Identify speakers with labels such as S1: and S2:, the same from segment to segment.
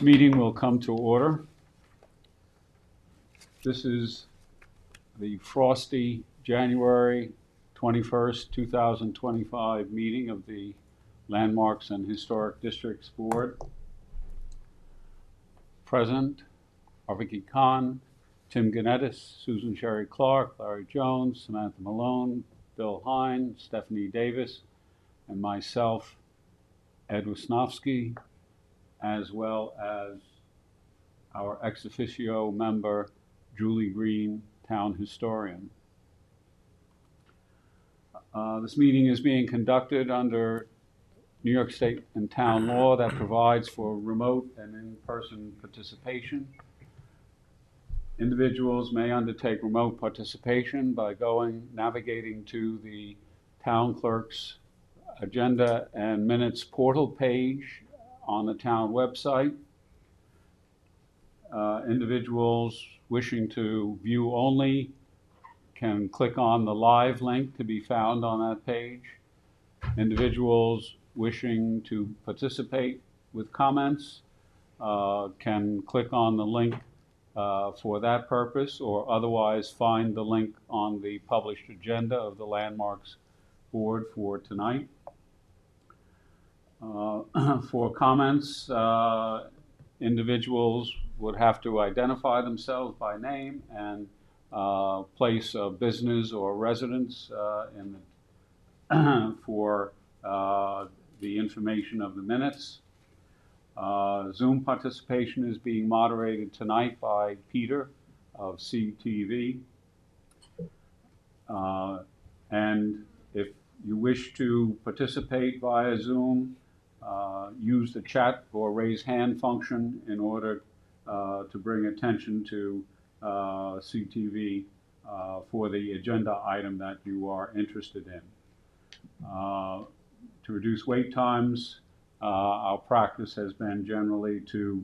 S1: meeting will come to order. This is the frosty January 21st, 2025 meeting of the Landmarks and Historic Districts Board. Present are Vicky Kahn, Tim Ganettis, Susan Sherry Clark, Larry Jones, Samantha Malone, Bill Hine, Stephanie Davis, and myself, Ed Wisnowski, as well as our ex officio member, Julie Green, town historian. This meeting is being conducted under New York State and town law that provides for remote and in-person participation. Individuals may undertake remote participation by navigating to the town clerk's agenda and minutes portal page on the town website. Individuals wishing to view only can click on the live link to be found on that page. Individuals wishing to participate with comments can click on the link for that purpose, or otherwise find the link on the published agenda of the Landmarks Board for tonight. For comments, individuals would have to identify themselves by name and place of business or residence for the information of the minutes. Zoom participation is being moderated tonight by Peter of CTV. And if you wish to participate via Zoom, use the chat or raise hand function in order to bring attention to CTV for the agenda item that you are interested in. To reduce wait times, our practice has been generally to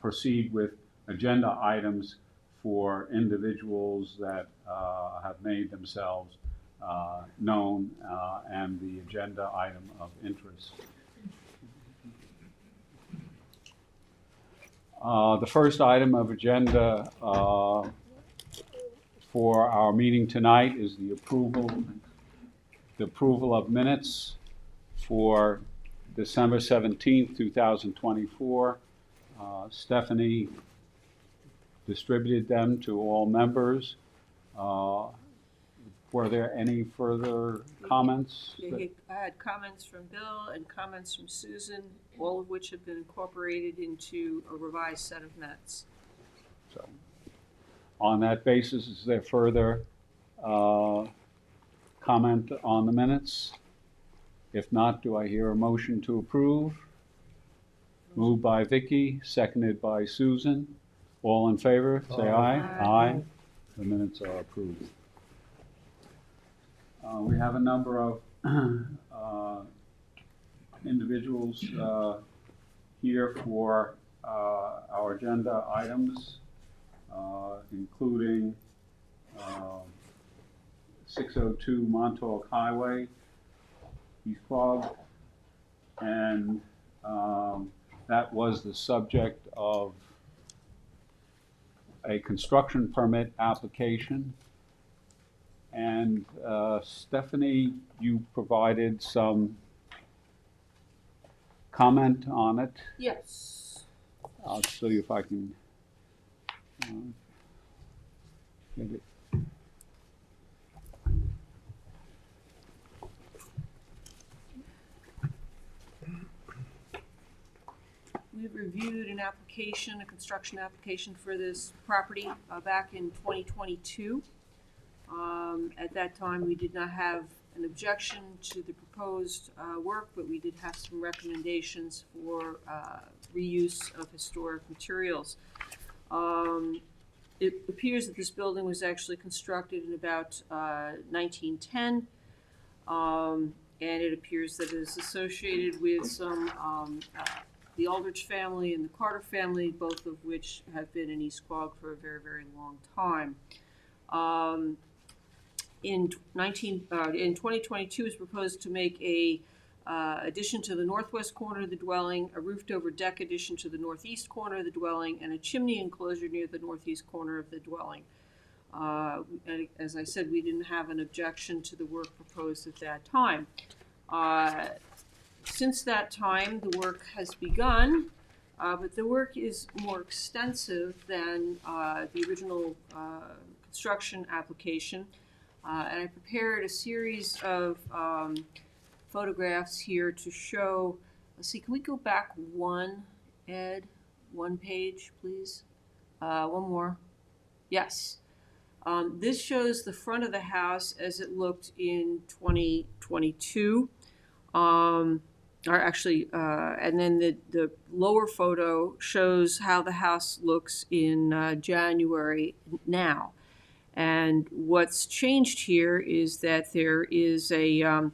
S1: proceed with agenda items for individuals that have made themselves known and the agenda item of interest. The first item of agenda for our meeting tonight is the approval of minutes for December 17th, 2024. Stephanie distributed them to all members. Were there any further comments?
S2: I had comments from Bill and comments from Susan, all of which have been incorporated into a revised set of minutes.
S1: So, on that basis, is there further comment on the minutes? If not, do I hear a motion to approve? Moved by Vicky, seconded by Susan. All in favor, say aye. Aye. The minutes are approved. We have a number of individuals here for our agenda items, including 602 Montauk Highway, East Quogue, and that was the subject of a construction permit application. And Stephanie, you provided some comment on it.
S2: Yes.
S1: I'll see if I can get it.
S2: We reviewed an application, a construction application for this property back in 2022. At that time, we did not have an objection to the proposed work, but we did have some recommendations for reuse of historic materials. It appears that this building was actually constructed in about 1910, and it appears that it is associated with some the Aldrich family and the Carter family, both of which have been in East Quogue for a very, very long time. In 2022, it was proposed to make a addition to the northwest corner of the dwelling, a roofed-over deck addition to the northeast corner of the dwelling, and a chimney enclosure near the northeast corner of the dwelling. And as I said, we didn't have an objection to the work proposed at that time. Since that time, the work has begun, but the work is more extensive than the original construction application. And I prepared a series of photographs here to show. Let's see, can we go back one, Ed? One page, please. One more. Yes. This shows the front of the house as it looked in 2022. Or actually, and then the lower photo shows how the house looks in January now. And what's changed here is that there is the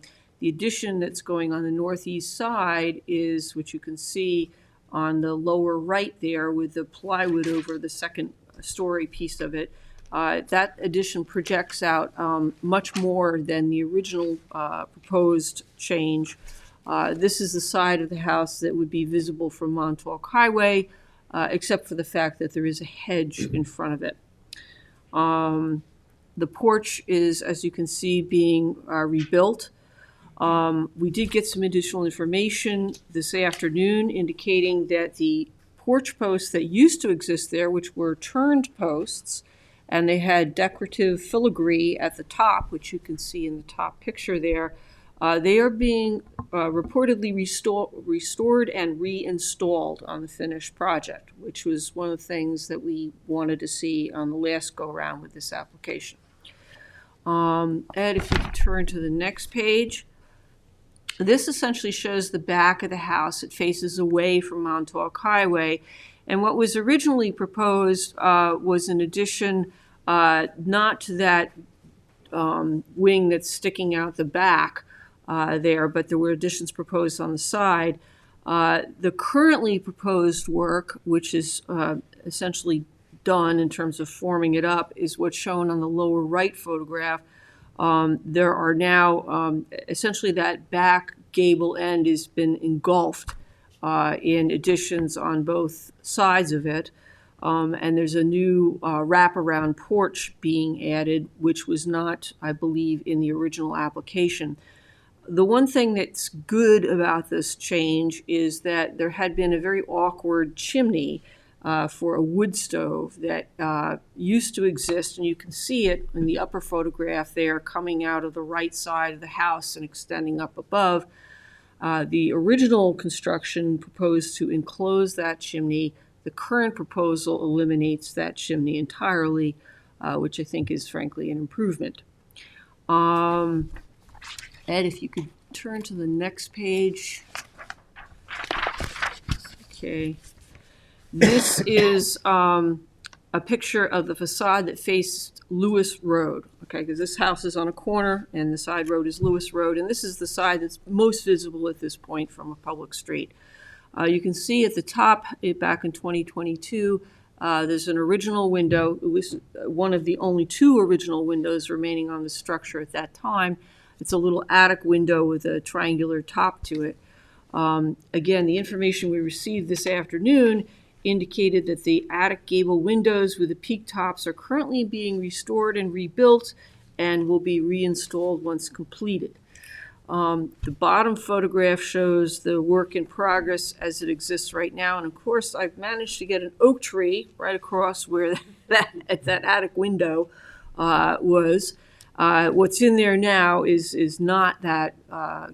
S2: addition that's going on the northeast side is, which you can see on the lower right there with the plywood over the second story piece of it. That addition projects out much more than the original proposed change. This is the side of the house that would be visible from Montauk Highway, except for the fact that there is a hedge in front of it. The porch is, as you can see, being rebuilt. We did get some additional information this afternoon indicating that the porch posts that used to exist there, which were turned posts, and they had decorative filigree at the top, which you can see in the top picture there, they are being reportedly restored and reinstalled on the finished project, which was one of the things that we wanted to see on the last go-around with this application. Ed, if you could turn to the next page. This essentially shows the back of the house. It faces away from Montauk Highway. And what was originally proposed was an addition not to that wing that's sticking out the back there, but there were additions proposed on the side. The currently proposed work, which is essentially done in terms of forming it up, is what's shown on the lower right photograph. There are now essentially that back gable end has been engulfed in additions on both sides of it. And there's a new wraparound porch being added, which was not, I believe, in the original application. The one thing that's good about this change is that there had been a very awkward chimney for a wood stove that used to exist, and you can see it in the upper photograph there coming out of the right side of the house and extending up above. The original construction proposed to enclose that chimney. The current proposal eliminates that chimney entirely, which I think is frankly an improvement. Ed, if you could turn to the next page. Okay. This is a picture of the facade that faced Lewis Road, okay, because this house is on a corner and the side road is Lewis Road, and this is the side that's most visible at this point from a public street. You can see at the top, back in 2022, there's an original window. It was one of the only two original windows remaining on the structure at that time. It's a little attic window with a triangular top to it. Again, the information we received this afternoon indicated that the attic gable windows with the peak tops are currently being restored and rebuilt and will be reinstalled once completed. The bottom photograph shows the work in progress as it exists right now. And of course, I've managed to get an oak tree right across where that attic window was. What's in there now is not that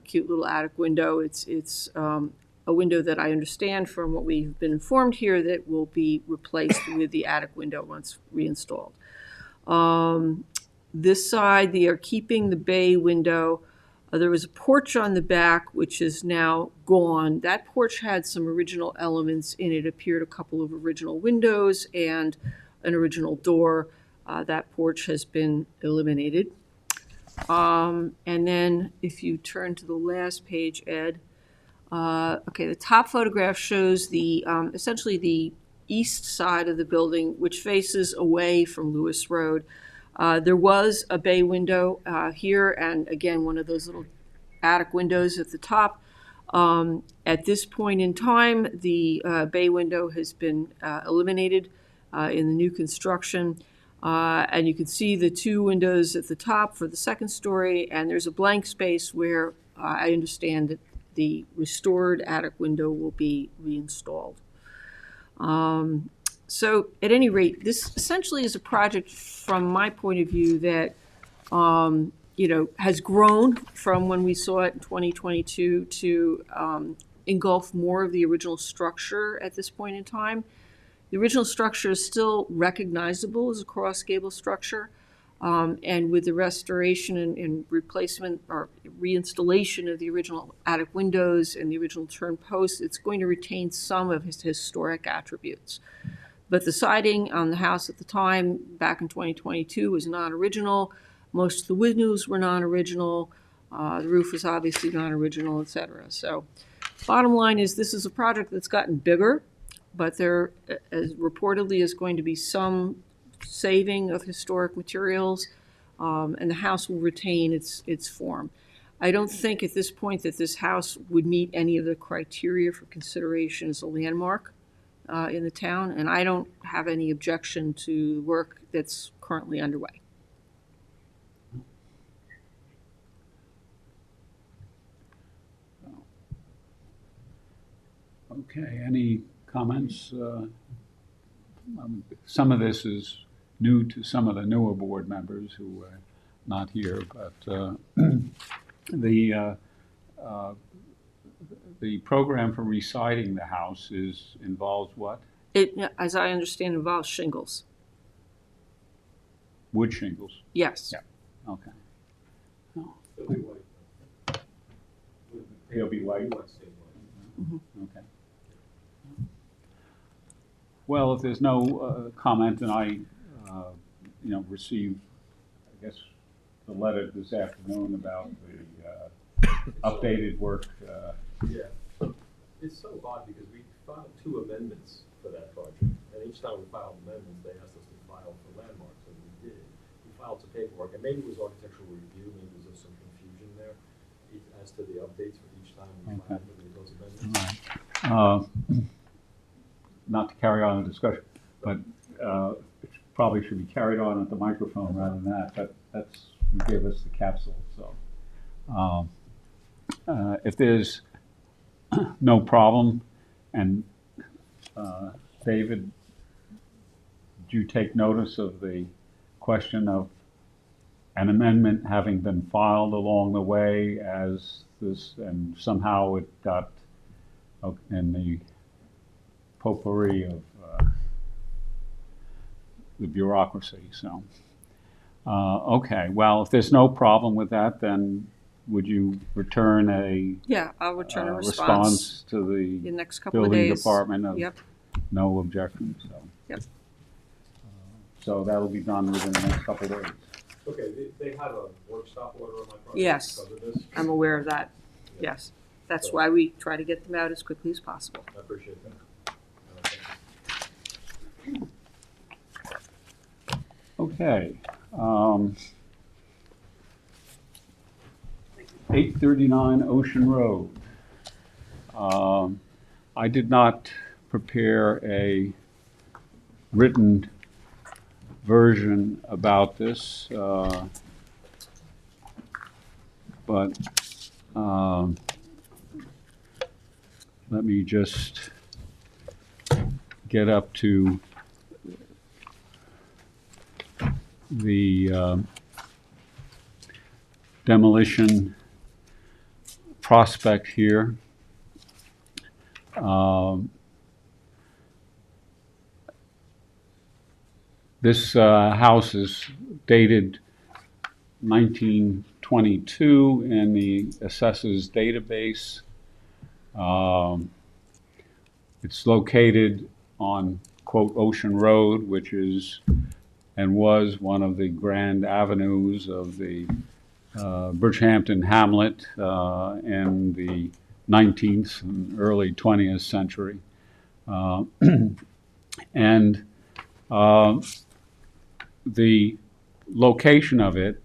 S2: cute little attic window. It's a window that I understand from what we've been informed here that will be replaced with the attic window once reinstalled. This side, they are keeping the bay window. There was a porch on the back, which is now gone. That porch had some original elements in it. It appeared a couple of original windows and an original door. That porch has been eliminated. And then if you turn to the last page, Ed, okay, the top photograph shows the essentially the east side of the building, which faces away from Lewis Road. There was a bay window here, and again, one of those little attic windows at the top. At this point in time, the bay window has been eliminated in the new construction. And you can see the two windows at the top for the second story, and there's a blank space where I understand that the restored attic window will be reinstalled. So at any rate, this essentially is a project from my point of view that has grown from when we saw it in 2022 to engulf more of the original structure at this point in time. The original structure is still recognizable as a cross gable structure, and with the restoration and replacement or reinstallation of the original attic windows and the original turn posts, it's going to retain some of its historic attributes. But the siding on the house at the time, back in 2022, was non-original. Most of the windows were non-original. The roof was obviously non-original, et cetera. So bottom line is this is a project that's gotten bigger, but there reportedly is going to be some saving of historic materials, and the house will retain its form. I don't think at this point that this house would meet any of the criteria for consideration as a landmark in the town, and I don't have any objection to the work that's currently underway.
S1: Okay, any comments? Some of this is new to some of the newer board members who are not here, but the program for residing the house involves what?
S2: It, as I understand, involves shingles.
S1: Wood shingles?
S2: Yes.
S1: Yeah. Okay.
S3: It'll be white.
S1: It'll be white?
S2: Mm-hmm.
S1: Okay. Well, if there's no comment, and I, received, I guess, the letter this afternoon about the updated work.
S3: Yeah. It's so odd because we filed 2 amendments for that project, and each time we filed amendments, they asked us to file for landmarks, and we did. We filed some paperwork, and maybe it was architectural review, maybe there was some confusion there as to the updates for each time we filed those amendments.
S1: All right. Not to carry on the discussion, but it probably should be carried on at the microphone rather than that. But that's you gave us the capsule. So if there's no problem, and David, did you take notice of the question of an amendment having been filed along the way as this, and somehow it got in the potpourri of the bureaucracy. So, okay. Well, if there's no problem with that, then would you return
S2: I'll return a
S1: response to
S2: the
S1: the
S2: next couple of
S1: building
S2: days.
S1: department of
S2: Yep.
S1: no objection? So,
S2: Yep.
S1: So that'll be done within the next couple of days.
S3: Okay, they have a work stop order on my project
S2: Yes.
S3: because of this.
S2: I'm aware of that.
S3: Yeah.
S2: Yes. That's why we try to get them out as quickly as possible.
S3: I appreciate that.
S1: 839 Ocean Road. I did not prepare a written version about this, but let me just get up to the demolition prospect here. This house is dated 1922 in the assessor's database. It's located on, quote, Ocean Road, which is and was one of the grand avenues of the Bridgehampton hamlet in the 19th and early 20th century. And the location of it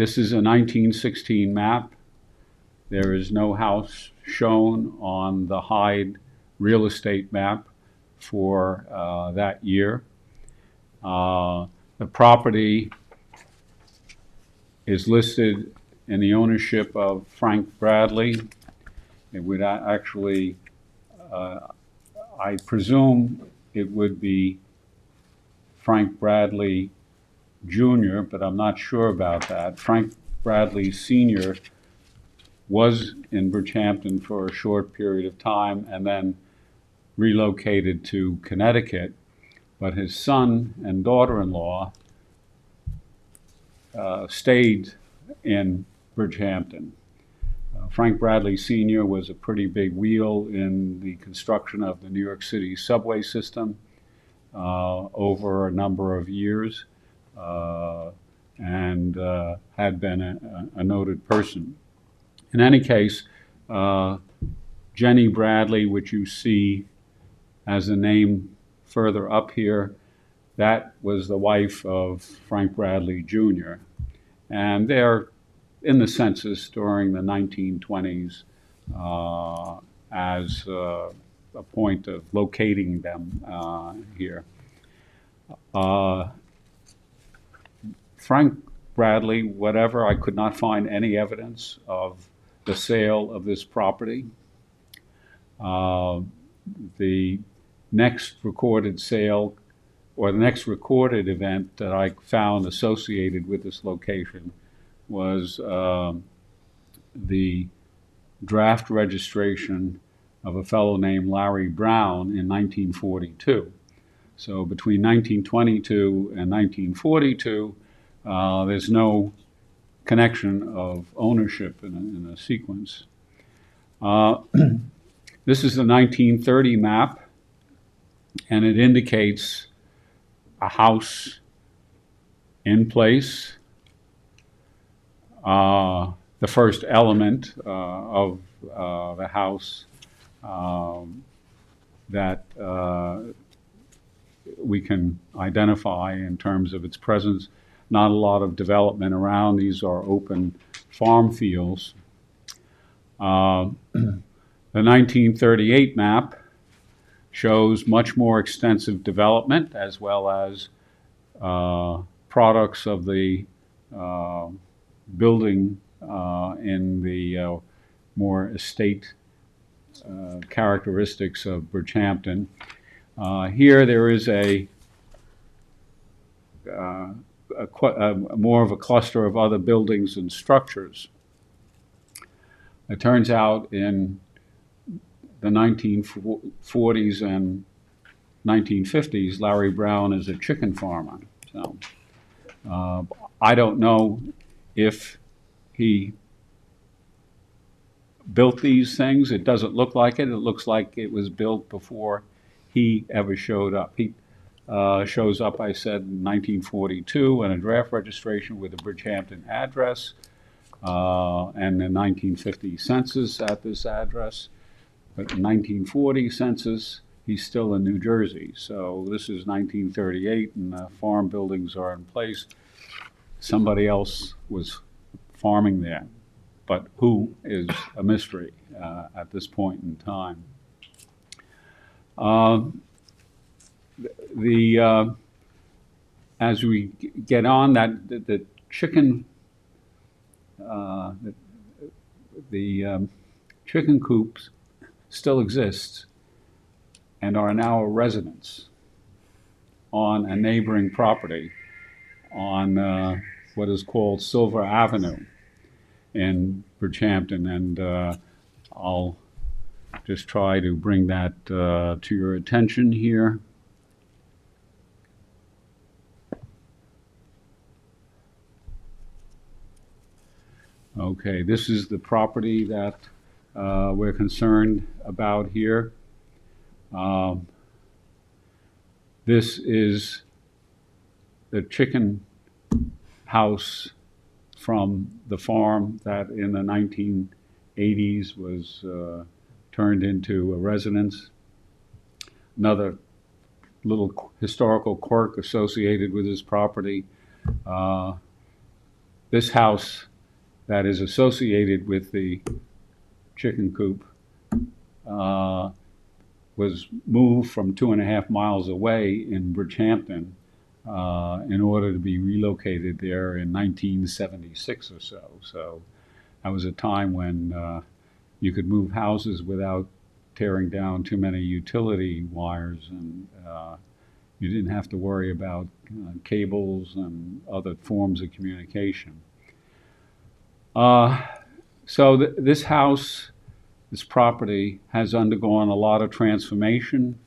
S1: This is a 1916 map. There is no house shown on the Hyde real estate map for that year. The property is listed in the ownership of Frank Bradley. It would actually, I presume it would be Frank Bradley Jr., but I'm not sure about that. Frank Bradley Sr. was in Bridgehampton for a short period of time and then relocated to Connecticut, but his son and daughter-in-law stayed in Bridgehampton. Frank Bradley Sr. was a pretty big wheel in the construction of the New York City subway system over a number of years, and had been a noted person. In any case, Jenny Bradley, which you see as a name further up here, that was the wife of Frank Bradley Jr. And they're in the census during the 1920s as a point of locating them here. Frank Bradley, whatever, I could not find any evidence of the sale of this property. The next recorded sale, or the next recorded event that I found associated with this location, was the draft registration of a fellow named Larry Brown in 1942. So between 1922 and 1942, there's no connection of ownership in a sequence. This is the 1930 map, and it indicates a house in place. The first element of the house that we can identify in terms of its presence. Not a lot of development around. These are open farm fields. The 1938 map shows much more extensive development, as well as products of the building in the more estate characteristics of Bridgehampton. Here there is more of a cluster of other buildings and structures. It turns out in the 1940s and 1950s, Larry Brown is a chicken farmer. So I don't know if he built these things. It doesn't look like it. It looks like it was built before he ever showed up. He shows up, I said, in 1942 in a draft registration with a Bridgehampton address and the 1950 census at this address. But the 1940 census, he's still in New Jersey. So this is 1938 and the farm buildings are in place. Somebody else was farming there, but who is a mystery at this point in time. As we get on, the chicken chicken coops still exist and are now a residence on a neighboring property on what is called Silver Avenue in Bridgehampton, and I'll just try to bring that to your attention here. Okay, this is the property that we're concerned about here. This is the chicken house from the farm that in the 1980s was turned into a residence. Another little historical quirk associated with this property. this house that is associated with the chicken coop was moved from 2.5 miles away in Bridgehampton in order to be relocated there in 1976 or so. So that was a time when you could move houses without tearing down too many utility wires, and you didn't have to worry about cables and other forms of communication. So this house, this property, has undergone a lot of transformation.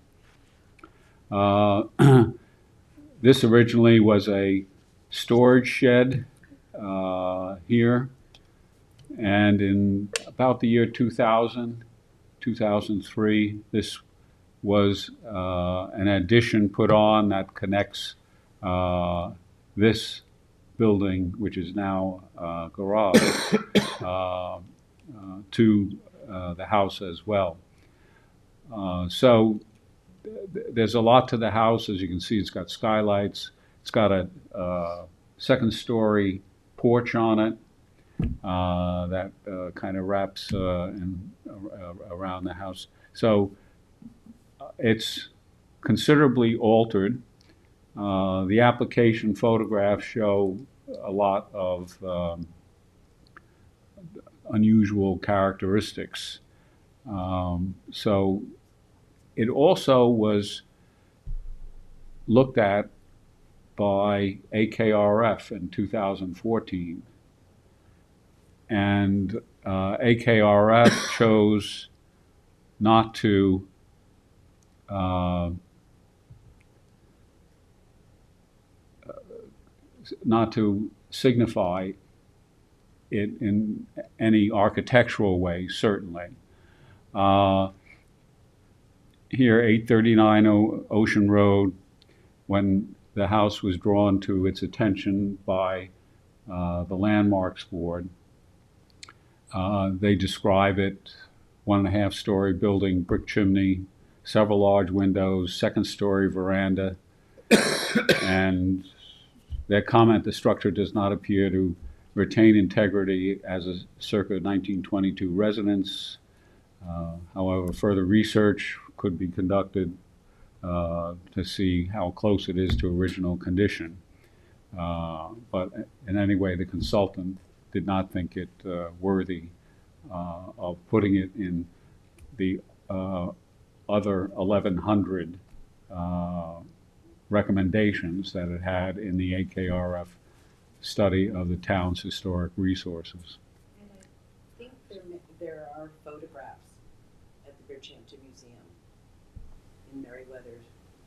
S1: This originally was a storage shed here, and in about the year 2000, 2003, this was an addition put on that connects this building, which is now garage, to the house as well. So there's a lot to the house. As you can see, it's got skylights. It's got a second-story porch on it that kind of wraps around the house. So it's considerably altered. The application photographs show a lot of unusual characteristics. So it also was looked at by AKRF in 2014. And AKRF chose not to signify it in any architectural way, certainly. Here, 839 Ocean Road, when the house was drawn to its attention by the Landmarks Board, they describe it 1.5-story building, brick chimney, several large windows, second-story veranda, and their comment, the structure does not appear to retain integrity as a circa 1922 residence. However, further research could be conducted to see how close it is to original condition. But in any way, the consultant did not think it worthy of putting it in the other 1,100 recommendations that it had in the AKRF study of the town's historic resources.
S4: And I think there are photographs at the Bridgehampton Museum in Meriwether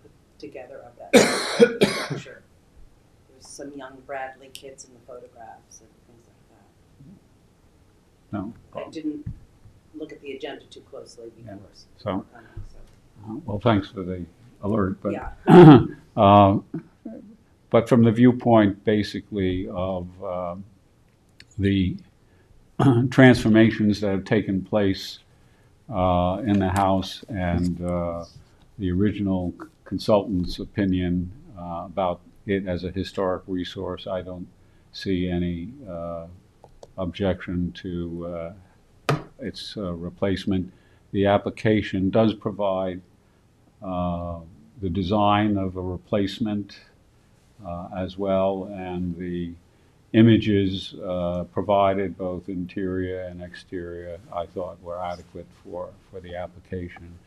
S4: put together of that structure. There's some young Bradley kids in the photographs and things like that.
S1: No.
S4: I didn't look at the agenda too closely before.
S1: Yeah. So,
S4: So.
S1: well, thanks for the alert, but
S4: Yeah.
S1: but from the viewpoint, basically, of the transformations that have taken place in the house and the original consultant's opinion about it as a historic resource, I don't see any objection to its replacement. The application does provide the design of a replacement as well, and the images provided, both interior and exterior, I thought were adequate for the application.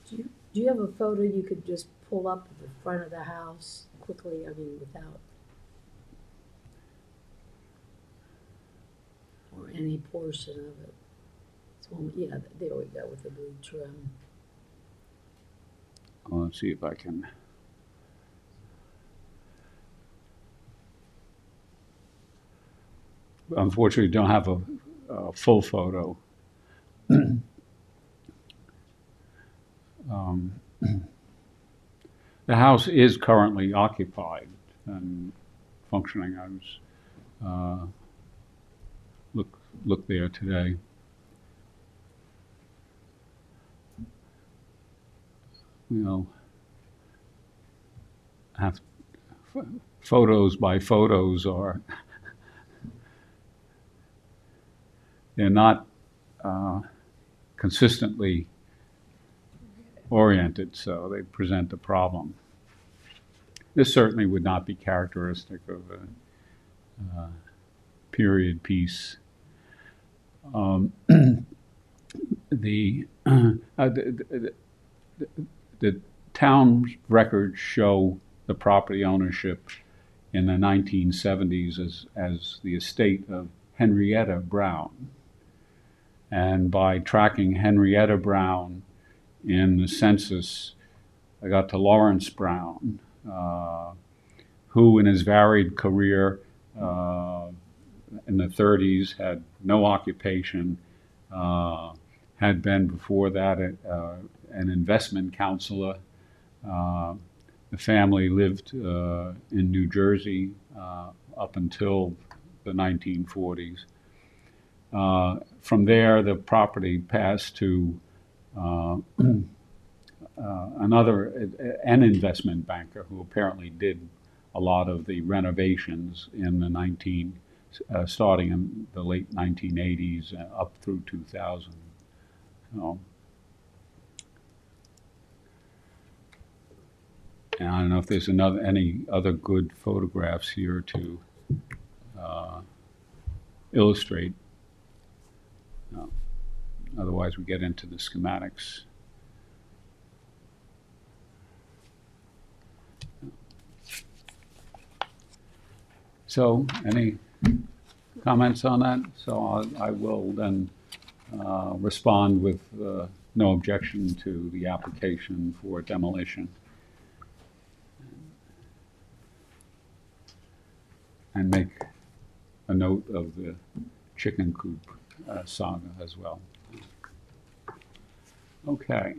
S5: Do you have a photo you could just pull up at the front of the house quickly, I mean, without, or any portion of it? It's one, yeah, there we go, with the blue trim.
S1: Well, let's see if I can. Unfortunately, don't have a full photo. The house is currently occupied and functioning. I was look there today. We'll have photos by photos are, they're not consistently oriented, so they present a problem. This certainly would not be characteristic of a period piece. The town records show the property ownership in the 1970s as the estate of Henrietta Brown. And by tracking Henrietta Brown in the census, I got to Lawrence Brown, who in his varied career in the 30s had no occupation, had been before that an investment counselor. The family lived in New Jersey up until the 1940s. From there, the property passed to an investment banker who apparently did a lot of the renovations in the starting in the late 1980s up through 2000. And I don't know if there's any other good photographs here to illustrate. Otherwise, we get into the schematics. So, any comments on that? So I will then respond with no objection to the application for demolition. And make a note of the chicken coop saga as well. Okay.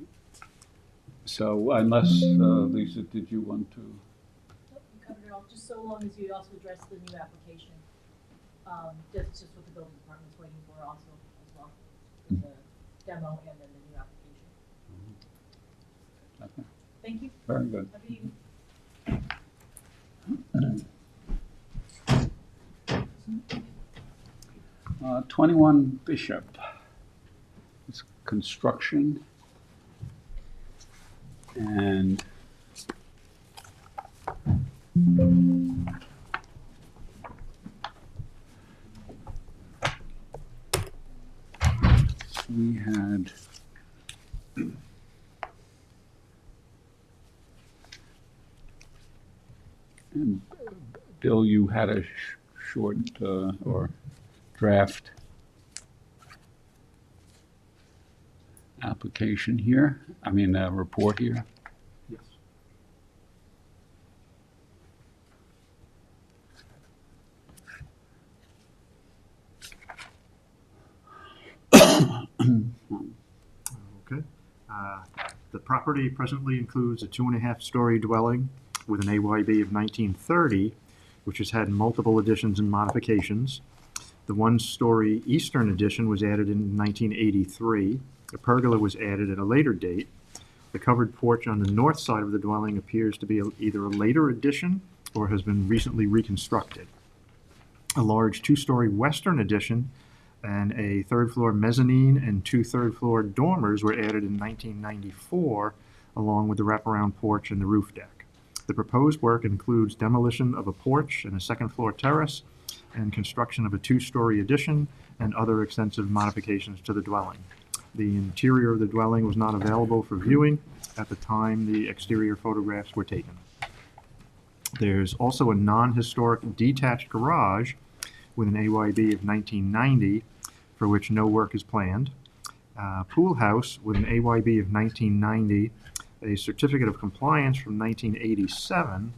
S1: So unless, Lisa, did you want to?
S6: Nope, you covered it all, just so long as you also address the new application. That's just what the building department's waiting for also as well. The demo and then the new application.
S1: Okay.
S6: Thank you.
S1: Very good.
S6: Happy evening.
S1: 21 Bishop. It's construction. And we had and Bill, you had a short or draft application here, report here.
S3: Yes.
S7: Okay. The property presently includes a 2.5-story dwelling with an AYB of 1930, which has had multiple additions and modifications. The 1-story eastern addition was added in 1983. A pergola was added at a later date. The covered porch on the north side of the dwelling appears to be either a later addition or has been recently reconstructed. A large 2-story western addition and a 3rd-floor mezzanine and 2 3rd-floor dormers were added in 1994, along with the wraparound porch and the roof deck. The proposed work includes demolition of a porch and a 2nd-floor terrace and construction of a 2-story addition and other extensive modifications to the dwelling. The interior of the dwelling was not available for viewing at the time the exterior photographs were taken. There's also a non-historic detached garage with an AYB of 1990, for which no work is planned. Pool house with an AYB of 1990, a certificate of compliance from 1987,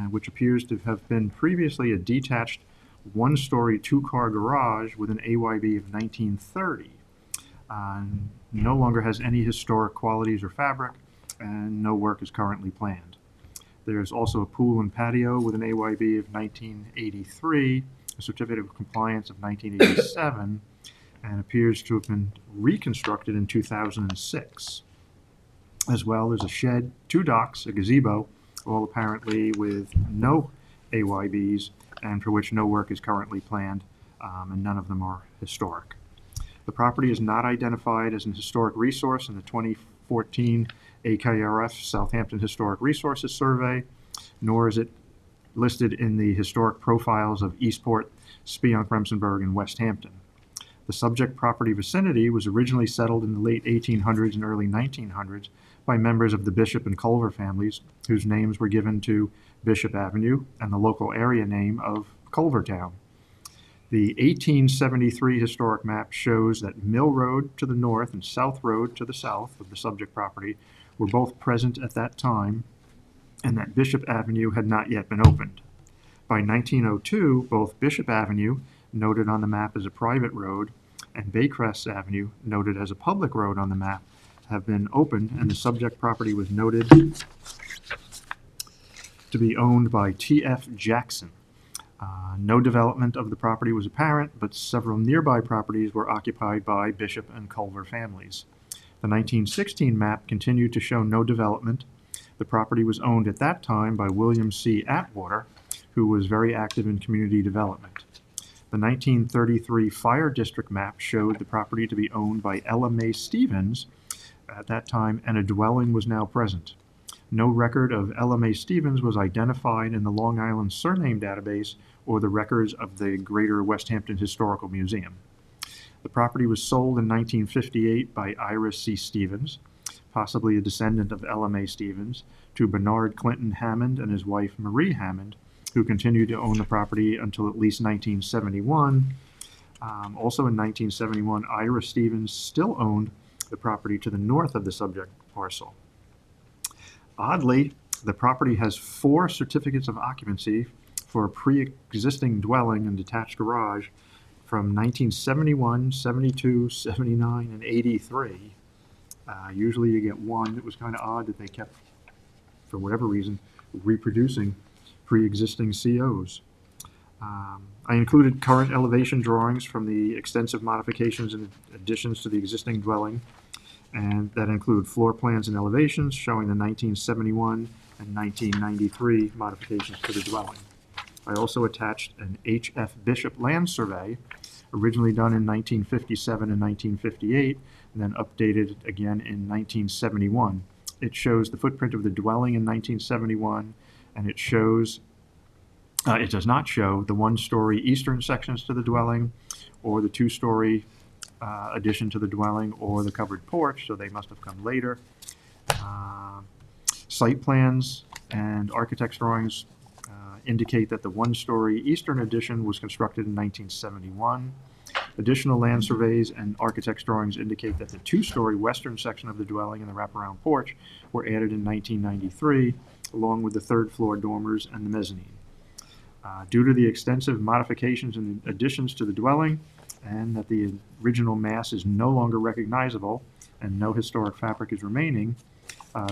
S7: which appears to have been previously a detached 1-story 2-car garage with an AYB of 1930. No longer has any historic qualities or fabric, and no work is currently planned. There's also a pool and patio with an AYB of 1983, a certificate of compliance of 1987, and appears to have been reconstructed in 2006. As well, there's a shed, 2 docks, a gazebo, all apparently with no AYBs and for which no work is currently planned, and none of them are historic. The property is not identified as an historic resource in the 2014 AKRF Southampton Historic Resources Survey, nor is it listed in the historic profiles of Eastport, Spionk-Remsenburg, and West Hampton. The subject property vicinity was originally settled in the late 1800s and early 1900s by members of the Bishop and Culver families, whose names were given to Bishop Avenue and the local area name of Culvertown. The 1873 historic map shows that Mill Road to the north and South Road to the south of the subject property were both present at that time, and that Bishop Avenue had not yet been opened. By 1902, both Bishop Avenue, noted on the map as a private road, and Baycrest Avenue, noted as a public road on the map, have been opened, and the subject property was noted to be owned by T.F. Jackson. No development of the property was apparent, but several nearby properties were occupied by Bishop and Culver families. The 1916 map continued to show no development. The property was owned at that time by William C. Atwater, who was very active in community development. The 1933 Fire District map showed the property to be owned by Ella Mae Stevens at that time, and a dwelling was now present. No record of Ella Mae Stevens was identified in the Long Island surname database or the records of the Greater West Hampton Historical Museum. The property was sold in 1958 by Iris C. Stevens, possibly a descendant of Ella Mae Stevens, to Bernard Clinton Hammond and his wife Marie Hammond, who continued to own the property until at least 1971. Also in 1971, Iris Stevens still owned the property to the north of the subject parcel. Oddly, the property has 4 certificates of occupancy for a pre-existing dwelling and detached garage from 1971, 72, 79, and 83. Usually you get one. It was kind of odd that they kept, for whatever reason, reproducing pre-existing COs. I included current elevation drawings from the extensive modifications and additions to the existing dwelling, and that include floor plans and elevations showing the 1971 and 1993 modifications to the dwelling. I also attached an H.F. Bishop land survey, originally done in 1957 and 1958, and then updated again in 1971. It shows the footprint of the dwelling in 1971, and it does not show the 1-story eastern sections to the dwelling, or the 2-story addition to the dwelling, or the covered porch, so they must have come later. Site plans and architect's drawings indicate that the 1-story eastern addition was constructed in 1971. Additional land surveys and architect's drawings indicate that the 2-story western section of the dwelling and the wraparound porch were added in 1993, along with the 3rd floor dormers and the mezzanine. Due to the extensive modifications and additions to the dwelling, and that the original mass is no longer recognizable and no historic fabric is remaining,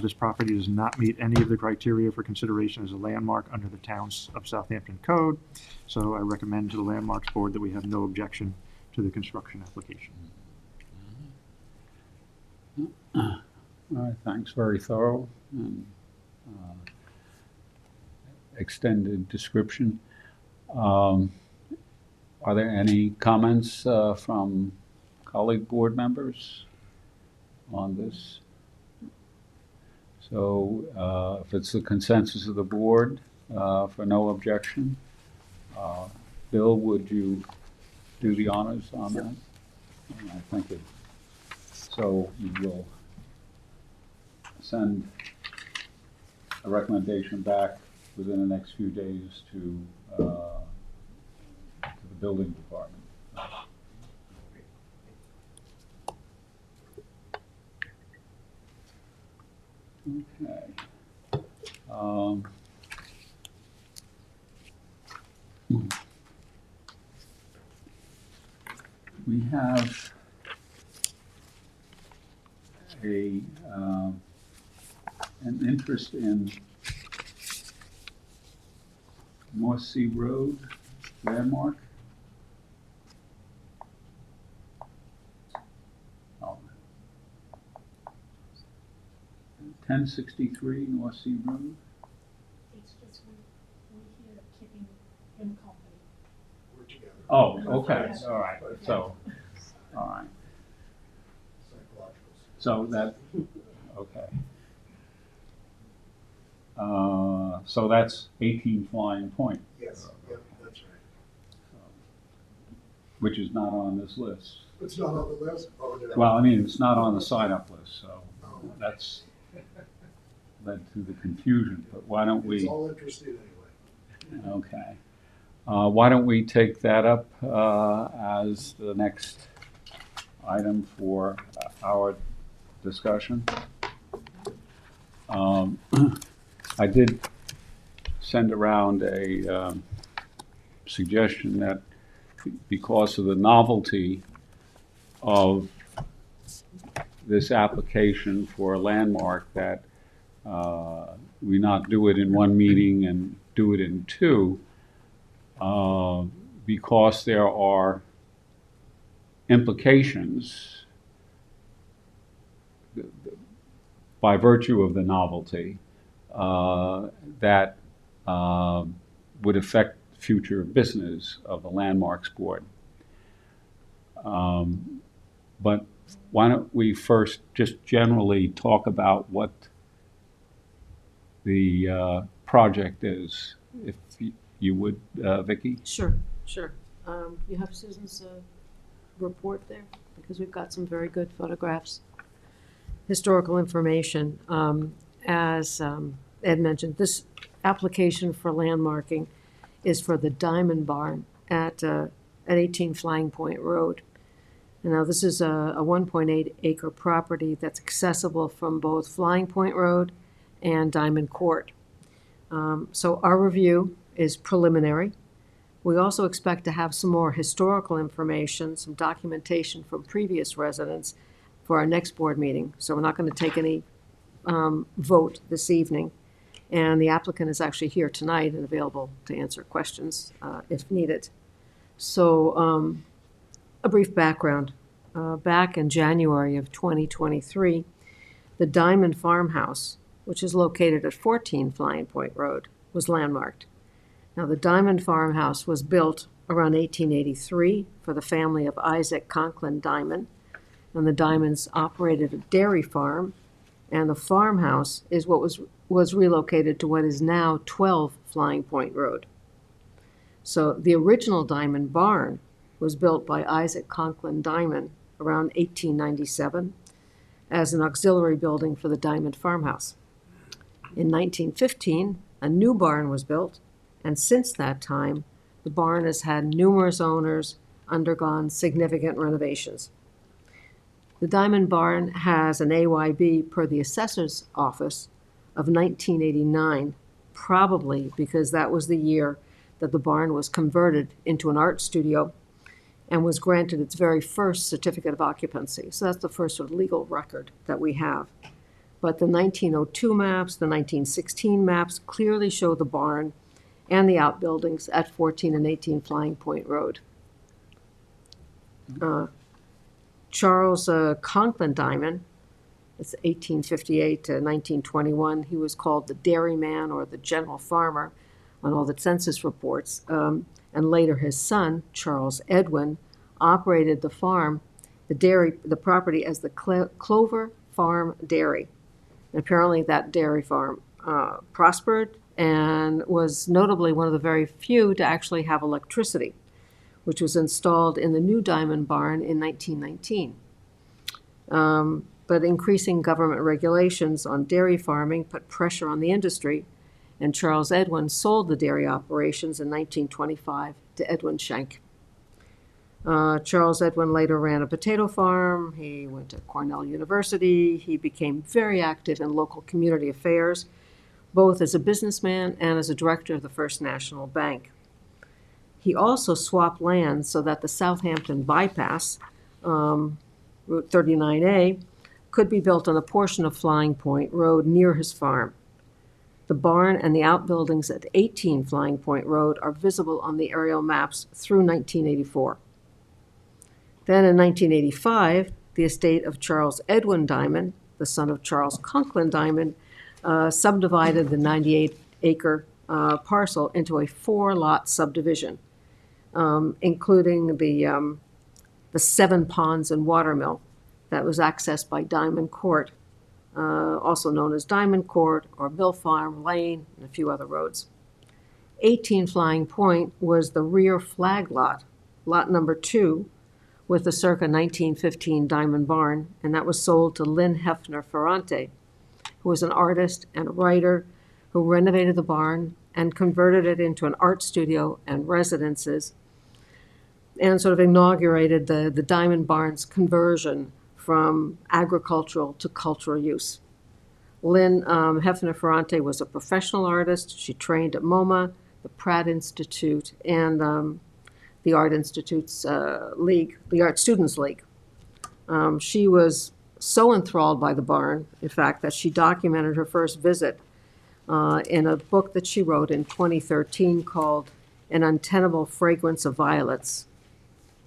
S7: this property does not meet any of the criteria for consideration as a landmark under the Towns of Southampton Code, so I recommend to the Landmarks Board that we have no objection to the construction application.
S1: All right, thanks, very thorough and extended description. Are there any comments from colleague board members on this? So if it's the consensus of the board for no objection, Bill, would you do the honors on that? Thank you. So you will send a recommendation back within the next few days to the building department. Okay. We have an interest in North Sea Road landmark. Oh. 1063 North Sea Road.
S6: and company.
S8: We're together.
S1: Oh, okay, all right, so, all right,
S8: Psychological.
S1: so that, okay. So that's 18 Flying Point,
S8: Yes, yep, that's right.
S1: which is not on this list.
S8: It's not on the list? Oh, no.
S1: Well, I mean, it's not on the sign-up list, so
S8: Oh,
S1: that's led to the confusion, but why don't
S8: it's
S1: we,
S8: all interesting anyway.
S1: okay. Why don't we take that up as the next item for our discussion? I did send around a suggestion that because of the novelty of this application for a landmark, that we not do it in one meeting and do it in two, because there are implications by virtue of the novelty that would affect future business of the Landmarks Board. But why don't we first just generally talk about what the project is, if you would, Vicki?
S5: Sure, sure. You have Susan's report there, because we've got some very good photographs, historical information. As Ed mentioned, this application for landmarking is for the Diamond Barn at 18 Flying Point Road. And now, this is a 1.8 acre property that's accessible from both Flying Point Road and Diamond Court. So our review is preliminary. We also expect to have some more historical information, some documentation from previous residents for our next board meeting. So we're not going to take any vote this evening. And the applicant is actually here tonight and available to answer questions if needed. So a brief background. Back in January of 2023, the Diamond Farmhouse, which is located at 14 Flying Point Road, was landmarked. Now, the Diamond Farmhouse was built around 1883 for the family of Isaac Conklin Diamond, and the Diamonds operated a dairy farm, and the farmhouse is what was relocated to what is now 12 Flying Point Road. So the original Diamond Barn was built by Isaac Conklin Diamond around 1897 as an auxiliary building for the Diamond Farmhouse. In 1915, a new barn was built, and since that time, the barn has had numerous owners, undergone significant renovations. The Diamond Barn has an AYB per the assessor's office of 1989, probably because that was the year that the barn was converted into an art studio and was granted its very first certificate of occupancy. So that's the first sort of legal record that we have. But the 1902 maps, the 1916 maps clearly show the barn and the outbuildings at 14 and 18 Flying Point Road. Charles Conklin Diamond, it's 1858 to 1921. He was called the dairyman or the general farmer on all the census reports. And later his son, Charles Edwin, operated the farm, the property as the Clover Farm Dairy. And apparently that dairy farm prospered and was notably one of the very few to actually have electricity, which was installed in the new Diamond Barn in 1919. But increasing government regulations on dairy farming put pressure on the industry, and Charles Edwin sold the dairy operations in 1925 to Edwin Schenck. Charles Edwin later ran a potato farm. He went to Cornell University. He became very active in local community affairs, both as a businessman and as a director of the First National Bank. He also swapped land so that the Southampton bypass, Route 39A, could be built on a portion of Flying Point Road near his farm. The barn and the outbuildings at 18 Flying Point Road are visible on the aerial maps through 1984. Then in 1985, the estate of Charles Edwin Diamond, the son of Charles Conklin Diamond, subdivided the 98-acre parcel into a 4-lot subdivision, including the 7 ponds and watermill that was accessed by Diamond Court, also known as Diamond Court or Mill Farm Lane, and a few other roads. 18 Flying Point was the rear flag lot, lot number 2, with the circa 1915 Diamond Barn, and that was sold to Lynn Hefner Ferrante, who was an artist and a writer who renovated the barn and converted it into an art studio and residences, and sort of inaugurated the Diamond Barn's conversion from agricultural to cultural use. Lynn Hefner Ferrante was a professional artist. She trained at MoMA, the Pratt Institute, and the Art Institute's League, the Art Students League. She was so enthralled by the barn, in fact, that she documented her first visit in a book that she wrote in 2013 called An Untenable Fragrance of Violets.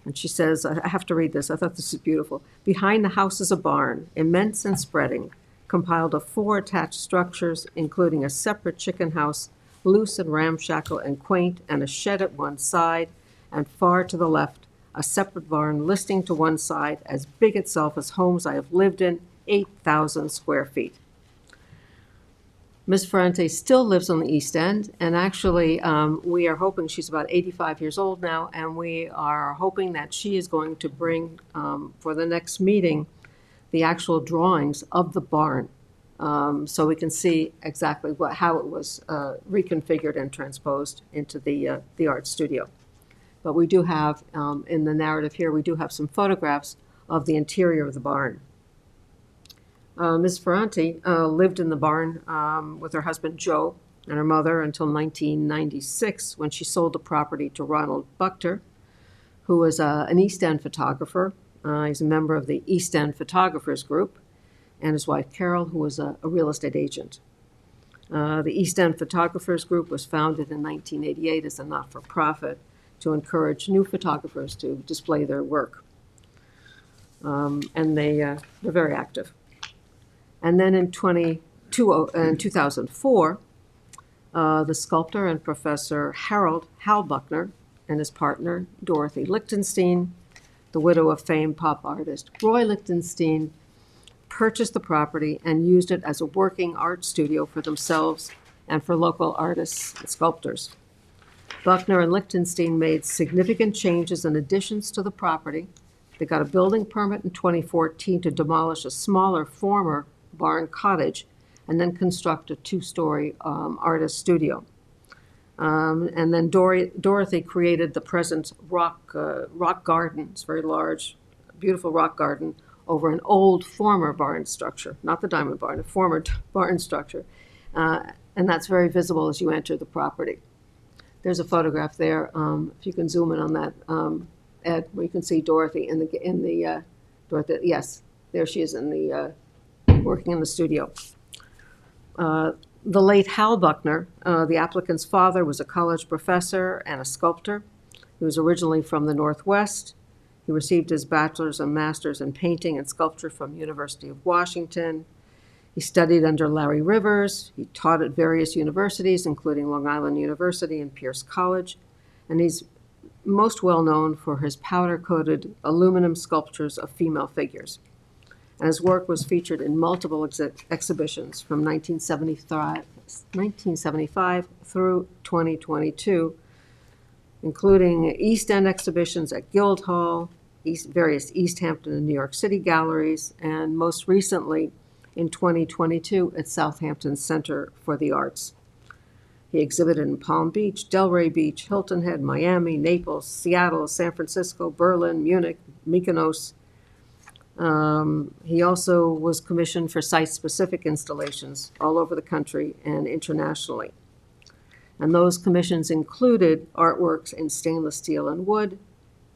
S5: And she says, I have to read this, I thought this is beautiful. Behind the house is a barn, immense and spreading, compiled of 4 attached structures, including a separate chicken house, loose and ramshackle and quaint, and a shed at one side, and far to the left, a separate barn listing to one side, as big itself as homes I have lived in, 8,000 square feet. Ms. Ferrante still lives on the East End, and actually, we are hoping, she's about 85 years old now, and we are hoping that she is going to bring, for the next meeting, the actual drawings of the barn, so we can see exactly how it was reconfigured and transposed into the art studio. But we do have, in the narrative here, we do have some photographs of the interior of the barn. Ms. Ferrante lived in the barn with her husband Joe and her mother until 1996, when she sold the property to Ronald Buckner, who was an East End photographer. He's a member of the East End Photographers Group, and his wife Carol, who was a real estate agent. The East End Photographers Group was founded in 1988 as a not-for-profit to encourage new photographers to display their work. And they're very active. And then in 2004, the sculptor and professor Hal Buckner and his partner, Dorothy Lichtenstein, the widow of famed pop artist Roy Lichtenstein, purchased the property and used it as a working art studio for themselves and for local artists and sculptors. Buckner and Lichtenstein made significant changes and additions to the property. They got a building permit in 2014 to demolish a smaller former barn cottage and then construct a 2-story artist studio. And then Dorothy created the present rock garden. It's very large, beautiful rock garden over an old former barn structure, not the Diamond Barn, a former barn structure. And that's very visible as you enter the property. There's a photograph there, if you can zoom in on that, Ed, where you can see Dorothy Dorothy, yes, there she is in the working in the studio. The late Hal Buckner, the applicant's father, was a college professor and a sculptor. He was originally from the Northwest. He received his bachelor's and master's in painting and sculpture from University of Washington. He studied under Larry Rivers. He taught at various universities, including Long Island University and Pierce College. And he's most well known for his powder-coated aluminum sculptures of female figures. And his work was featured in multiple exhibitions from 1975 through 2022, including East End exhibitions at Guildhall, various East Hampton and New York City galleries, and most recently in 2022 at Southampton Center for the Arts. He exhibited in Palm Beach, Delray Beach, Hilton Head, Miami, Naples, Seattle, San Francisco, Berlin, Munich, Mykonos. He also was commissioned for site-specific installations all over the country and internationally. And those commissions included artworks in stainless steel and wood,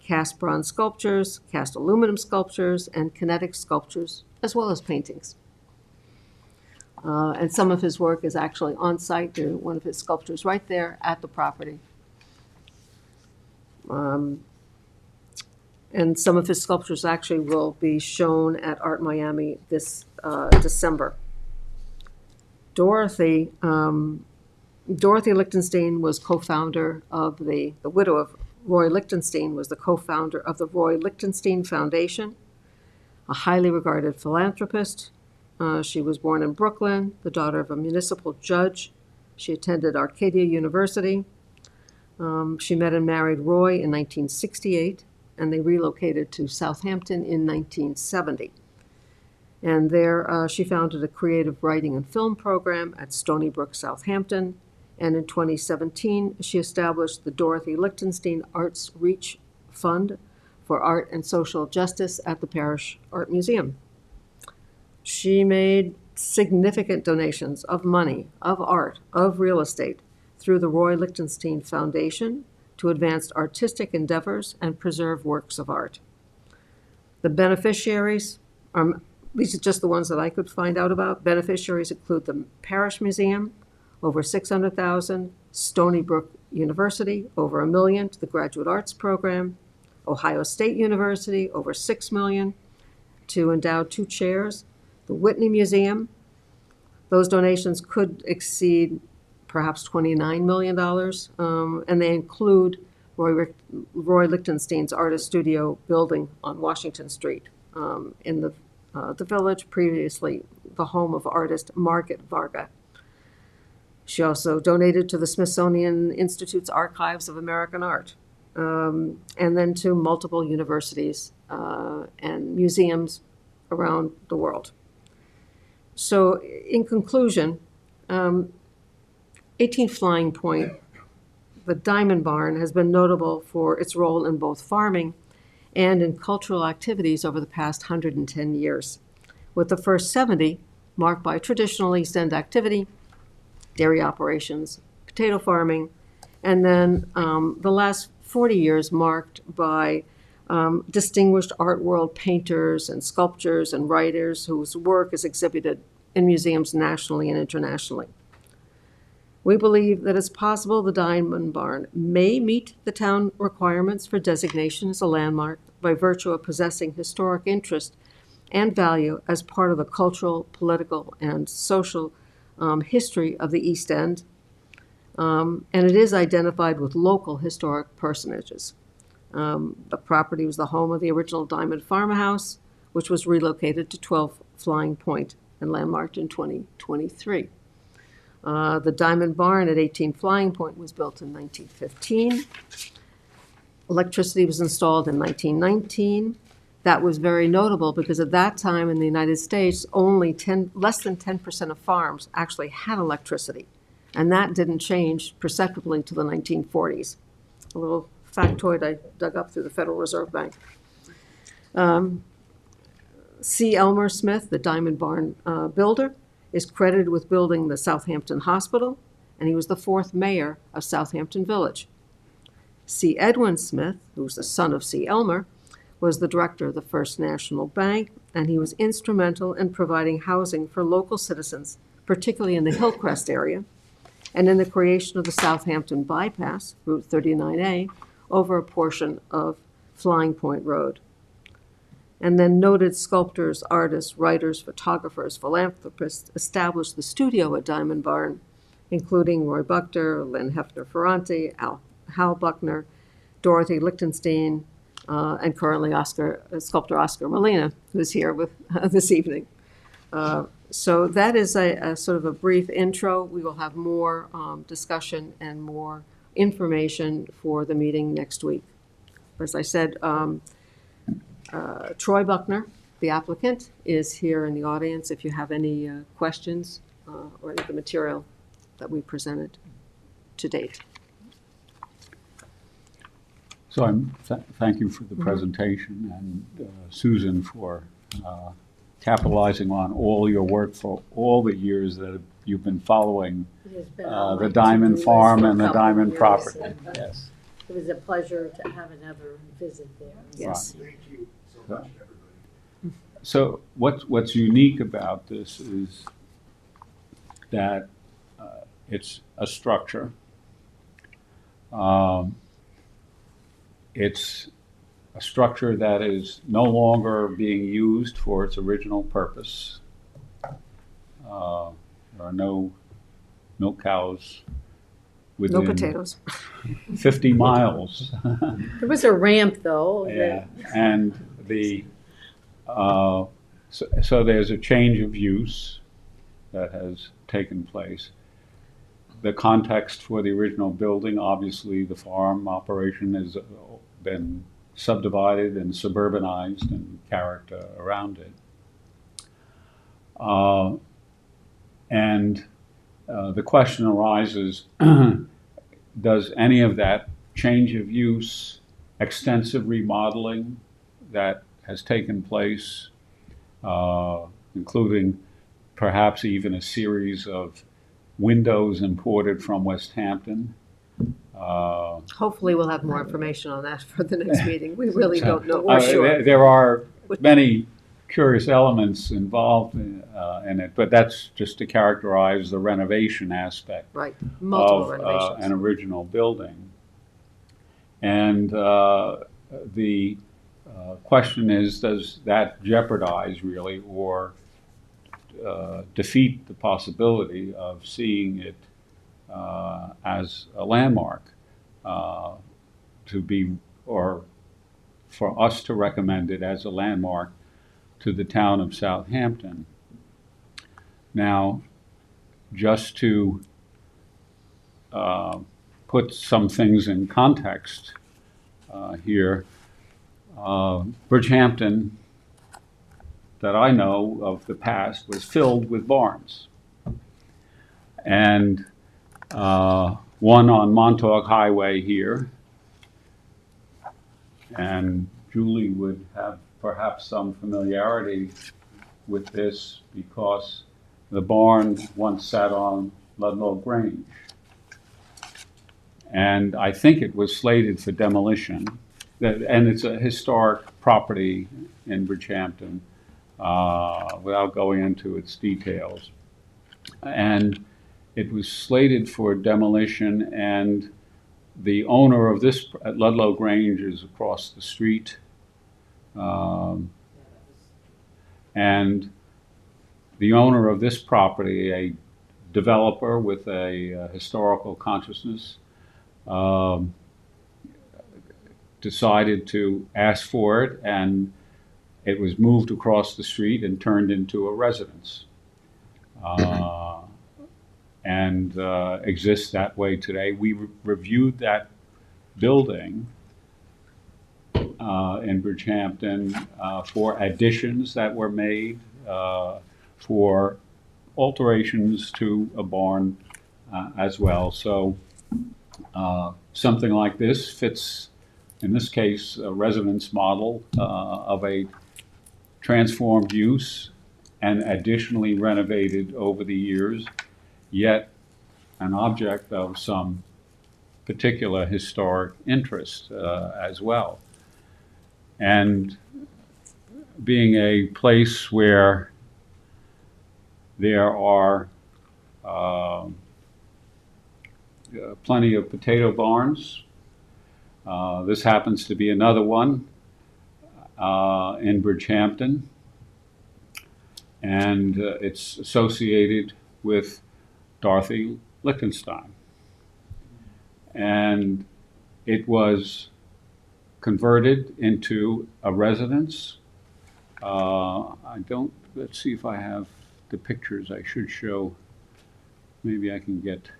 S5: cast bronze sculptures, cast aluminum sculptures, and kinetic sculptures, as well as paintings. And some of his work is actually on site. There's one of his sculptures right there at the property. And some of his sculptures actually will be shown at Art Miami this December. Dorothy Dorothy Lichtenstein was co-founder of the widow of Roy Lichtenstein was the co-founder of the Roy Lichtenstein Foundation, a highly regarded philanthropist. She was born in Brooklyn, the daughter of a municipal judge. She attended Arcadia University. She met and married Roy in 1968, and they relocated to Southampton in 1970. And there she founded a creative writing and film program at Stony Brook, Southampton. And in 2017, she established the Dorothy Lichtenstein Arts Reach Fund for Art and Social Justice at the Parish Art Museum. She made significant donations of money, of art, of real estate through the Roy Lichtenstein Foundation to advance artistic endeavors and preserve works of art. The beneficiaries these are just the ones that I could find out about. Beneficiaries include the Parish Museum, over $600,000, Stony Brook University, over $1 million to the Graduate Arts Program, Ohio State University, over $6 million to endow 2 chairs, the Whitney Museum. Those donations could exceed perhaps $29 million, and they include Roy Lichtenstein's artist studio building on Washington Street in the village, previously the home of artist Margaret Varga. She also donated to the Smithsonian Institute's Archives of American Art, and then to multiple universities and museums around the world. So in conclusion, 18 Flying Point, the Diamond Barn, has been notable for its role in both farming and in cultural activities over the past 110 years, with the first 70 marked by traditional East End activity, dairy operations, potato farming, and then the last 40 years marked by distinguished art world painters and sculptors and writers whose work is exhibited in museums nationally and internationally. We believe that it's possible the Diamond Barn may meet the town requirements for designation as a landmark by virtue of possessing historic interest and value as part of the cultural, political, and social history of the East End, and it is identified with local historic personages. The property was the home of the original Diamond Farmhouse, which was relocated to 12 Flying Point and landmarked in 2023. The Diamond Barn at 18 Flying Point was built in 1915. Electricity was installed in 1919. That was very notable because at that time in the United States, less than 10% of farms actually had electricity. And that didn't change perceptibly to the 1940s. A little factoid I dug up through the Federal Reserve Bank. C. Elmer Smith, the Diamond Barn builder, is credited with building the Southampton Hospital, and he was the 4th mayor of Southampton Village. C. Edwin Smith, who was the son of C. Elmer, was the director of the First National Bank, and he was instrumental in providing housing for local citizens, particularly in the Hillcrest area, and in the creation of the Southampton Bypass, Route 39A, over a portion of Flying Point Road. And then noted sculptors, artists, writers, photographers, philanthropists established the studio at Diamond Barn, including Roy Buckner, Lynn Hefner-Ferranti, Hal Buckner, Dorothy Lichtenstein, and currently sculptor Oscar Molina, who's here with this evening. So that is a sort of a brief intro. We will have more discussion and more information for the meeting next week. As I said, Troy Buckner, the applicant, is here in the audience if you have any questions or any of the material that we presented to date.
S1: So thank you for the presentation, and Susan for capitalizing on all your work for all the years that you've been following the Diamond Farm and the Diamond property. Yes.
S5: It was a pleasure to have another visit there. Yes.
S8: Thank you so much, everybody.
S1: So what's unique about this is that it's a structure. It's a structure that is no longer being used for its original purpose. There are no milk cows
S5: No
S1: within
S5: potatoes.
S1: 50 miles.
S5: There was a ramp, though.
S1: Yeah, and so there's a change of use that has taken place. The context for the original building, obviously, the farm operation has been subdivided and suburbanized and character around it. And the question arises, does any of that change of use, extensive remodeling that has taken place, including perhaps even a series of windows imported from West Hampton?
S5: Hopefully, we'll have more information on that for the next meeting. We really
S1: So,
S5: don't know. We're sure.
S1: There are many curious elements involved in it, but that's just to characterize the renovation aspect
S5: Right, multiple
S1: of
S5: renovations.
S1: an original building. And the question is, does that jeopardize really or defeat the possibility of seeing it as a landmark to be, or for us to recommend it as a landmark to the town of Southampton? Now, just to put some things in context here, Bridgehampton, that I know of the past, was filled with barns. And one on Montauk Highway here, and Julie would have perhaps some familiarity with this because the barn once sat on Ludlow Grange. And I think it was slated for demolition. And it's a historic property in Bridgehampton, without going into its details. And it was slated for demolition, and the owner of this, at Ludlow Grange, is across the street. And the owner of this property, a developer with a historical consciousness, decided to ask for it, and it was moved across the street and turned into a residence. And exists that way today. We reviewed that building in Bridgehampton for additions that were made, for alterations to a barn as well. So something like this fits, in this case, a residence model of a transformed use and additionally renovated over the years, yet an object of some particular historic interest as well. And being a place where there are plenty of potato barns, this happens to be another one in Bridgehampton, and it's associated with Dorothy Lichtenstein. And it was converted into a residence. Let's see if I have the pictures I should show. Maybe I can get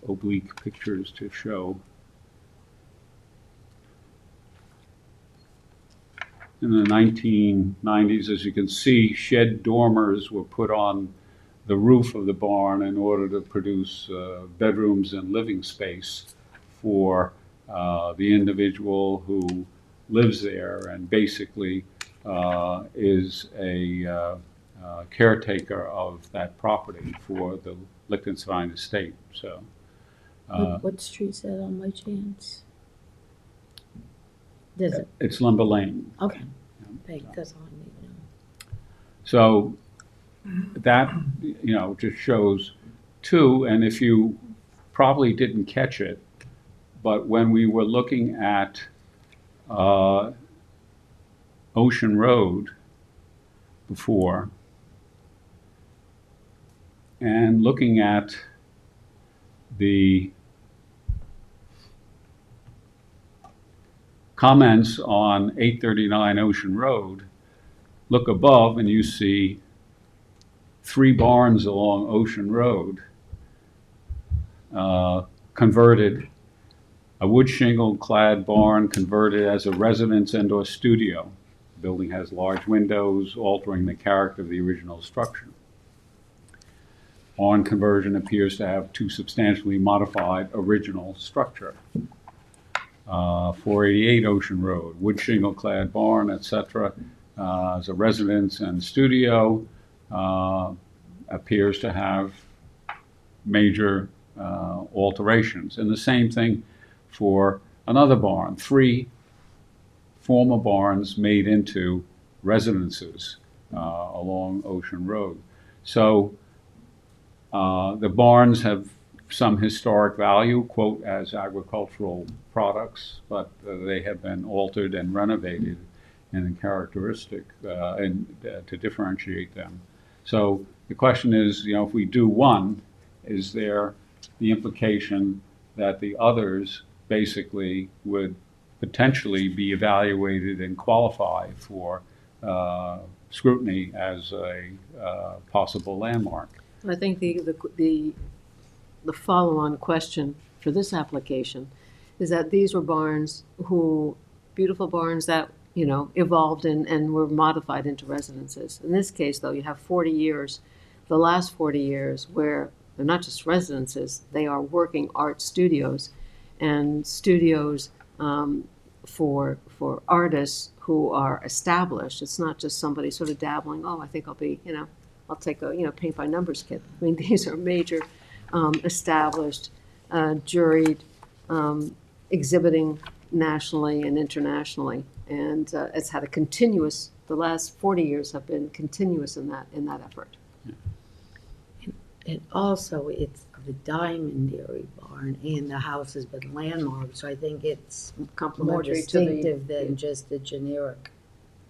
S1: oblique pictures to show. In the 1990s, as you can see, shed dormers were put on the roof of the barn in order to produce bedrooms and living space for the individual who lives there and basically is a caretaker of that property for the Lichtenstein estate. So,
S9: what street's that on by chance? Does it?
S1: it's Lumber Lane.
S9: Okay. Thanks, that's all I need to know.
S1: So that, just shows too, and if you probably didn't catch it, but when we were looking at Ocean Road before, And looking at the comments on 839 Ocean Road, look above and you see 3 barns along Ocean Road converted, a wood shingle clad barn converted as a residence and/or studio. The building has large windows, altering the character of the original structure. Barn conversion appears to have 2 substantially modified original structure. 488 Ocean Road, wood shingle clad barn, etc., as a residence and studio, appears to have major alterations. And the same thing for another barn, 3 former barns made into residences along Ocean Road. So the barns have some historic value, quote, as agricultural products, but they have been altered and renovated in a characteristic to differentiate them. So the question is, if we do one, is there the implication that the others basically would potentially be evaluated and qualify for scrutiny as a possible landmark?
S5: I think the follow-on question for this application is that these were barns beautiful barns that, evolved and were modified into residences. In this case, though, you have 40 years, the last 40 years, where they're not just residences, they are working art studios, and studios for artists who are established. It's not just somebody sort of dabbling, I think I'll be, I'll take a, paint by numbers kit. I mean, these are major, established, juried, exhibiting nationally and internationally. And it's had the last 40 years have been continuous in that effort.
S9: And also, it's the Diamond Dairy Barn, and the house has been landmarked, so I think it's more
S5: Complementary to the-
S9: distinctive than just the generic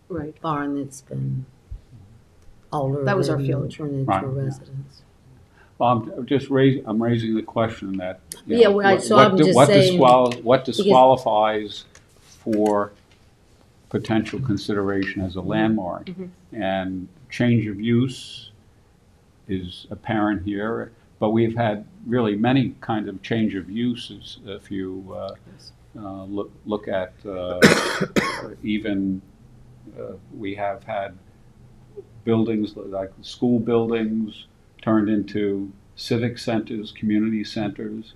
S5: Right.
S9: barn that's been altered
S5: That was our
S9: and
S5: feeling.
S9: turned into
S1: Right,
S9: a
S1: yeah.
S9: residence.
S1: Well, I'm raising the question that,
S9: Yeah, well, so I'm just saying-
S1: what disqualifies for potential consideration as a landmark? And change of use is apparent here, but we've had really many kinds of change of uses. If you look at even we have had buildings like school buildings turned into civic centers, community centers,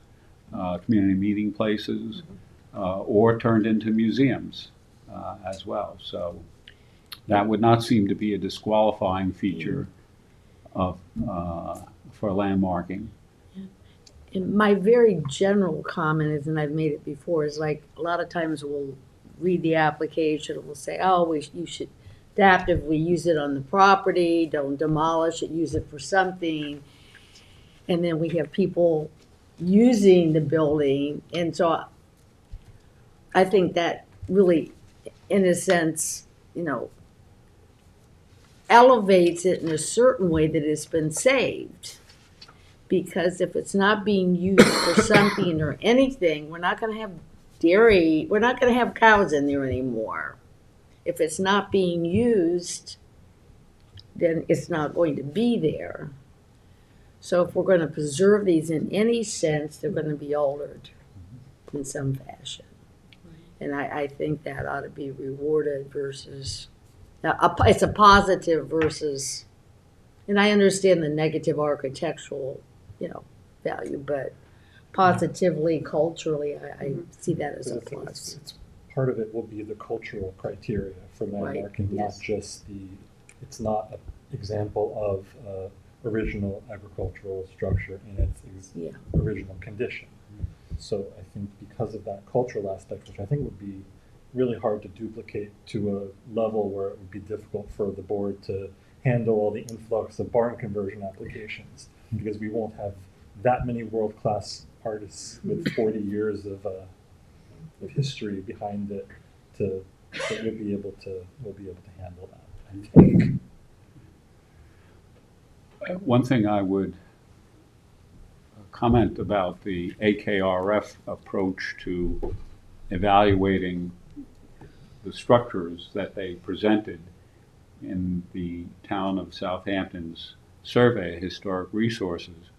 S1: community meeting places, or turned into museums as well. So that would not seem to be a disqualifying feature of for landmarking.
S9: And my very general comment is, and I've made it before, is like a lot of times we'll read the application and we'll say, you should adaptively use it on the property, don't demolish it, use it for something. And then we have people using the building. And so I think that really, in a sense, elevates it in a certain way that it's been saved. Because if it's not being used for something or anything, we're not going to have dairy, we're not going to have cows in there anymore. If it's not being used, then it's not going to be there. So if we're going to preserve these in any sense, they're going to be altered in some fashion. And I think that ought to be rewarded versus, it's a positive versus, and I understand the negative architectural, value, but positively, culturally, I see that as a plus.
S10: It's part of it will be the cultural criteria for landmarking,
S9: yes.
S10: not just it's not an example of original agricultural structure in its original condition. So I think because of that cultural aspect, which I think would be really hard to duplicate to a level where it would be difficult for the board to handle all the influx of barn conversion applications, because we won't have that many world-class artists with 40 years of history behind it that we'll be able to handle that, I think.
S1: One thing I would comment about the AKRF approach to evaluating the structures that they presented in the town of Southampton's survey, Historic Resources,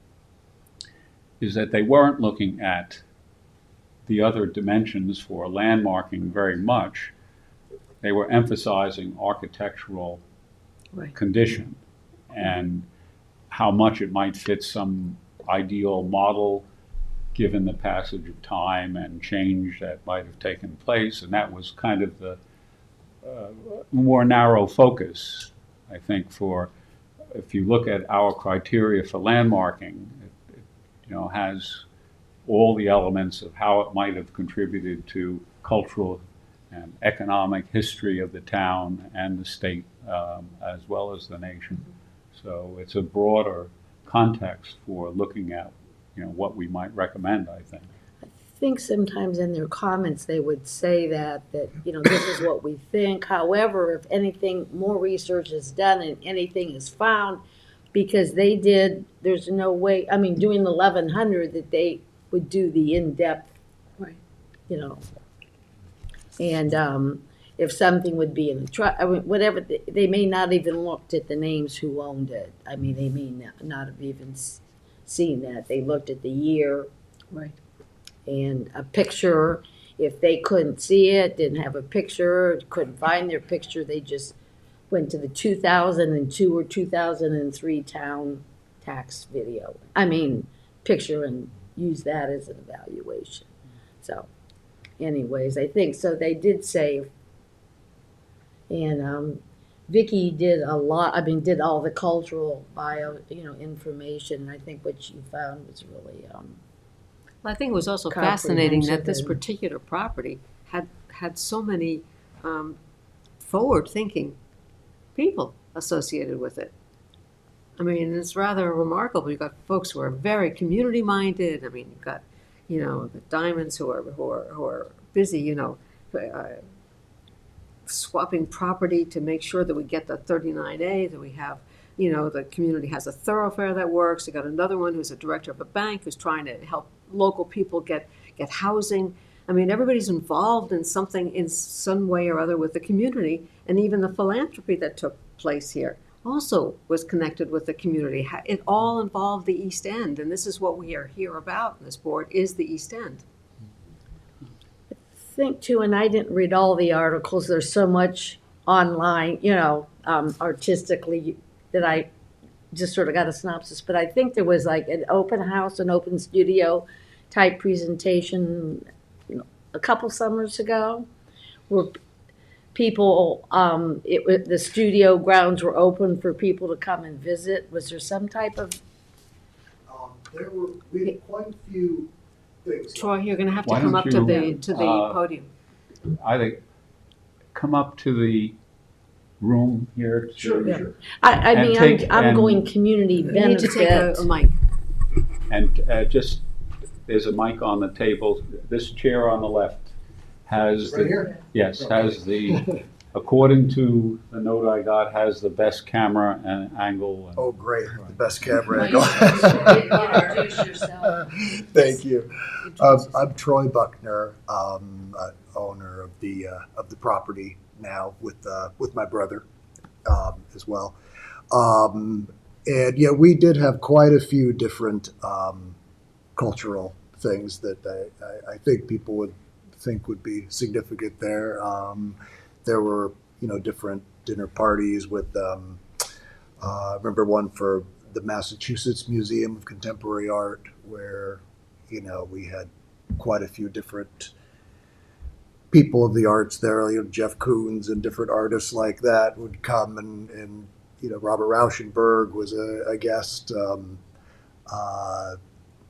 S1: is that they weren't looking at the other dimensions for landmarking very much. They were emphasizing architectural
S5: Right.
S1: condition and how much it might fit some ideal model given the passage of time and change that might have taken place. And that was kind of the more narrow focus, I think, for, if you look at our criteria for landmarking, it has all the elements of how it might have contributed to cultural and economic history of the town and the state, as well as the nation. So it's a broader context for looking at, what we might recommend, I think.
S9: I think sometimes in their comments, they would say that, this is what we think. However, if anything, more research is done and anything is found, because there's no way, doing the 1100, that they would do the in-depth,
S5: Right.
S9: And if something would be in the whatever, they may not even looked at the names who owned it. They may not have even seen that. They looked at the year.
S5: Right.
S9: And a picture. If they couldn't see it, didn't have a picture, couldn't find their picture, they just went to the 2002 or 2003 town tax picture, and used that as an evaluation. So, anyways, I think so. They did say, and Vicki did a lot. Did all the cultural information. And I think what she found was really
S5: I think it was also fascinating that this
S9: comprehensive and-
S5: particular property had so many forward-thinking people associated with it. It's rather remarkable. You've got folks who are very community-minded. You've got, the Diamonds who are busy, swapping property to make sure that we get the 39A, that we have, the community has a thoroughfare that works. You got another one who's a director of a bank who's trying to help local people get housing. Everybody's involved in something in some way or other with the community, and even the philanthropy that took place here also was connected with the community. It all involved the East End, and this is what we are here about in this board, is the East End.
S9: think too, and I didn't read all the articles, there's so much online, artistically, that I just sort of got a synopsis, but I think there was like an open house, an open studio type presentation a couple summers ago, where people, the studio grounds were open for people to come and visit. Was there some type of?
S8: We had quite a few things.
S5: Troy, you're gonna have to
S1: Why
S5: come
S1: don't
S5: up to
S1: you,
S5: the podium.
S1: I think, come up to the room here.
S8: Sure.
S9: I
S1: And
S9: mean,
S1: take-
S9: I'm
S1: and-
S9: going community
S5: You need to take
S9: benefit.
S5: a mic.
S1: And just, there's a mic on the table. This chair on the left has
S8: Right
S1: the,
S8: here?
S1: yes, has the, according to the note I got, has the best camera and angle.
S8: Oh, great, the best camera
S9: Well,
S8: angle.
S9: introduce yourself.
S8: Thank you. I'm Troy Buckner, owner of the property now with my brother as well. And yeah, we did have quite a few different cultural things that I think people would think would be significant there. There were, different dinner parties with, I remember one for the Massachusetts Museum of Contemporary Art, where, we had quite a few different people of the arts there. Jeff Koons and different artists like that would come, and Robert Rauschenberg was a guest.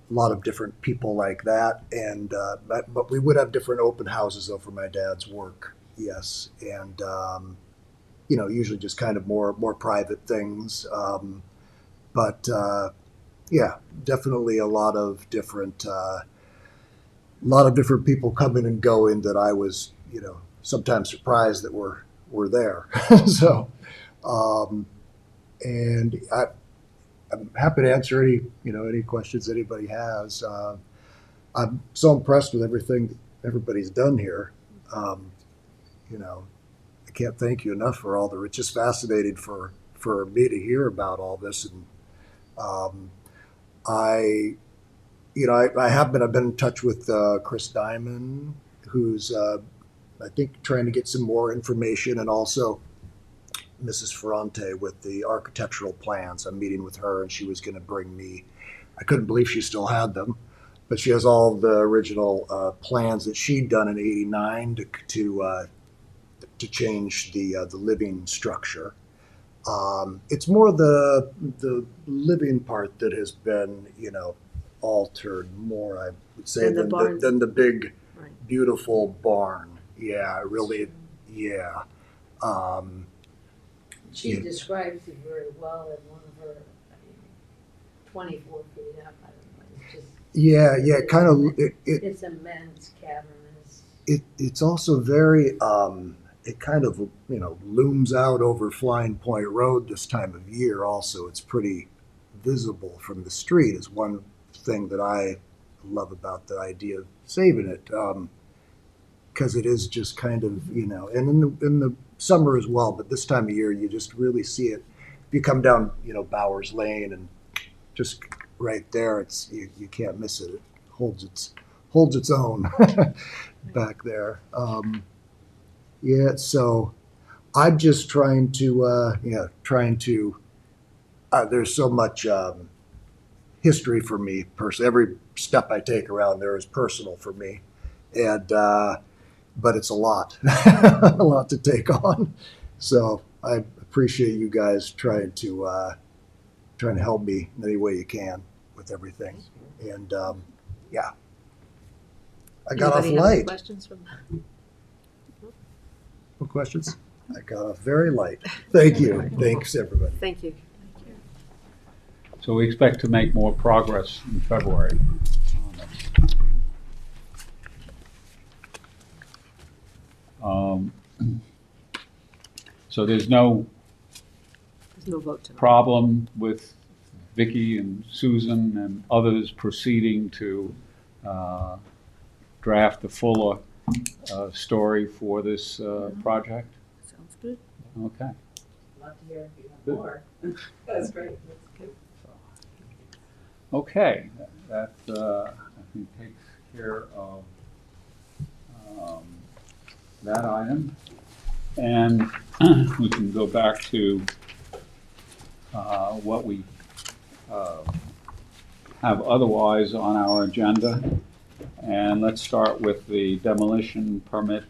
S8: A lot of different people like that, and but we would have different open houses though for my dad's work. Yes, and usually just kind of more private things. But yeah, definitely a lot of different people coming and going that I was sometimes surprised that were there. So and I'm happy to answer any questions anybody has. I'm so impressed with everything everybody's done here. You know, I can't thank you enough for all the, it's just fascinating for me to hear about all this. And um, I, I've been in touch with Chris Diamond, who's, I think, trying to get some more information, and also Mrs. Ferrante with the architectural plans. I'm meeting with her, and she was going to bring me, I couldn't believe she still had them, but she has all the original plans that she'd done in '89 to change the living structure. It's more the living part that has been, altered more, I would say,
S5: Than the barn.
S8: than the big,
S5: Right.
S8: beautiful barn. Yeah, really, yeah.
S9: She
S8: Yeah.
S9: describes it very well in one of her, 24 feet up, I don't know, it's just.
S8: Yeah, kind of.
S9: It's immense, cavernous.
S8: It's also very. It kind of looms out over Flying Point Road this time of year. Also, it's pretty visible from the street. Is one thing that I love about the idea of saving it, because it is just kind of and in the summer as well. But this time of year, you just really see it. If you come down Bowers Lane and just right there, it's you can't miss it. It holds its own back there. Yeah, so I'm just trying to there's so much history for me personally. Every step I take around there is personal for me, and but it's a lot, a lot to take on. So I appreciate you guys trying to help me in any way you can with everything. And yeah, I got off
S5: Anybody have any
S8: light.
S5: questions from?
S8: No questions? I got off very light. Thank you. Thanks, everybody.
S5: Thank you.
S1: So we expect to make more progress in February. So there's no
S5: There's no vote tonight.
S1: problem with Vicky and Susan and others proceeding to draft the fuller story for this project?
S2: Sounds good.
S1: Okay.
S4: Love to hear if you have
S1: Good.
S4: more. That's great. That's good.
S1: Okay, that I think takes care of that item. And we can go back to what we have otherwise on our agenda. And let's start with the demolition permit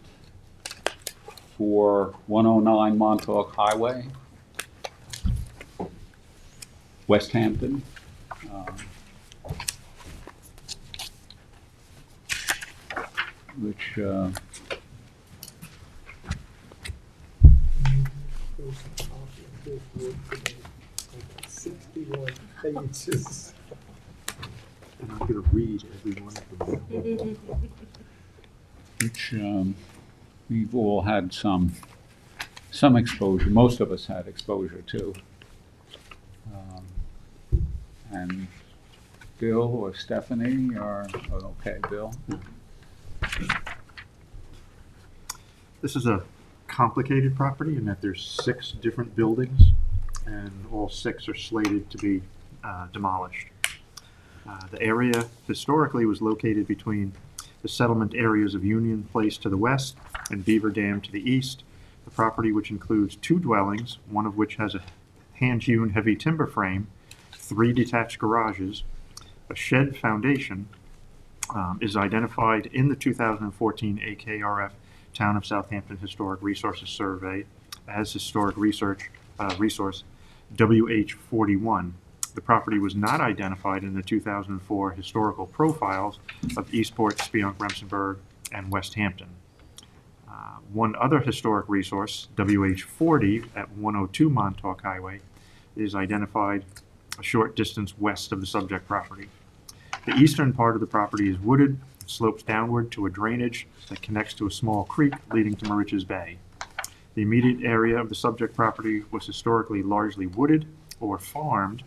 S1: for 109 Montauk Highway, West Hampton. Which
S3: Pages.
S7: And I'm going to read every one of them.
S1: which we've all had some exposure, most of us had exposure to. And Bill or Stephanie are, okay, Bill?
S7: This is a complicated property in that there's 6 different buildings, and all 6 are slated to be demolished. The area historically was located between the settlement areas of Union Place to the west and Beaver Dam to the east. The property, which includes 2 dwellings, one of which has a hand-hewn heavy timber frame, 3 detached garages, a shed foundation, is identified in the 2014 AKRF Town of Southampton Historic Resources Survey as Historic Resource WH41. The property was not identified in the 2004 historical profiles of Eastport, Spionk, Remsenburg, and West Hampton. One other historic resource, WH40 at 102 Montauk Highway, is identified a short distance west of the subject property. The eastern part of the property is wooded, slopes downward to a drainage that connects to a small creek leading to Moriches Bay. The immediate area of the subject property was historically largely wooded or farmed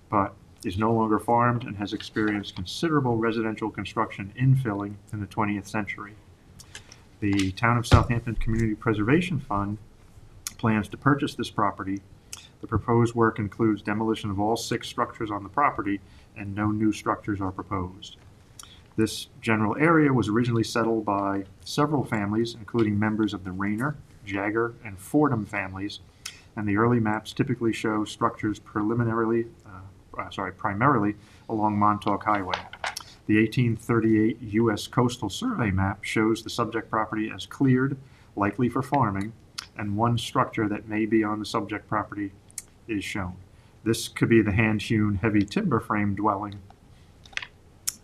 S7: but is no longer farmed and has experienced considerable residential construction infilling in the 20th century. The Town of Southampton Community Preservation Fund plans to purchase this property. The proposed work includes demolition of all 6 structures on the property, and no new structures are proposed. This general area was originally settled by several families, including members of the Rayner, Jagger, and Fordham families, and the early maps typically show structures primarily along Montauk Highway. The 1838 U.S. Coastal Survey map shows the subject property as cleared, likely for farming, and one structure that may be on the subject property is shown. This could be the hand-hewn heavy timber frame dwelling.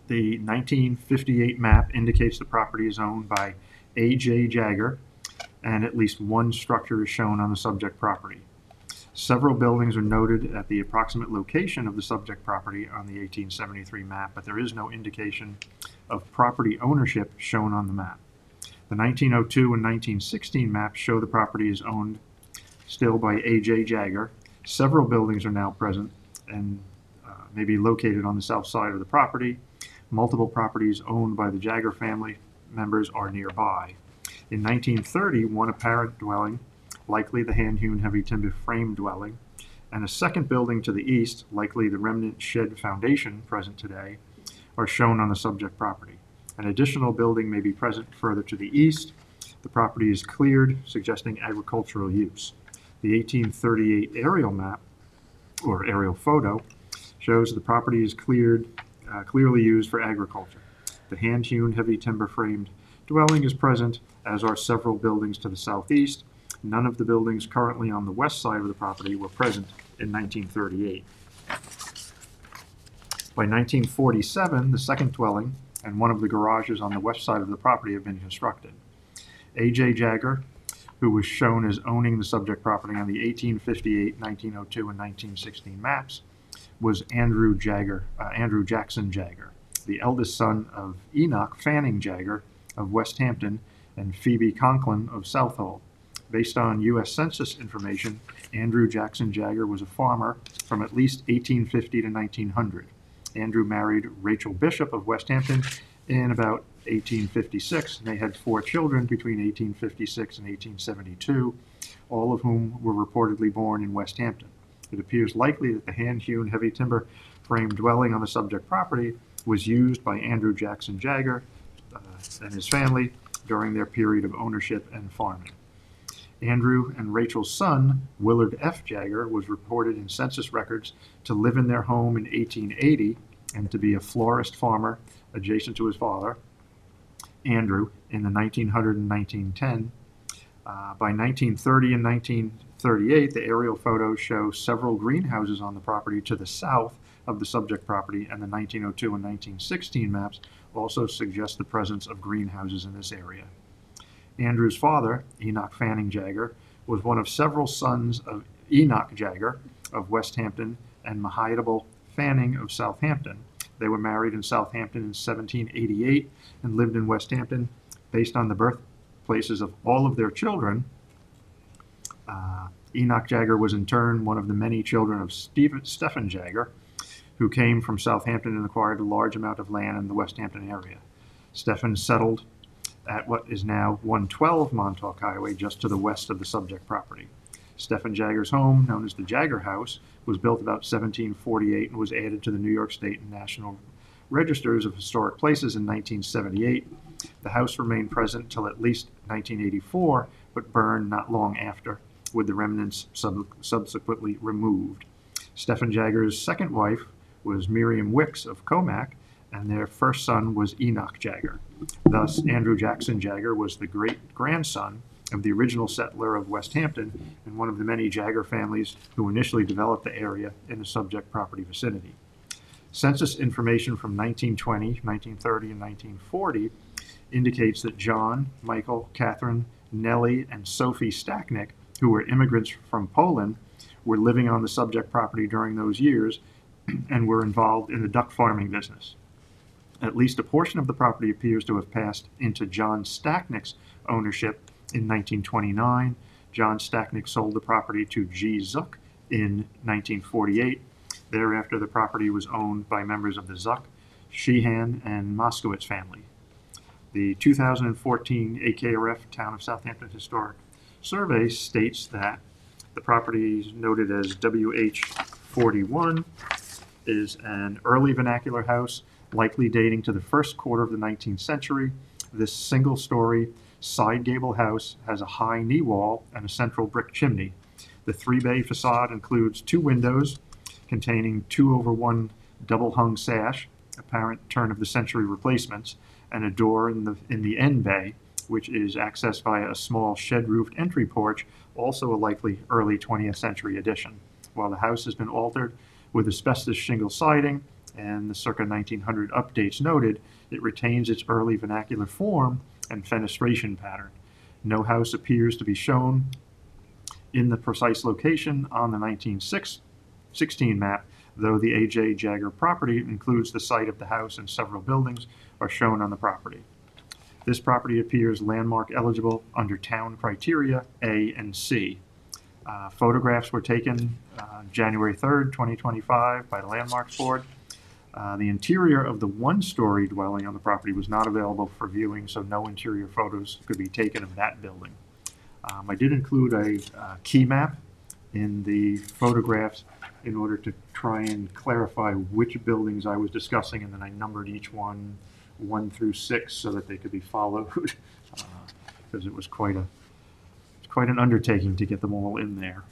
S7: The 1958 map indicates the property is owned by A.J. Jagger, and at least one structure is shown on the subject property. Several buildings are noted at the approximate location of the subject property on the 1873 map, but there is no indication of property ownership shown on the map. The 1902 and 1916 maps show the property is owned still by A.J. Jagger. Several buildings are now present and may be located on the south side of the property. Multiple properties owned by the Jagger family members are nearby. In 1930, one apparent dwelling, likely the hand-hewn heavy timber frame dwelling, and a second building to the east, likely the remnant shed foundation present today, are shown on the subject property. An additional building may be present further to the east. The property is cleared, suggesting agricultural use. The 1838 aerial map, or aerial photo, shows the property is clearly used for agriculture. The hand-hewn heavy timber framed dwelling is present, as are several buildings to the southeast. None of the buildings currently on the west side of the property were present in 1938. By 1947, the second dwelling and one of the garages on the west side of the property have been constructed. A.J. Jagger, who was shown as owning the subject property on the 1858, 1902, and 1916 maps, was Andrew Jackson Jagger, the eldest son of Enoch Fanning Jagger of West Hampton and Phoebe Conklin of Southold. Based on U.S. Census information, Andrew Jackson Jagger was a farmer from at least 1850 to 1900. Andrew married Rachel Bishop of West Hampton in about 1856, and they had 4 children between 1856 and 1872, all of whom were reportedly born in West Hampton. It appears likely that the hand-hewn heavy timber frame dwelling on the subject property was used by Andrew Jackson Jagger and his family during their period of ownership and farming. Andrew and Rachel's son, Willard F. Jagger, was reported in census records to live in their home in 1880 and to be a florist farmer adjacent to his father, Andrew, in the 1900 and 1910. By 1930 and 1938, the aerial photos show several greenhouses on the property to the south of the subject property, and the 1902 and 1916 maps also suggest the presence of greenhouses in this area. Andrew's father, Enoch Fanning Jagger, was one of several sons of Enoch Jagger of West Hampton and Mahiable Fanning of Southampton. They were married in Southampton in 1788 and lived in West Hampton. Based on the birthplaces of all of their children, Enoch Jagger was in turn one of the many children of Stephen Jagger, who came from Southampton and acquired a large amount of land in the West Hampton area. Stephen settled at what is now 112 Montauk Highway, just to the west of the subject property. Stephen Jagger's home, known as the Jagger House, was built about 1748 and was added to the New York State and National Registers of Historic Places in 1978. The house remained present till at least 1984, but burned not long after, with the remnants subsequently removed. Stephen Jagger's second wife was Miriam Wicks of Comac, and their first son was Enoch Jagger. Thus, Andrew Jackson Jagger was the great-grandson of the original settler of West Hampton and one of the many Jagger families who initially developed the area in the subject property vicinity. Census information from 1920, 1930, and 1940 indicates that John, Michael, Catherine, Nellie, and Sophie Stacknick, who were immigrants from Poland, were living on the subject property during those years and were involved in the duck farming business. At least a portion of the property appears to have passed into John Stacknick's ownership in 1929. John Stacknick sold the property to G. Zook in 1948. Thereafter, the property was owned by members of the Zuck, Sheehan, and Moskowitz family. The 2014 AKRF Town of Southampton Historic Survey states that the property noted as WH41 is an early vernacular house, likely dating to the first quarter of the 19th century. This single-story side gable house has a high knee wall and a central brick chimney. The three-bay facade includes 2 windows containing 2/1 double-hung sash, apparent turn-of-the-century replacements, and a door in the end bay, which is accessed via a small shed-roofed entry porch, also a likely early 20th century addition. While the house has been altered with asbestos shingle siding and the circa 1900 updates noted, it retains its early vernacular form and fenestration pattern. No house appears to be shown in the precise location on the 1916 map, though the A.J. Jagger property includes the site of the house and several buildings are shown on the property. This property appears landmark eligible under town criteria A and C. Photographs were taken January 3rd, 2025 by the Landmarks Board. The interior of the one-story dwelling on the property was not available for viewing, so no interior photos could be taken of that building. I did include a key map in the photographs in order to try and clarify which buildings I was discussing, and then I numbered each one 1 through 6 so that they could be followed, because it was quite an undertaking to get them all in there.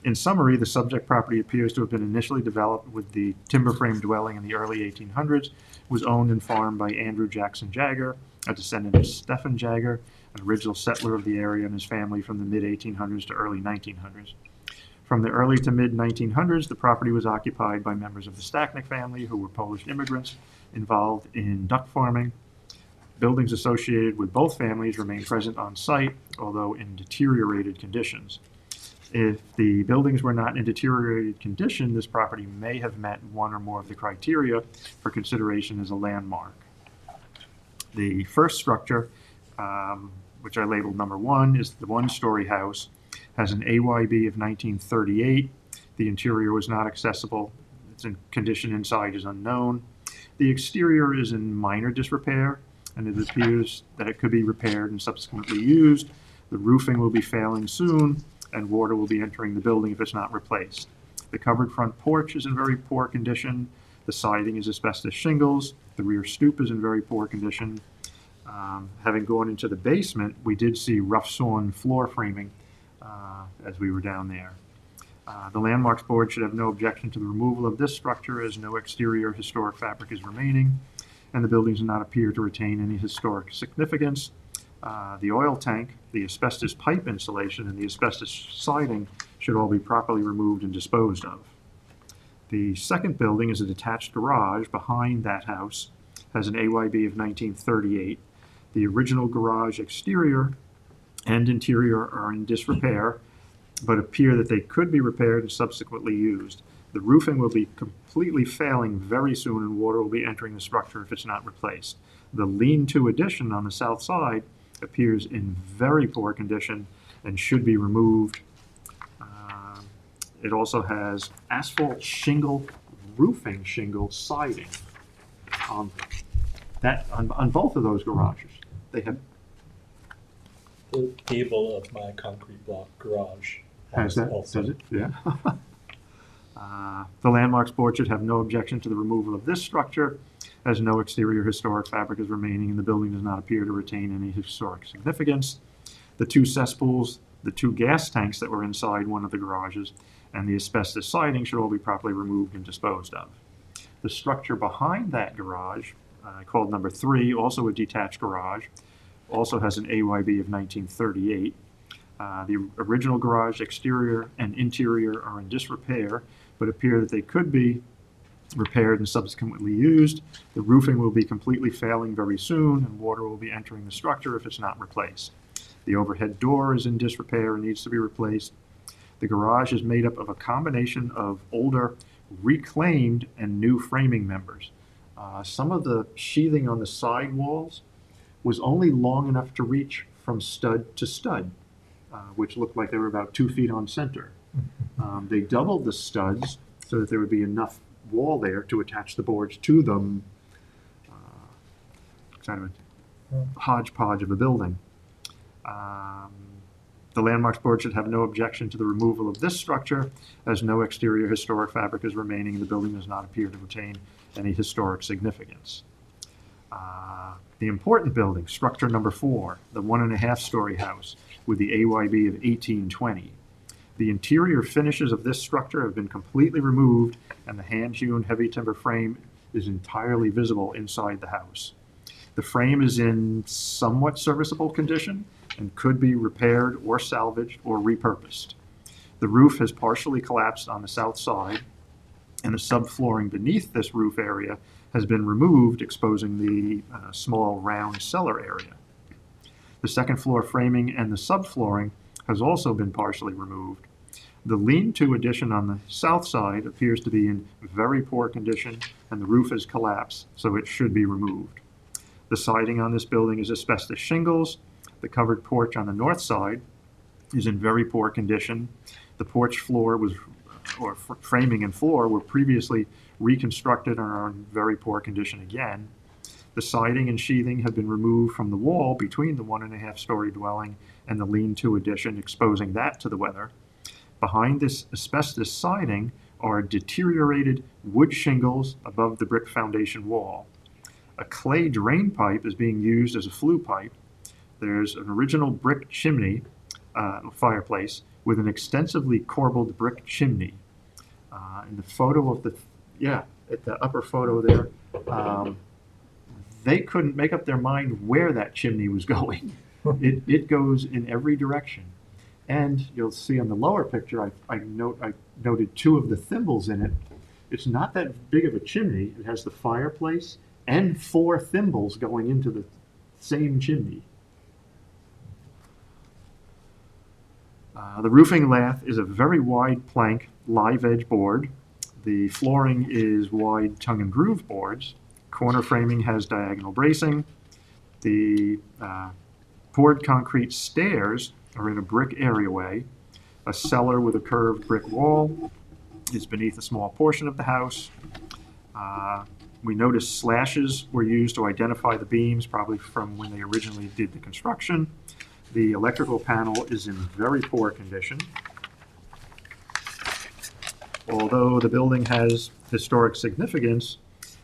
S7: In summary, the subject property appears to have been initially developed with the timber frame dwelling in the early 1800s, was owned and farmed by Andrew Jackson Jagger, a descendant of Stephen Jagger, an original settler of the area, and his family from the mid-1800s to early 1900s. From the early to mid-1900s, the property was occupied by members of the Stacknick family, who were Polish immigrants involved in duck farming. Buildings associated with both families remain present on site, although in deteriorated conditions. If the buildings were not in deteriorated condition, this property may have met one or more of the criteria for consideration as a landmark. The first structure, which I labeled number 1, is the one-story house, has an AYB of 1938. The interior was not accessible. Its condition inside is unknown. The exterior is in minor disrepair, and it appears that it could be repaired and subsequently used. The roofing will be failing soon, and water will be entering the building if it's not replaced. The covered front porch is in very poor condition. The siding is asbestos shingles. The rear stoop is in very poor condition. Having gone into the basement, we did see rough sawn floor framing as we were down there. The Landmarks Board should have no objection to the removal of this structure, as no exterior historic fabric is remaining, and the buildings do not appear to retain any historic significance. The oil tank, the asbestos pipe insulation, and the asbestos siding should all be properly removed and disposed of. The second building is a detached garage behind that house, has an AYB of 1938. The original garage exterior and interior are in disrepair, but appear that they could be repaired and subsequently used. The roofing will be completely failing very soon, and water will be entering the structure if it's not replaced. The lean-to addition on the south side appears in very poor condition and should be removed. It also has asphalt shingle, roofing shingle siding on both of those garages. They have
S10: The gable of my concrete block garage
S7: has that,
S10: also.
S7: does it? Yeah. The Landmarks Board should have no objection to the removal of this structure, as no exterior historic fabric is remaining and the building does not appear to retain any historic significance. The 2 cesspools, the 2 gas tanks that were inside one of the garages, and the asbestos siding should all be properly removed and disposed of. The structure behind that garage, called number 3, also a detached garage, also has an AYB of 1938. The original garage exterior and interior are in disrepair, but appear that they could be repaired and subsequently used. The roofing will be completely failing very soon, and water will be entering the structure if it's not replaced. The overhead door is in disrepair and needs to be replaced. The garage is made up of a combination of older, reclaimed, and new framing members. Some of the sheathing on the side walls was only long enough to reach from stud to stud, which looked like they were about 2 feet on center. They doubled the studs so that there would be enough wall there to attach the boards to them. Kind of a hodgepodge of a building. The Landmarks Board should have no objection to the removal of this structure, as no exterior historic fabric is remaining and the building does not appear to retain any historic significance. The important building, structure number 4, the 1.5-story house with the AYB of 1820. The interior finishes of this structure have been completely removed, and the hand-hewn heavy timber frame is entirely visible inside the house. The frame is in somewhat serviceable condition and could be repaired or salvaged or repurposed. The roof has partially collapsed on the south side, and the subflooring beneath this roof area has been removed, exposing the small round cellar area. The second floor framing and the subflooring has also been partially removed. The lean-to addition on the south side appears to be in very poor condition, and the roof has collapsed, so it should be removed. The siding on this building is asbestos shingles. The covered porch on the north side is in very poor condition. The porch floor framing and floor were previously reconstructed and are in very poor condition again. The siding and sheathing have been removed from the wall between the 1.5-story dwelling and the lean-to addition, exposing that to the weather. Behind this asbestos siding are deteriorated wood shingles above the brick foundation wall. A clay drain pipe is being used as a flue pipe. There's an original brick chimney, fireplace, with an extensively corbelled brick chimney. In the photo of at the upper photo there, they couldn't make up their mind where that chimney was going. It goes in every direction. And you'll see on the lower picture, I noted 2 of the thimbles in it. It's not that big of a chimney. It has the fireplace and 4 thimbles going into the same chimney. The roofing lath is a very wide plank live edge board. The flooring is wide tongue and groove boards. Corner framing has diagonal bracing. The poured concrete stairs are in a brick areaway. A cellar with a curved brick wall is beneath a small portion of the house. We noticed slashes were used to identify the beams, probably from when they originally did the construction. The electrical panel is in very poor condition. Although the building has historic significance,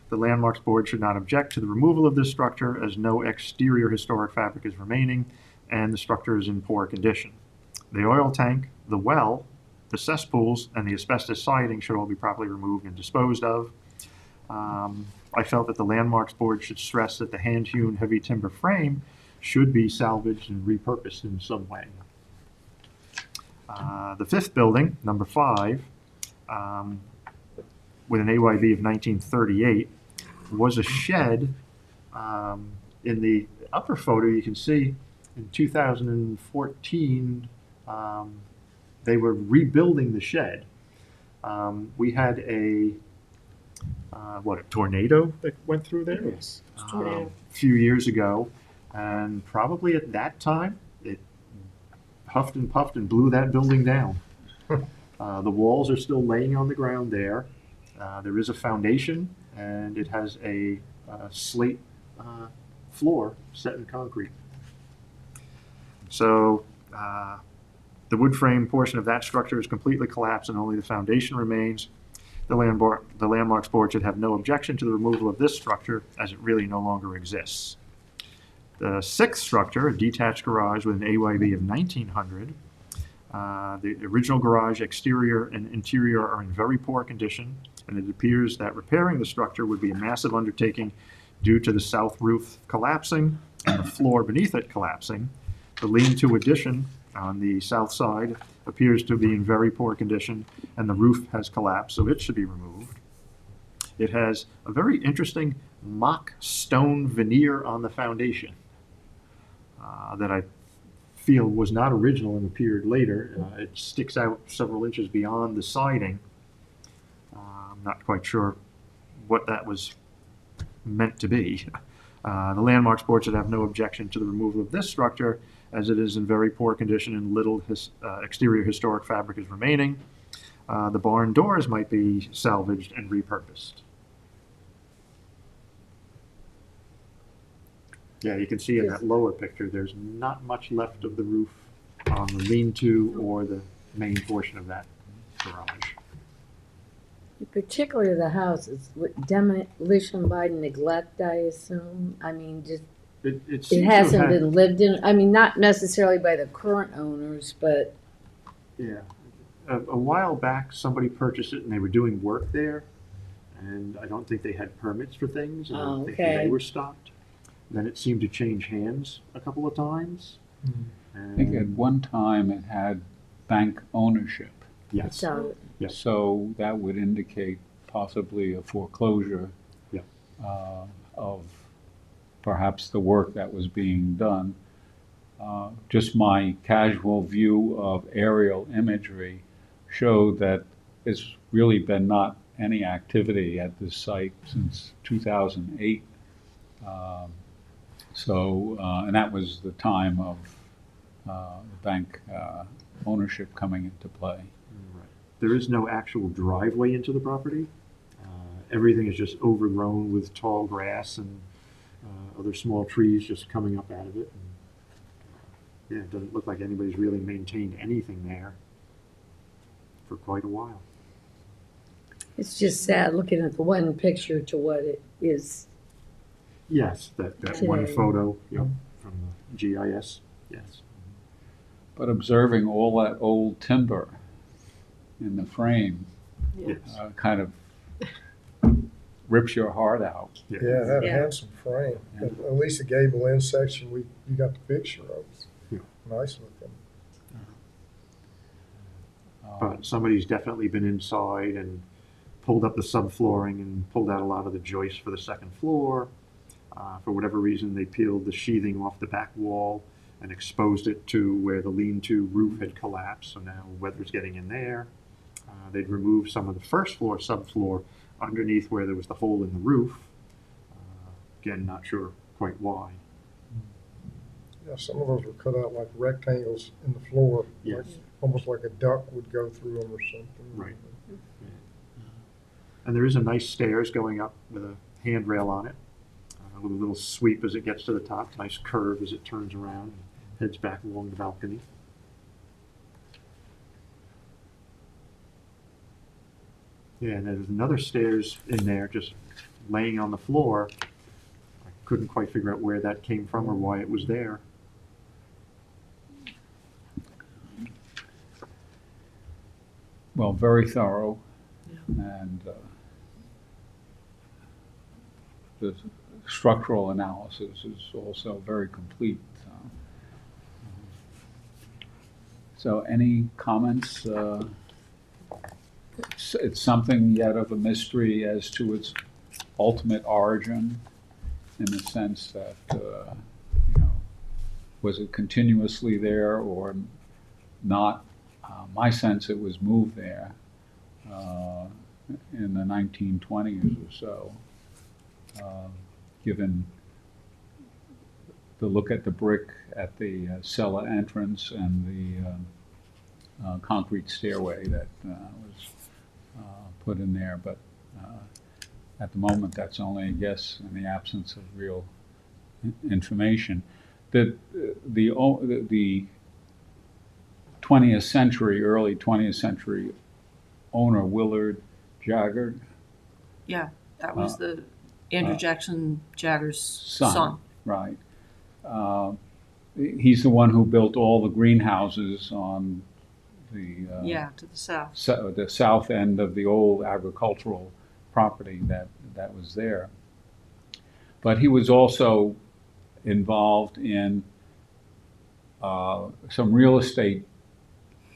S7: the Landmarks Board should not object to the removal of this structure, as no exterior historic fabric is remaining and the structure is in poor condition. The oil tank, the well, the cesspools, and the asbestos siding should all be properly removed and disposed of. I felt that the Landmarks Board should stress that the hand-hewn heavy timber frame should be salvaged and repurposed in some way. The 5th building, number 5, with an AYB of 1938, was a shed. In the upper photo, you can see in 2014, they were rebuilding the shed. We had a tornado that went through there?
S5: Yes, tornado.
S7: A few years ago, and probably at that time, it huffed and puffed and blew that building down. The walls are still laying on the ground there. There is a foundation, and it has a slate floor set in concrete. So the wood frame portion of that structure is completely collapsed and only the foundation remains. The Landmarks Board should have no objection to the removal of this structure, as it really no longer exists. The 6th structure, a detached garage with an AYB of 1900. The original garage exterior and interior are in very poor condition, and it appears that repairing the structure would be a massive undertaking due to the south roof collapsing and the floor beneath it collapsing. The lean-to addition on the south side appears to be in very poor condition, and the roof has collapsed, so it should be removed. It has a very interesting mock stone veneer on the foundation that I feel was not original and appeared later. It sticks out several inches beyond the siding. I'm not quite sure what that was meant to be. The Landmarks Board should have no objection to the removal of this structure, as it is in very poor condition and little exterior historic fabric is remaining. the barn doors might be salvaged and repurposed. Yeah, you can see in that lower picture, there's not much left of the roof on the lean-to or the main portion of that garage.
S9: Particularly the houses, with demolition by neglect, I assume. I mean, just,
S7: It
S9: it
S7: seems to
S9: hasn't
S7: have-
S9: been lived in, I mean, not necessarily by the current owners, but
S7: Yeah. A while back, somebody purchased it and they were doing work there, and I don't think they had permits for things, and
S9: Oh,
S7: I think
S9: okay.
S7: they were stopped. Then it seemed to change hands a couple of times.
S1: I think at one time it had bank ownership.
S7: Yes,
S9: so,
S7: Yeah.
S1: So that would indicate possibly a foreclosure
S7: Yeah.
S1: of perhaps the work that was being done. Just my casual view of aerial imagery showed that it's really been not any activity at this site since 2008. And that was the time of the bank ownership coming into play.
S7: Right. There is no actual driveway into the property. Everything is just overgrown with tall grass and other small trees just coming up out of it. And, yeah, it doesn't look like anybody's really maintained anything there for quite a while.
S9: it's just sad looking at the one picture to what it is.
S7: Yes, that one
S9: Today.
S7: photo, yep, from the GIS, yes.
S1: But observing all that old timber in the frame
S7: Yes.
S1: kind of rips your heart out.
S11: Yeah, it had a
S9: Yeah.
S11: handsome frame. At least the gable end section, you got the picture of.
S7: Yeah.
S11: Nice looking.
S7: But somebody's definitely been inside and pulled up the subflooring and pulled out a lot of the joists for the second floor. For whatever reason, they peeled the sheathing off the back wall and exposed it to where the lean-to roof had collapsed, so now weather's getting in there. They'd removed some of the first floor, subfloor, underneath where there was the hole in the roof. Again, not sure quite why.
S11: Yeah, some of those were cut out like rectangles in the floor.
S7: Yes.
S11: like- Almost like a duck would go through them or something.
S7: Right. And there is a nice stairs going up with a handrail on it. With a little sweep as it gets to the top, nice curve as it turns around and heads back along the balcony. Yeah, and there's another stairs in there just laying on the floor. I couldn't quite figure out where that came from or why it was there.
S1: Well, very thorough, and the structural analysis is also very complete. So any comments? It's something yet of a mystery as to its ultimate origin, in the sense that, was it continuously there or not? My sense, it was moved there in the 1920s or so, given the look at the brick at the cellar entrance and the concrete stairway that was put in there. But at the moment, that's only a guess in the absence of real information. The 20th century, early 20th century owner, Willard Jagger,
S2: Yeah, that was the Andrew Jackson Jagger's
S1: son.
S2: son.
S1: Right. He's the one who built all the greenhouses on the
S2: Yeah, to the south.
S1: the south end of the old agricultural property that was there. But he was also involved in some real estate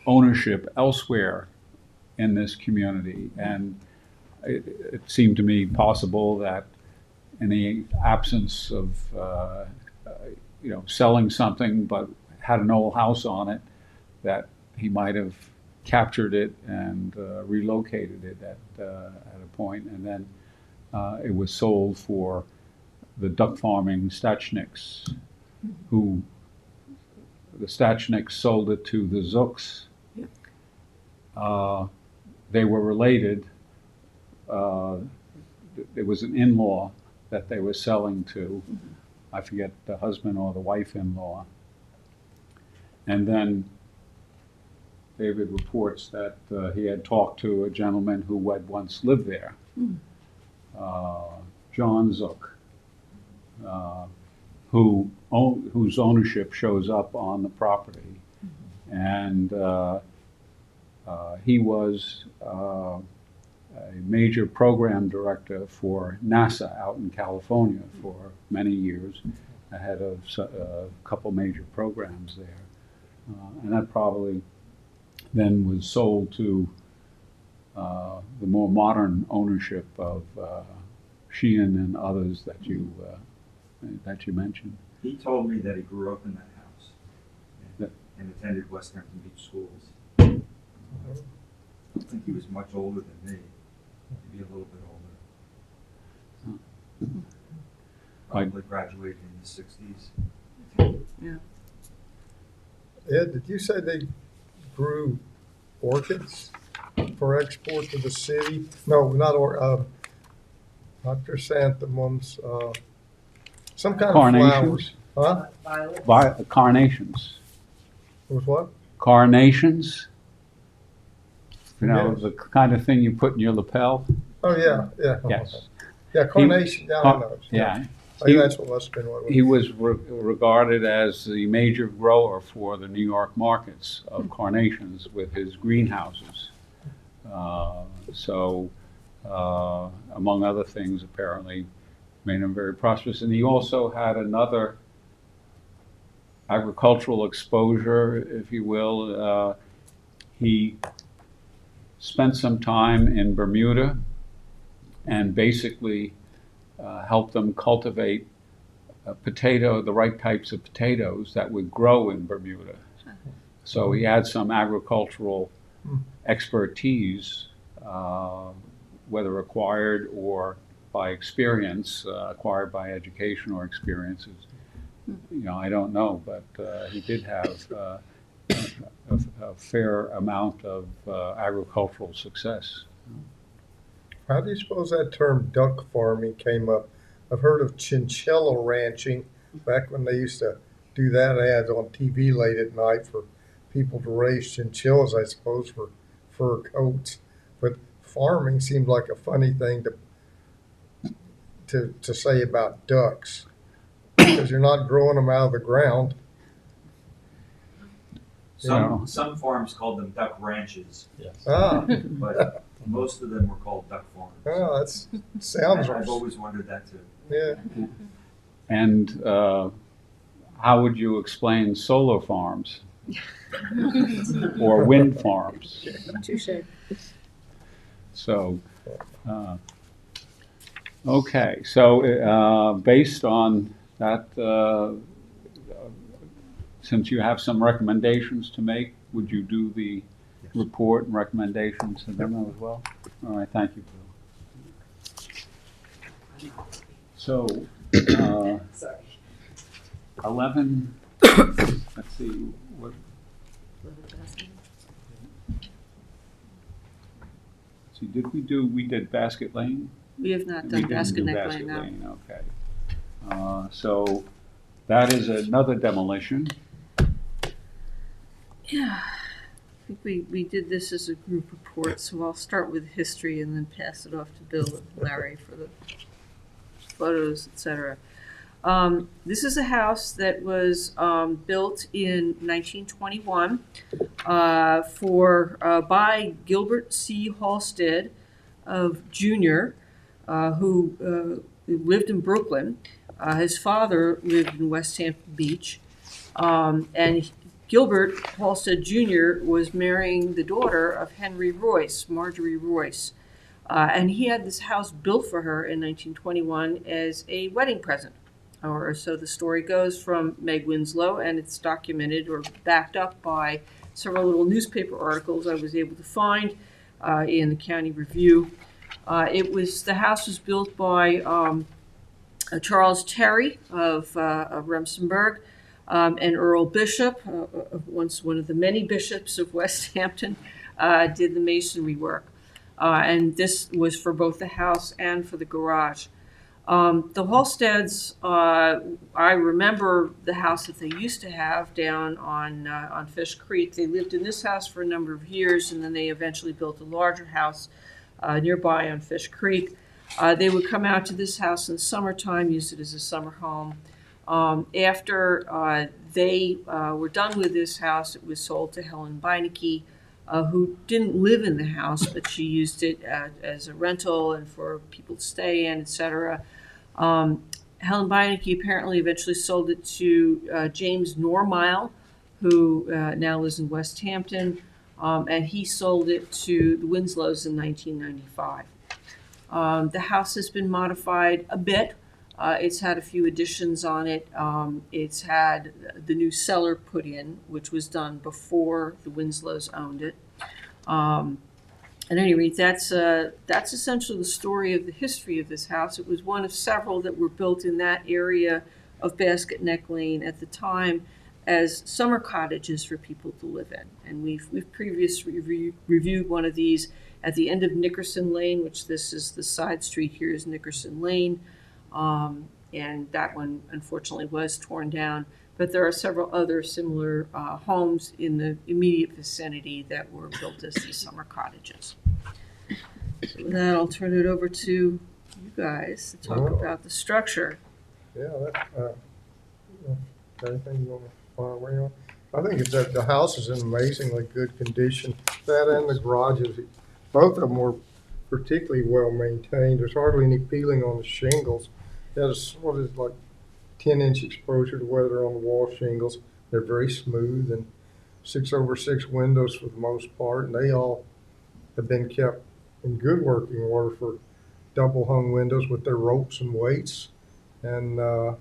S1: ownership elsewhere in this community, and it seemed to me possible that in the absence of selling something but had an old house on it, that he might have captured it and relocated it at a point, and then it was sold for the duck farming Stachniks, who the Stachniks sold it to the Zooks. they were related. It was an in-law that they were selling to. I forget the husband or the wife-in-law. And then David reports that he had talked to a gentleman who had once lived there, John Zook, whose ownership shows up on the property. And he was a major program director for NASA out in California for many years, ahead of a couple major programs there. And that probably then was sold to the more modern ownership of Sheehan and others that you mentioned.
S12: He told me that he grew up in that house
S1: That-
S12: and attended West Hampton Beach schools. I don't think he was much older than me, maybe a little bit older. Probably graduated in the 60s.
S11: Ed, did you say they grew orchids for export to the city? No, not chrysanthemums, some kind of flowers.
S1: Carnations.
S11: Huh?
S1: Carnations.
S11: With what?
S1: Carnations. You know,
S11: Yes.
S1: the kind of thing you put in your lapel.
S11: Oh, yeah.
S1: Yes.
S11: Yeah, carnation, yeah, I know.
S1: Yeah.
S11: I think that's what must have been what it was.
S1: He was regarded as the major grower for the New York markets of carnations with his greenhouses. Among other things, apparently made him very prosperous. And he also had another agricultural exposure, if you will. He spent some time in Bermuda and basically helped them cultivate the right types of potatoes that would grow in Bermuda. So he had some agricultural expertise, whether acquired or by experience, acquired by education or experiences. You know, I don't know, but he did have a fair amount of agricultural success.
S11: How do you suppose that term duck farming came up? I've heard of chinchilla ranching back when they used to do that ads on TV late at night for people to raise chinchillas, I suppose, for fur coats. But farming seems like a funny thing to say about ducks because you're not growing them out of the ground.
S12: Some farms called them duck ranches,
S10: Yes.
S11: Ah,
S12: but most of them were called duck farms.
S11: oh, that sounds
S12: I've always wondered that too.
S11: yeah.
S1: And how would you explain solar farms or wind farms?
S5: Touche.
S1: So, okay, so based on that, since you have some recommendations to make, would you do the report and recommendations to them as well? All right, thank you, Bill. So,
S4: Sorry.
S1: 11, let's see, what, see, we did Basket Lane?
S2: We have not
S1: We
S2: done
S1: didn't
S2: Basket
S1: do
S2: Neck
S1: Basket
S2: Lane now.
S1: Lane, okay. So that is another demolition.
S2: Yeah, I think we did this as a group report, so I'll start with history and then pass it off to Bill and Larry for the photos, et cetera. This is a house that was built in 1921 by Gilbert C. Halstead Jr., who lived in Brooklyn. His father lived in West Hampton Beach, and Gilbert Halstead Jr. was marrying the daughter of Henry Royce, Marjorie Royce. And he had this house built for her in 1921 as a wedding present, or so the story goes from Meg Winslow, and it's documented or backed up by several little newspaper articles I was able to find in the County Review. The house was built by Charles Terry of Remsenburg, and Earl Bishop, once one of the many bishops of West Hampton, did the masonry work. and this was for both the house and for the garage. The Halsteads, I remember the house that they used to have down on Fish Creek. They lived in this house for a number of years, and then they eventually built a larger house nearby on Fish Creek. They would come out to this house in the summertime, use it as a summer home. After they were done with this house, it was sold to Helen Beinecke, who didn't live in the house, but she used it as a rental and for people to stay in, etc. Helen Beinecke apparently eventually sold it to James Normile, who now lives in West Hampton, and he sold it to the Winslows in 1995. The house has been modified a bit. It's had a few additions on it. It's had the new cellar put in, which was done before the Winslows owned it. At any rate, that's essentially the story of the history of this house. It was one of several that were built in that area of Basket Neck Lane at the time as summer cottages for people to live in. And we've previously reviewed one of these at the end of Nickerson Lane, which this is the side street here is Nickerson Lane. And that one unfortunately was torn down. But there are several other similar homes in the immediate vicinity that were built as these summer cottages. So with that, I'll turn it over to you guys to talk about the structure.
S11: Yeah, anything you want to fire away on? I think it's that the house is in amazingly good condition. That and the garages, both of them were particularly well maintained. There's hardly any peeling on the shingles. There's what is like 10-inch exposure to weather on the wall shingles. They're very smooth and 6/6 windows for the most part, and they all have been kept in good working order for double hung windows with their ropes and weights. And the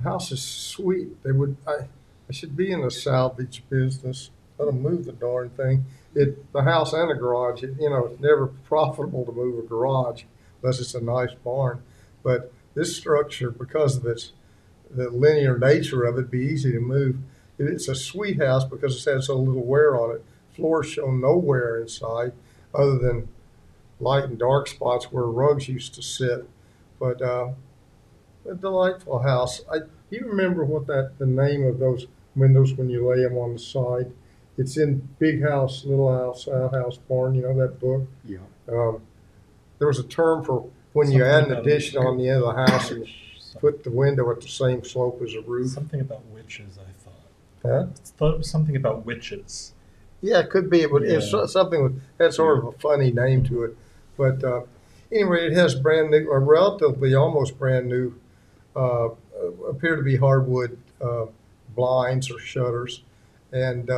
S11: house is sweet. I should be in the salvage business. Let them move the darn thing. The house and the garage, it's never profitable to move a garage unless it's a nice barn. But this structure, because of the linear nature of it, be easy to move. It's a sweet house because it's had so little wear on it. Floors show no wear inside other than light and dark spots where rugs used to sit. But a delightful house. Do you remember what the name of those windows when you lay them on the side? It's in Big House, Little House, Outhouse Barn, that book?
S7: Yeah.
S11: There was a term for when you add an addition on the end of the house and put the window at the same slope as the roof.
S10: Something about witches, I thought.
S11: Huh?
S10: I thought it was something about witches.
S11: Yeah, it could be. It's something had sort of a funny name to it. But anyway, it has brand new, or relatively almost brand new, appear to be hardwood blinds or shutters. And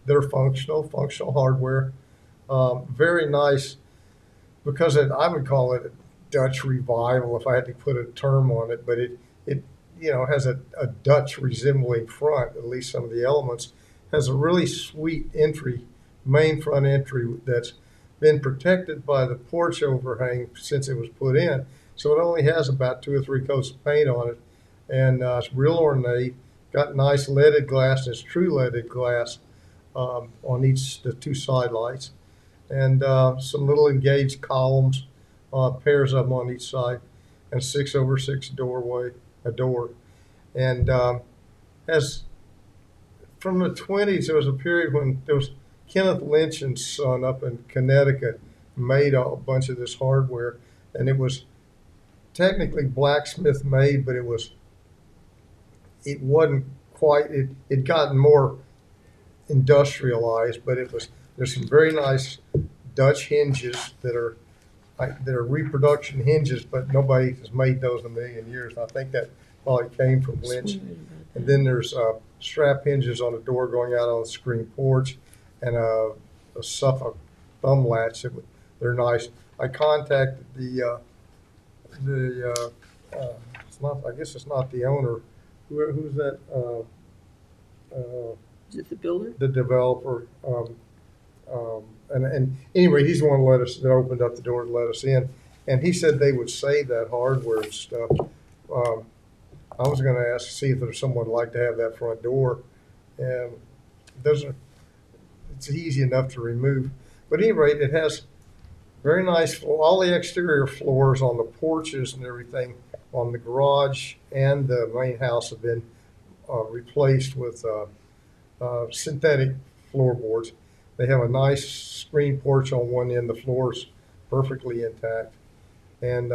S11: they're functional hardware. Very nice, because I would call it a Dutch revival if I had to put a term on it, but it has a Dutch resembling front, at least some of the elements. Has a really sweet main front entry that's been protected by the porch overhang since it was put in. So it only has about 2 or 3 coats of paint on it, and it's real ornate. Got nice leaded glass, and it's true leaded glass on the 2 side lights, and some little engaged columns, pairs of them on each side, and 6/6 door, and has. From the 20s, there was a period when there was Kenneth Lynch and Son up in Connecticut made a bunch of this hardware, and it was technically blacksmith made, but it wasn't quite. It gotten more industrialized, but there's some very nice Dutch hinges that are reproduction hinges, but nobody has made those in a million years. And I think that probably came from Lynch. And then there's strap hinges on the door going out on the screen porch, and a Suffolk thumb latch. They're nice. I contacted it's not. I guess it's not the owner. Who's that?
S2: Is it the builder?
S11: The developer. And anyway, he's the one that opened up the door to let us in, and he said they would save that hardware and stuff. I was going to ask to see if there's someone who'd like to have that front door, and it's easy enough to remove. But at any rate, it has Very nice floor. All the exterior floors on the porches and everything on the garage and the main house have been replaced with synthetic floorboards. They have a nice screen porch on one end. The floor's perfectly intact. And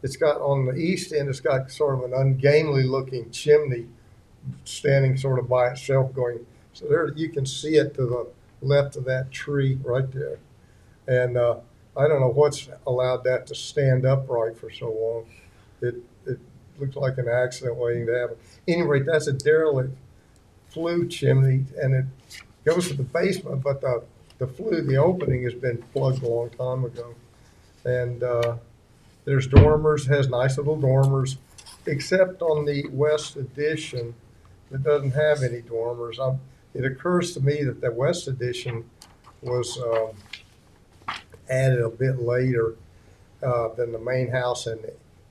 S11: it's got on the east end, it's got sort of an ungainly looking chimney standing sort of by itself going. So there you can see it to the left of that tree right there. And I don't know what's allowed that to stand upright for so long. It looks like an accident waiting to happen. Anyway, that's a derelict flue chimney, and it goes to the basement, but the flue, the opening has been plugged a long time ago. And there's dormers, has nice little dormers, except on the west addition that doesn't have any dormers. It occurs to me that the west addition was added a bit later than the main house and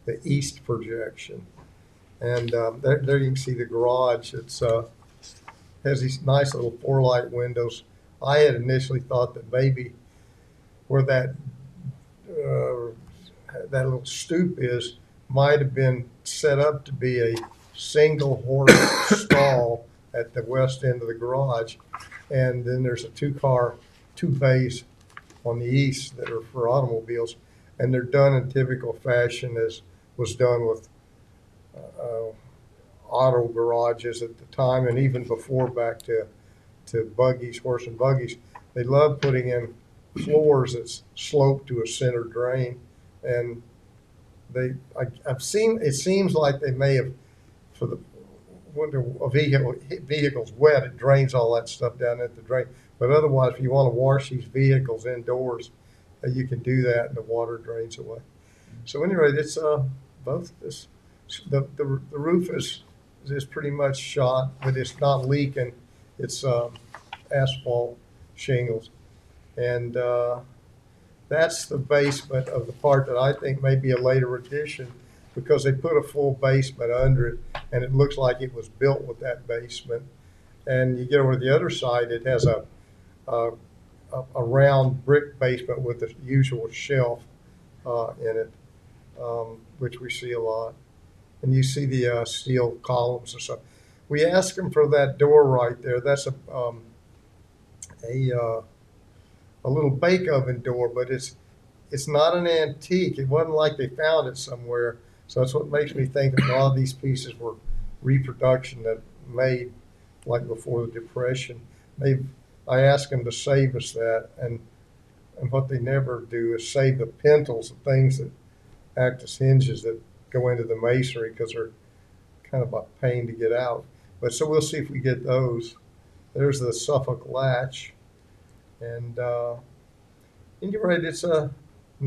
S11: the east projection. And there you can see the garage. It's has these nice little 4-light windows. I had initially thought that maybe where that little stoop is might have been set up to be a single horse stall at the west end of the garage, and then there's a two bays on the east that are for automobiles, and they're done in typical fashion as was done with auto garages at the time, and even before, back to buggies, horse and buggies. They love putting in floors that's sloped to a center drain, and I've seen, it seems like they may have, for the when a vehicle's wet, it drains all that stuff down at the drain. But otherwise, if you want to wash these vehicles indoors, you can do that, and the water drains away. So anyway, it's both this. The roof is pretty much shot, but it's not leaking. It's asphalt shingles, and that's the basement of the part that I think may be a later addition, because they put a full basement under it, and it looks like it was built with that basement. And you get over to the other side, it has a round brick basement with the usual shelf in it, which we see a lot. And you see the steel columns and stuff. We asked them for that door right there. That's a little bake oven door, but it's not an antique. It wasn't like they found it somewhere. So that's what makes me think that a lot of these pieces were reproduction that made like before the Depression. I asked them to save us that, and what they never do is save the pintles, the things that act as hinges that go into the masonry, because they're kind of a pain to get out. But so we'll see if we get those. There's the Suffolk latch, and you're right. And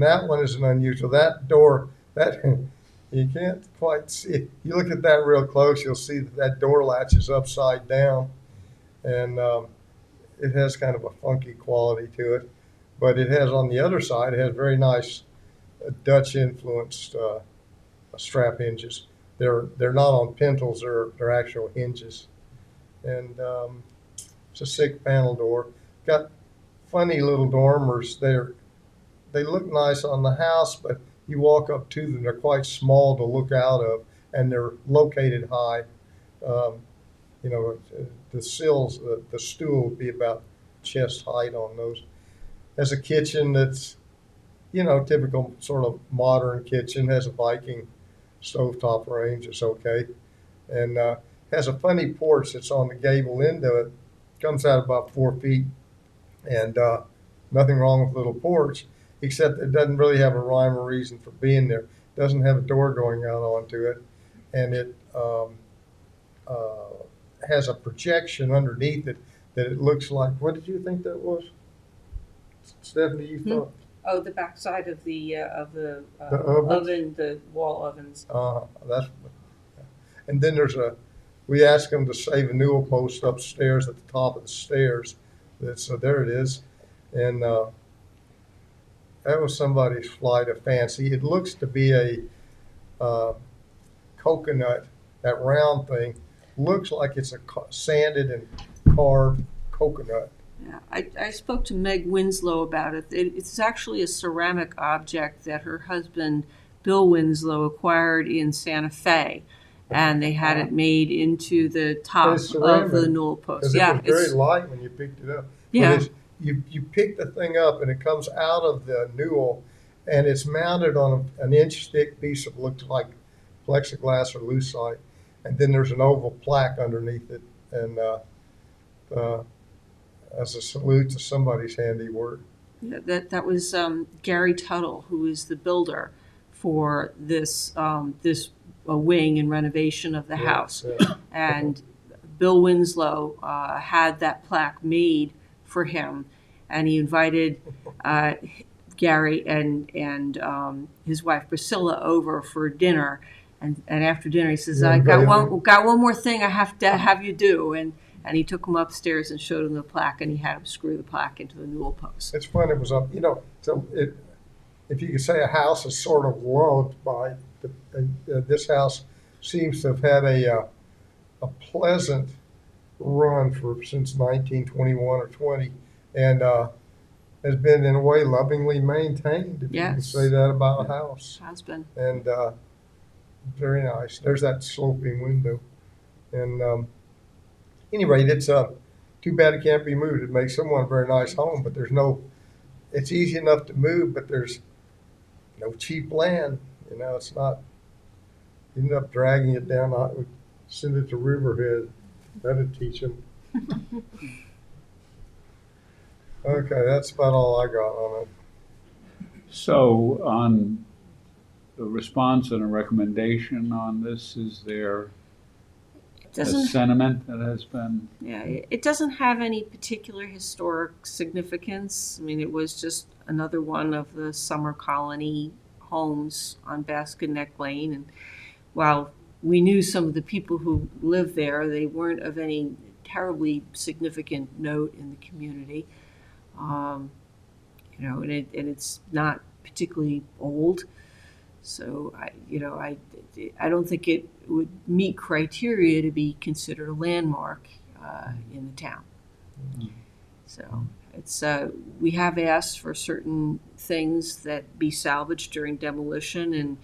S11: that one is an unusual. That door, that you can't quite see it. You look at that real close, you'll see that door latch is upside down, and it has kind of a funky quality to it. But it has, on the other side, it has very nice Dutch influenced strap hinges. They're not on pintles, they're actual hinges. And it's a 6-panel door. Got funny little dormers. They look nice on the house, but you walk up to them, they're quite small to look out of, and they're located high. The sills, the stool would be about chest height on those. Has a kitchen that's, typical sort of modern kitchen. Has a Viking stovetop range. It's okay. And has a funny porch that's on the gable end of it. Comes out about 4 feet, and nothing wrong with the little porch, except it doesn't really have a rhyme or reason for being there. It doesn't have a door going out onto it, and it has a projection underneath it that it looks like. What did you think that was, Stephanie? You thought?
S2: Oh, the backside of the
S11: ovens?
S2: oven, the wall ovens.
S11: And then we asked them to save a newel post upstairs at the top of the stairs. So there it is. And that was somebody's flight of fancy. It looks to be a coconut, that round thing. Looks like it's a sanded and carved coconut.
S2: Yeah, I spoke to Meg Winslow about it. It's actually a ceramic object that her husband, Bill Winslow, acquired in Santa Fe. And they had it made into the top
S11: It's
S2: of the
S11: ceramic,
S2: newel post.
S11: Because
S2: Yeah,
S11: it was very
S2: it's,
S11: light when you picked it up.
S2: Yeah.
S11: But you pick the thing up and it comes out of the newel and it's mounted on an inch thick piece of looks like plexiglass or lucite. And then there's an oval plaque underneath it. And as a salute to somebody's handiwork.
S2: yeah, that was Gary Tuttle, who is the builder for this wing and renovation of the house.
S11: Yeah.
S2: And Bill Winslow had that plaque made for him, and he invited Gary and his wife Priscilla over for dinner. And after dinner, he says,
S11: Yeah,
S2: "I got
S11: invited
S2: one more thing I have to have you do." And he took him upstairs and showed him the plaque, and he had him screw the plaque into the newel post.
S11: It's fun. It was up, if you could say a house is sort of loved by this house seems to have had a pleasant run since 1921 or 20, and has been in a way lovingly maintained. If you can
S2: Yes.
S11: say that about a house,
S2: Has been.
S11: and very nice. There's that sloping window, and any rate, it's too bad it can't be moved. It makes someone a very nice home, but it's easy enough to move, but there's no cheap land. It's not, you end up dragging it down, send it to Riverhead. That'd teach them. Okay, that's about all I got on it.
S1: So on the response and a recommendation on this, is there
S2: It
S1: a
S2: doesn't.
S1: sentiment that has been?
S2: Yeah, it doesn't have any particular historic significance. I mean, it was just another one of the summer colony homes on Basket Neck Lane. And while we knew some of the people who lived there, they weren't of any terribly significant note in the community. And it's not particularly old. So I don't think it would meet criteria to be considered a landmark in the town. So it's we have asked for certain things that be salvaged during demolition, and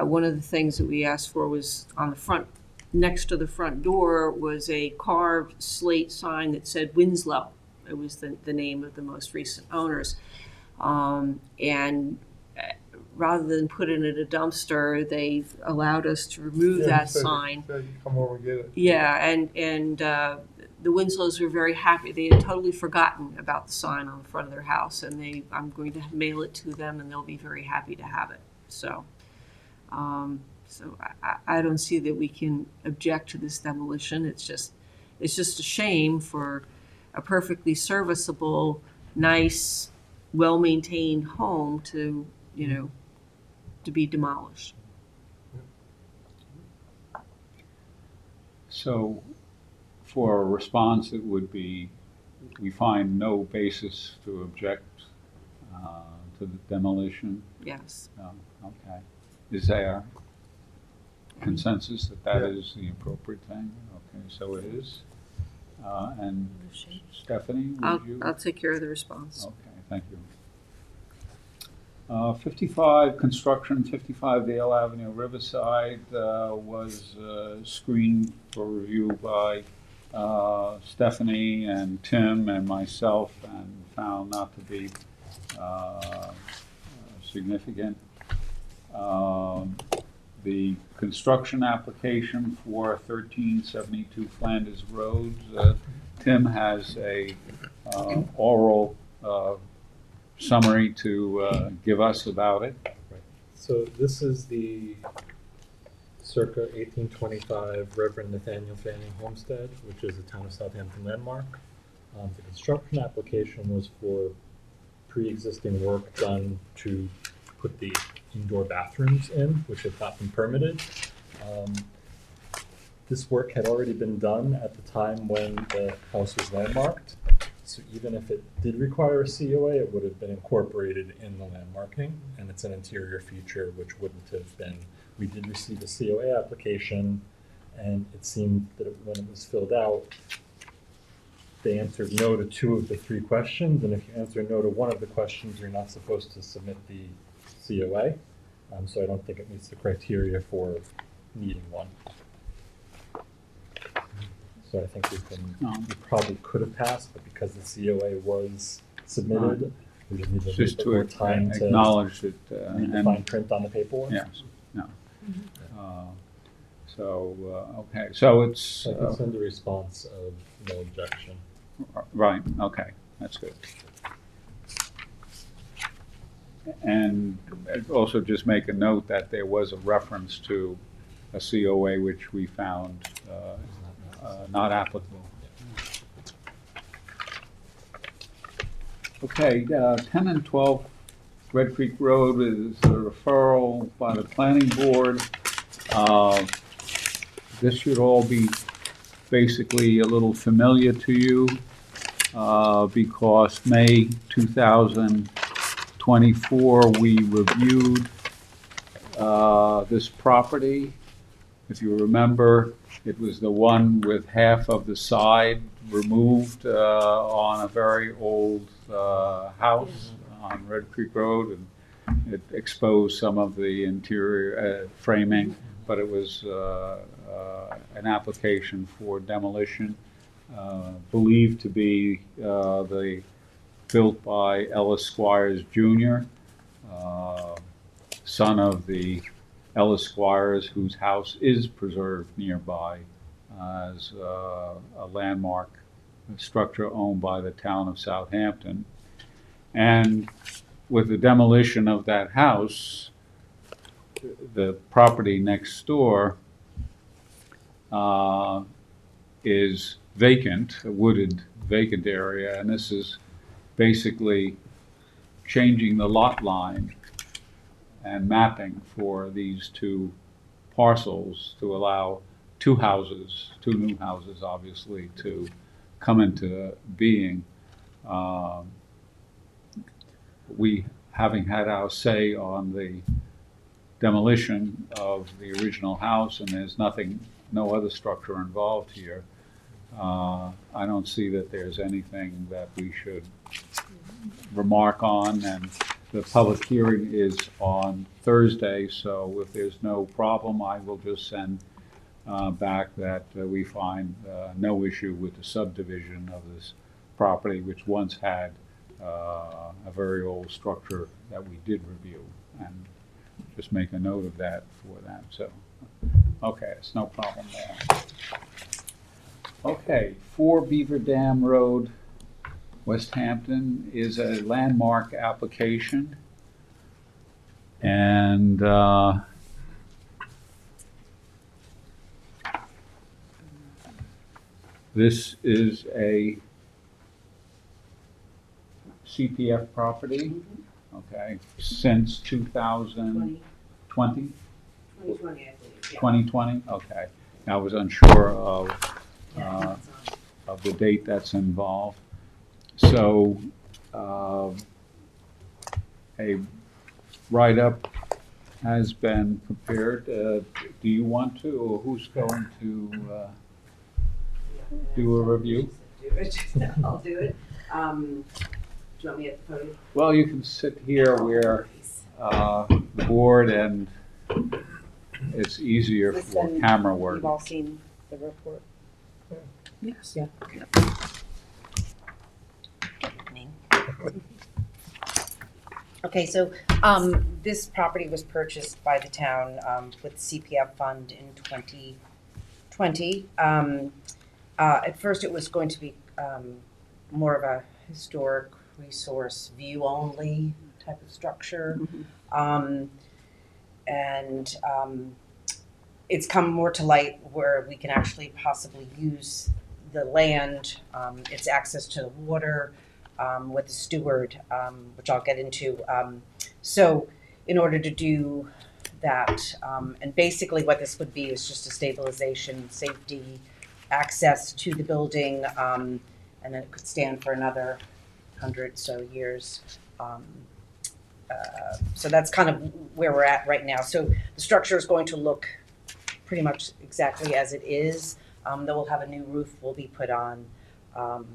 S2: one of the things that we asked for was on the front, next to the front door, was a carved slate sign that said Winslow. It was the name of the most recent owners, and rather than put it in a dumpster, they allowed us to remove that sign.
S11: So you come over and get it.
S2: Yeah, and the Winslows were very happy. They had totally forgotten about the sign on the front of their house, and I'm going to mail it to them, and they'll be very happy to have it. So, I don't see that we can object to this demolition. It's just a shame for a perfectly serviceable, nice, well-maintained home to be demolished.
S1: So for a response, it would be, we find no basis to object to the demolition.
S2: Yes.
S1: Okay. Is there consensus that
S11: Yeah.
S1: is the appropriate thing? Okay, so it is. And Stephanie, would you?
S2: I'll take care of the response.
S1: Okay, thank you. 55, construction, 55 Dale Avenue, Riverside, was screened for review by Stephanie and Tim and myself, and found not to be significant. The construction application for 1372 Flanders Road, Tim has a oral summary to give us about it.
S10: So this is the circa 1825 Reverend Nathaniel Fanning homestead, which is a town of Southampton landmark. The construction application was for pre-existing work done to put the indoor bathrooms in, which had not been permitted. This work had already been done at the time when the house was landmarked. So even if it did require a COA, it would have been incorporated in the landmarking, and it's an interior feature which wouldn't have been. We did receive a COA application, and it seemed that when it was filled out, they answered no to 2 of the 3 questions, and if you answer no to 1 of the questions, you're not supposed to submit the COA. So I don't think it meets the criteria for needing one. So I think we probably could have passed, but because the COA was submitted, we just need a little
S1: Just
S10: bit
S1: to
S10: more time to
S1: acknowledge that,
S10: read the
S1: and,
S10: fine print on the paperwork.
S1: yes, no. Okay, so it's,
S10: So I can send a response of no objection.
S1: right, okay, that's good. And also just make a note that there was a reference to a COA which we found not applicable. Okay, 10 and 12 Red Creek Road is a referral by the planning board. This should all be basically a little familiar to you because May 2024, we reviewed this property. If you remember, it was the one with half of the side removed on a very old house on Red Creek Road, and it exposed some of the interior framing, but it was an application for demolition, believed to be built by Ellis Squires Jr., son of the Ellis Squires, whose house is preserved nearby as a landmark structure owned by the town of Southampton. And with the demolition of that house, the property next door is vacant, a wooded vacant area, and this is basically changing the lot line and mapping for these 2 parcels to allow 2 houses, 2 new houses, obviously, to come into being. We, having had our say on the demolition of the original house, and there's no other structure involved here, I don't see that there's anything that we should remark on, and the public hearing is on Thursday, so if there's no problem, I will just send back that we find no issue with the subdivision of this property, which once had a very old structure that we did review, and just make a note of that for that. So, okay, it's no problem there. Okay, 4 Beaver Dam Road, West Hampton, is a landmark application, and this is a CPF property, okay, since 2020?
S4: 2020, I believe, yeah.
S1: 2020, okay. I was unsure of
S4: Yeah,
S1: the date that's involved. So, a write-up has been prepared. Do you want to, or who's going to do a review?
S4: I'll do it. Do you want me at the podium?
S1: Well, you can sit here where the board, and it's easier for camera work.
S4: You've all seen the report?
S2: Yes.
S4: Yeah. Okay, so this property was purchased by the town with CPF fund in 2020. At first, it was going to be more of a historic resource view only type of structure. It's come more to light where we can actually possibly use the land, its access to the water, with the steward, which I'll get into. So in order to do that, and basically what this would be is just a stabilization, safety, access to the building, and then it could stand for another 100 so years. So that's kind of where we're at right now. So the structure is going to look pretty much exactly as it is. Though we'll have a new roof will be put on. But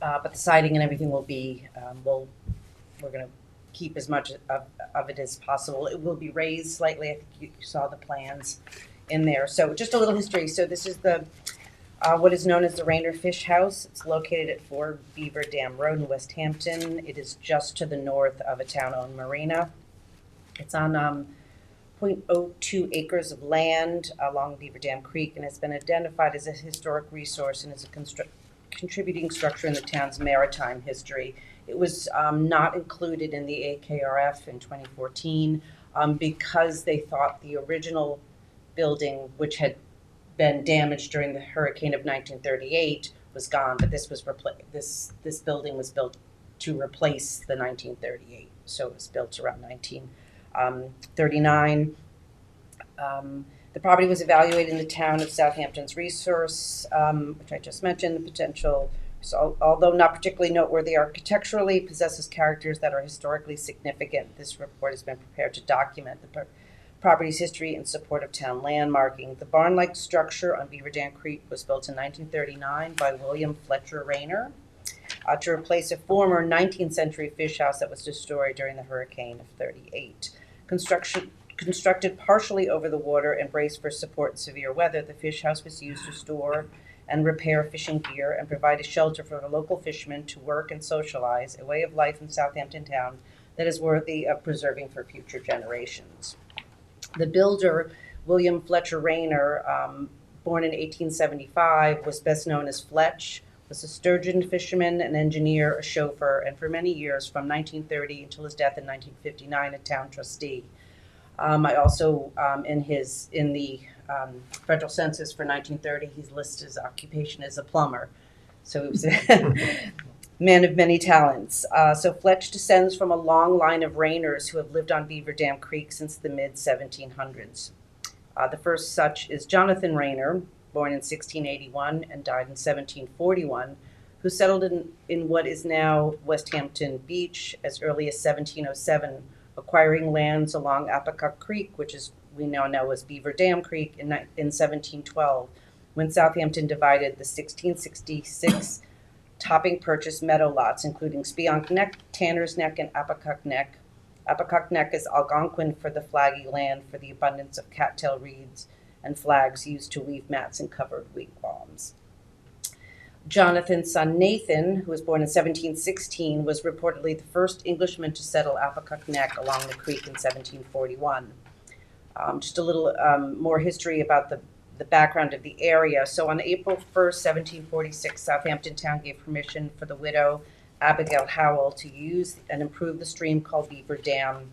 S4: the siding and everything will be, we're gonna keep as much of it as possible. It will be raised slightly. I think you saw the plans in there. So just a little history. So this is the what is known as the Rainer Fish House. It's located at 4 Beaver Dam Road in West Hampton. It is just to the north of a town-owned marina. It's on 0.02 acres of land along Beaver Dam Creek and has been identified as a historic resource and is a contributing structure in the town's maritime history. It was not included in the AKRF in 2014 because they thought the original building, which had been damaged during the hurricane of 1938, was gone. But this was this building was built to replace the 1938, so it was built around 1939. The property was evaluated in the town of Southampton's resource, which I just mentioned. The potential, so, although not particularly noteworthy architecturally, possesses characters that are historically significant. This report has been prepared to document the property's history in support of town landmarking. The barn-like structure on Beaver Dam Creek was built in 1939 by William Fletcher Rayner to replace a former 19th century fish house that was destroyed during the hurricane of 38. Constructed partially over the and braced for support in severe weather, the fish house was used to store and repair fishing gear and provide a shelter for the local fishermen to work and socialize, a way of life in Southampton town that is worthy of preserving for future generations. The builder, William Fletcher Rayner, born in 1875, was best known as Fletch, was a sturgeon fisherman, an engineer, a chauffeur, and for many years, from 1930 until his death in 1959, a town trustee. I also, in the federal census for 1930, he's listed his occupation as a plumber. So he was a man of many talents. So Fletch descends from a long line of Rayners who have lived on Beaver Dam Creek since the mid-1700s. The first such is Jonathan Rayner, born in 1681 and died in 1741, who settled in what is now West Hampton Beach as early as 1707, acquiring lands along Appacuck Creek, which is we now know as Beaver Dam Creek, in 1712, when Southampton divided the 1666 topping purchase meadow lots, including Spionk Neck, Tanner's Neck, and Appacuck Neck. Appacuck Neck is Algonquin for the flaggy land for the abundance of cattail reeds and flags used to weave mats and covered wigwams. Jonathan's son Nathan, who was born in 1716, was reportedly the first Englishman to settle Appacuck Neck along the creek in 1741. Just a little more history about the background of the area. So on April 1st, 1746, Southampton town gave permission for the widow Abigail Howell to use and improve the stream called Beaver Dam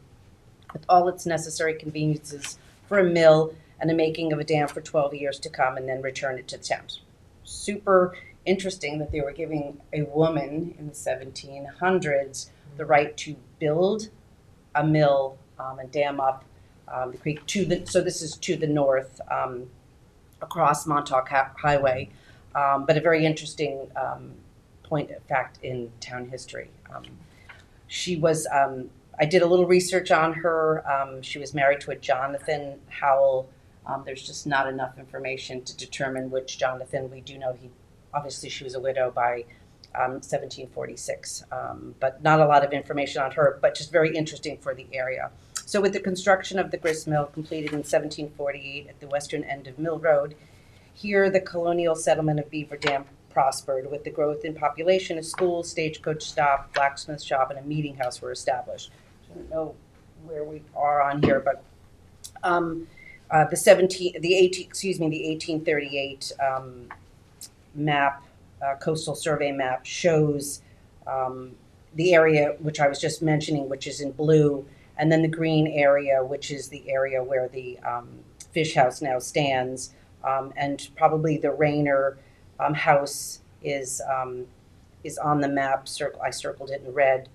S4: with all its necessary conveniences for a mill and the making of a dam for 12 years to come and then return it to the town. Super interesting that they were giving a woman in the 1700s the right to build a mill and dam up the creek so this is to the north across Montauk Highway, but a very interesting point of fact in town history. She was, I did a little research on her. She was married to a Jonathan Howell. There's just not enough information to determine which Jonathan. We do know obviously she was a widow by 1746, but not a lot of information on her, but just very interesting for the area. So with the construction of the grist mill completed in 1748 at the western end of Mill Road, here the colonial settlement of Beaver Dam prospered. With the growth in population, a school, stagecoach stop, blacksmith shop, and a meeting house were established. I don't know where we are on here, but the 1838 map, coastal survey map, shows the area which I was just mentioning, which is in blue, and then the green area, which is the area where the fish house now stands, and probably the Rayner house is on the map. I circled it in red.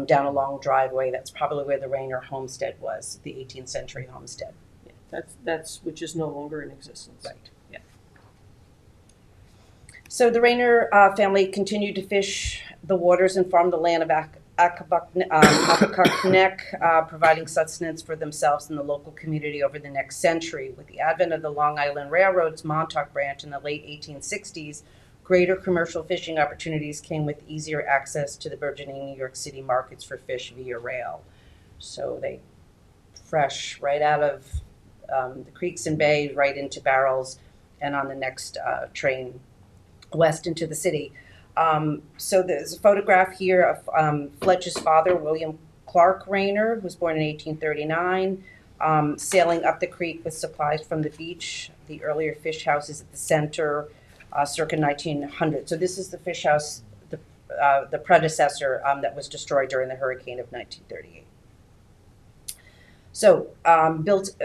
S4: Down a long driveway. That's probably where the Rayner homestead was, the 18th century homestead.
S2: Yeah, that's which is no longer in existence.
S4: Right. Yeah. So the Rayner family continued to fish the waters and farm the land of Appacuck Neck, providing sustenance for themselves and the local community over the next century. With the advent of the Long Island Railroad's Montauk branch in the late 1860s, Greater commercial fishing opportunities came with easier access to the burgeoning New York City markets for fish via rail. So they fresh right out of the creeks and bays, right into barrels, and on the next train west into the city. So there's a photograph here of Fletcher's father, William Clark Rayner, who was born in 1839, sailing up the creek with supplies from the beach. The earlier fish house is at the center, circa 1900. So this is the fish house, the predecessor that was destroyed during the hurricane of 1938. So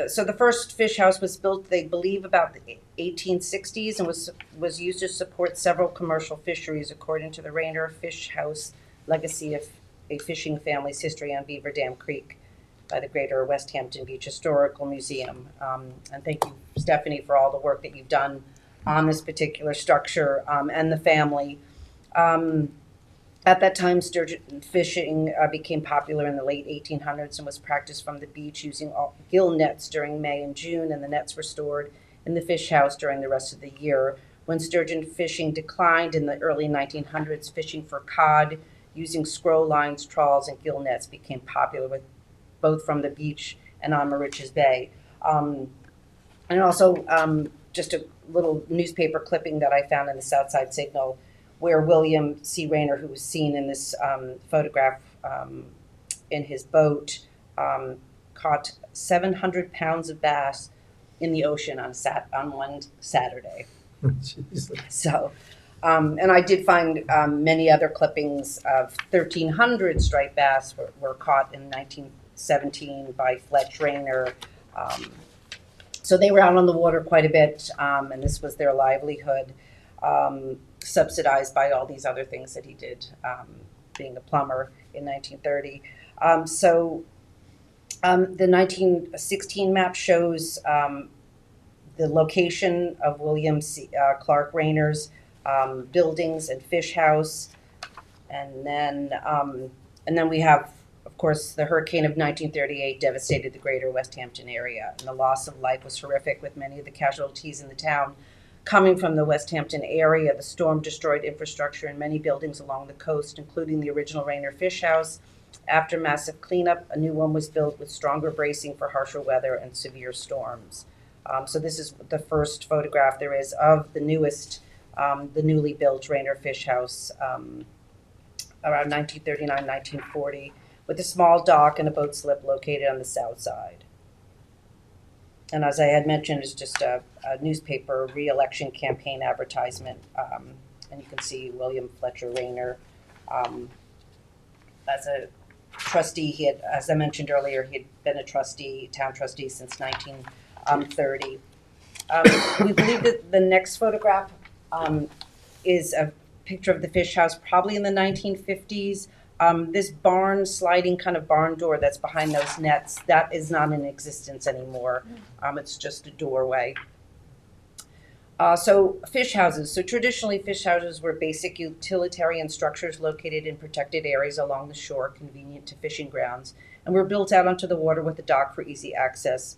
S4: so the first fish house was built, they believe, about the 1860s and was used to support several commercial fisheries, according to the Rayner Fish House Legacy of a Fishing Family's History on Beaver Dam Creek by the Greater West Hampton Beach Historical Museum. And thank you, Stephanie, for all the work that you've done on this particular structure and the family. At that time, sturgeon fishing became popular in the late 1800s and was practiced from the beach using gill nets during May and June, and the nets were stored in the fish house during the rest of the year. When sturgeon fishing declined in the early 1900s, fishing for cod using scroll lines, trawls, and gill nets became popular, with both from the beach and on Moriches Bay. And also just a little newspaper clipping that I found in the Southside Signal, where William C. Rayner, who was seen in this photograph in his boat, caught 700 pounds of bass in the ocean on one Saturday.
S11: Jesus.
S4: So, and I did find many other clippings of 1,300 striped bass were caught in 1917 by Fletch Rayner. So they were out on the water quite a bit, and this was their livelihood, subsidized by all these other things that he did, being a plumber in 1930. The 1916 map shows the location of William Clark Rayner's buildings and fish house, and then we have, of course, the hurricane of 1938 devastated the greater West Hampton area, and the loss of life was horrific, with many of the casualties in the town coming from the West Hampton area. The storm destroyed infrastructure in many buildings along the coast, including the original Rayner Fish House. After massive cleanup, a new one was built with stronger bracing for harsher weather and severe storms. So this is the first photograph there is of the newest, the newly built Rayner Fish House, around 1939, 1940, with a small dock and a boat slip located on the south side. And as I had mentioned, it's just a newspaper re-election campaign advertisement. And you can see William Fletcher Rayner. As a trustee, he had, as I mentioned earlier, he had been a trustee, town trustee since 1930. We believe that the next photograph is a picture of the fish house, probably in the 1950s. This barn, sliding kind of barn door that's behind those nets, that is not in existence anymore. It's just a doorway. So fish houses. So traditionally, fish houses were basic utilitarian structures located in protected areas along the shore, convenient to fishing grounds, and were built out onto the water with a dock for easy access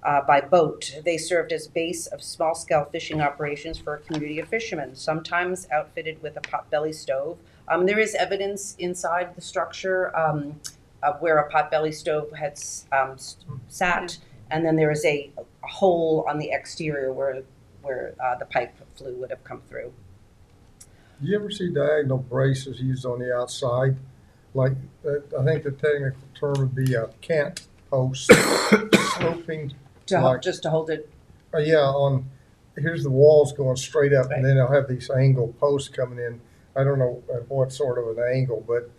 S4: by boat. They served as base of small-scale fishing operations for a community of fishermen, sometimes outfitted with a potbelly stove. There is evidence inside the structure of where a potbelly stove had sat, and then there is a hole on the exterior where the pipe flue would have come through.
S11: Do you ever see diagonal braces used on the outside? Like, I think the technical term would be a cant post, sloping.
S4: Just to hold it.
S11: Here's the walls going straight up, and then they'll have these angle posts coming in. I don't know at what sort of an angle, but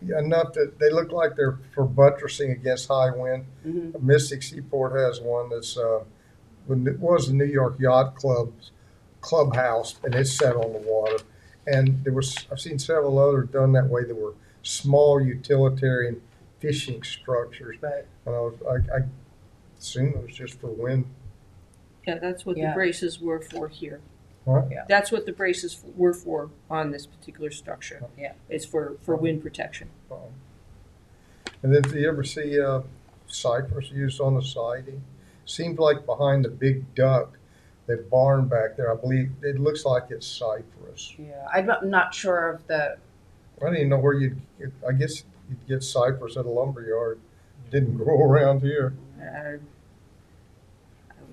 S11: enough that they look like they're for buttressing against high wind.
S4: Mm-hmm.
S11: Mystic Seaport has one that's when it was the New York Yacht Club's clubhouse, and it's set on the water. And I've seen several others done that way. There were small utilitarian fishing structures,
S4: Right.
S11: and I assume it was just for wind.
S2: Yeah, that's what the braces were for here.
S11: What?
S4: Yeah.
S2: That's what the braces were for on this particular structure.
S4: Yeah.
S2: It's for wind protection.
S11: And then do you ever see cypress used on the siding? Seems like behind the big duck that barn back there, I believe, it looks like it's cypress.
S4: Yeah, I'm not sure of the,
S11: I didn't even know where I guess you'd get cypress at a lumber yard. Didn't grow around here.
S2: I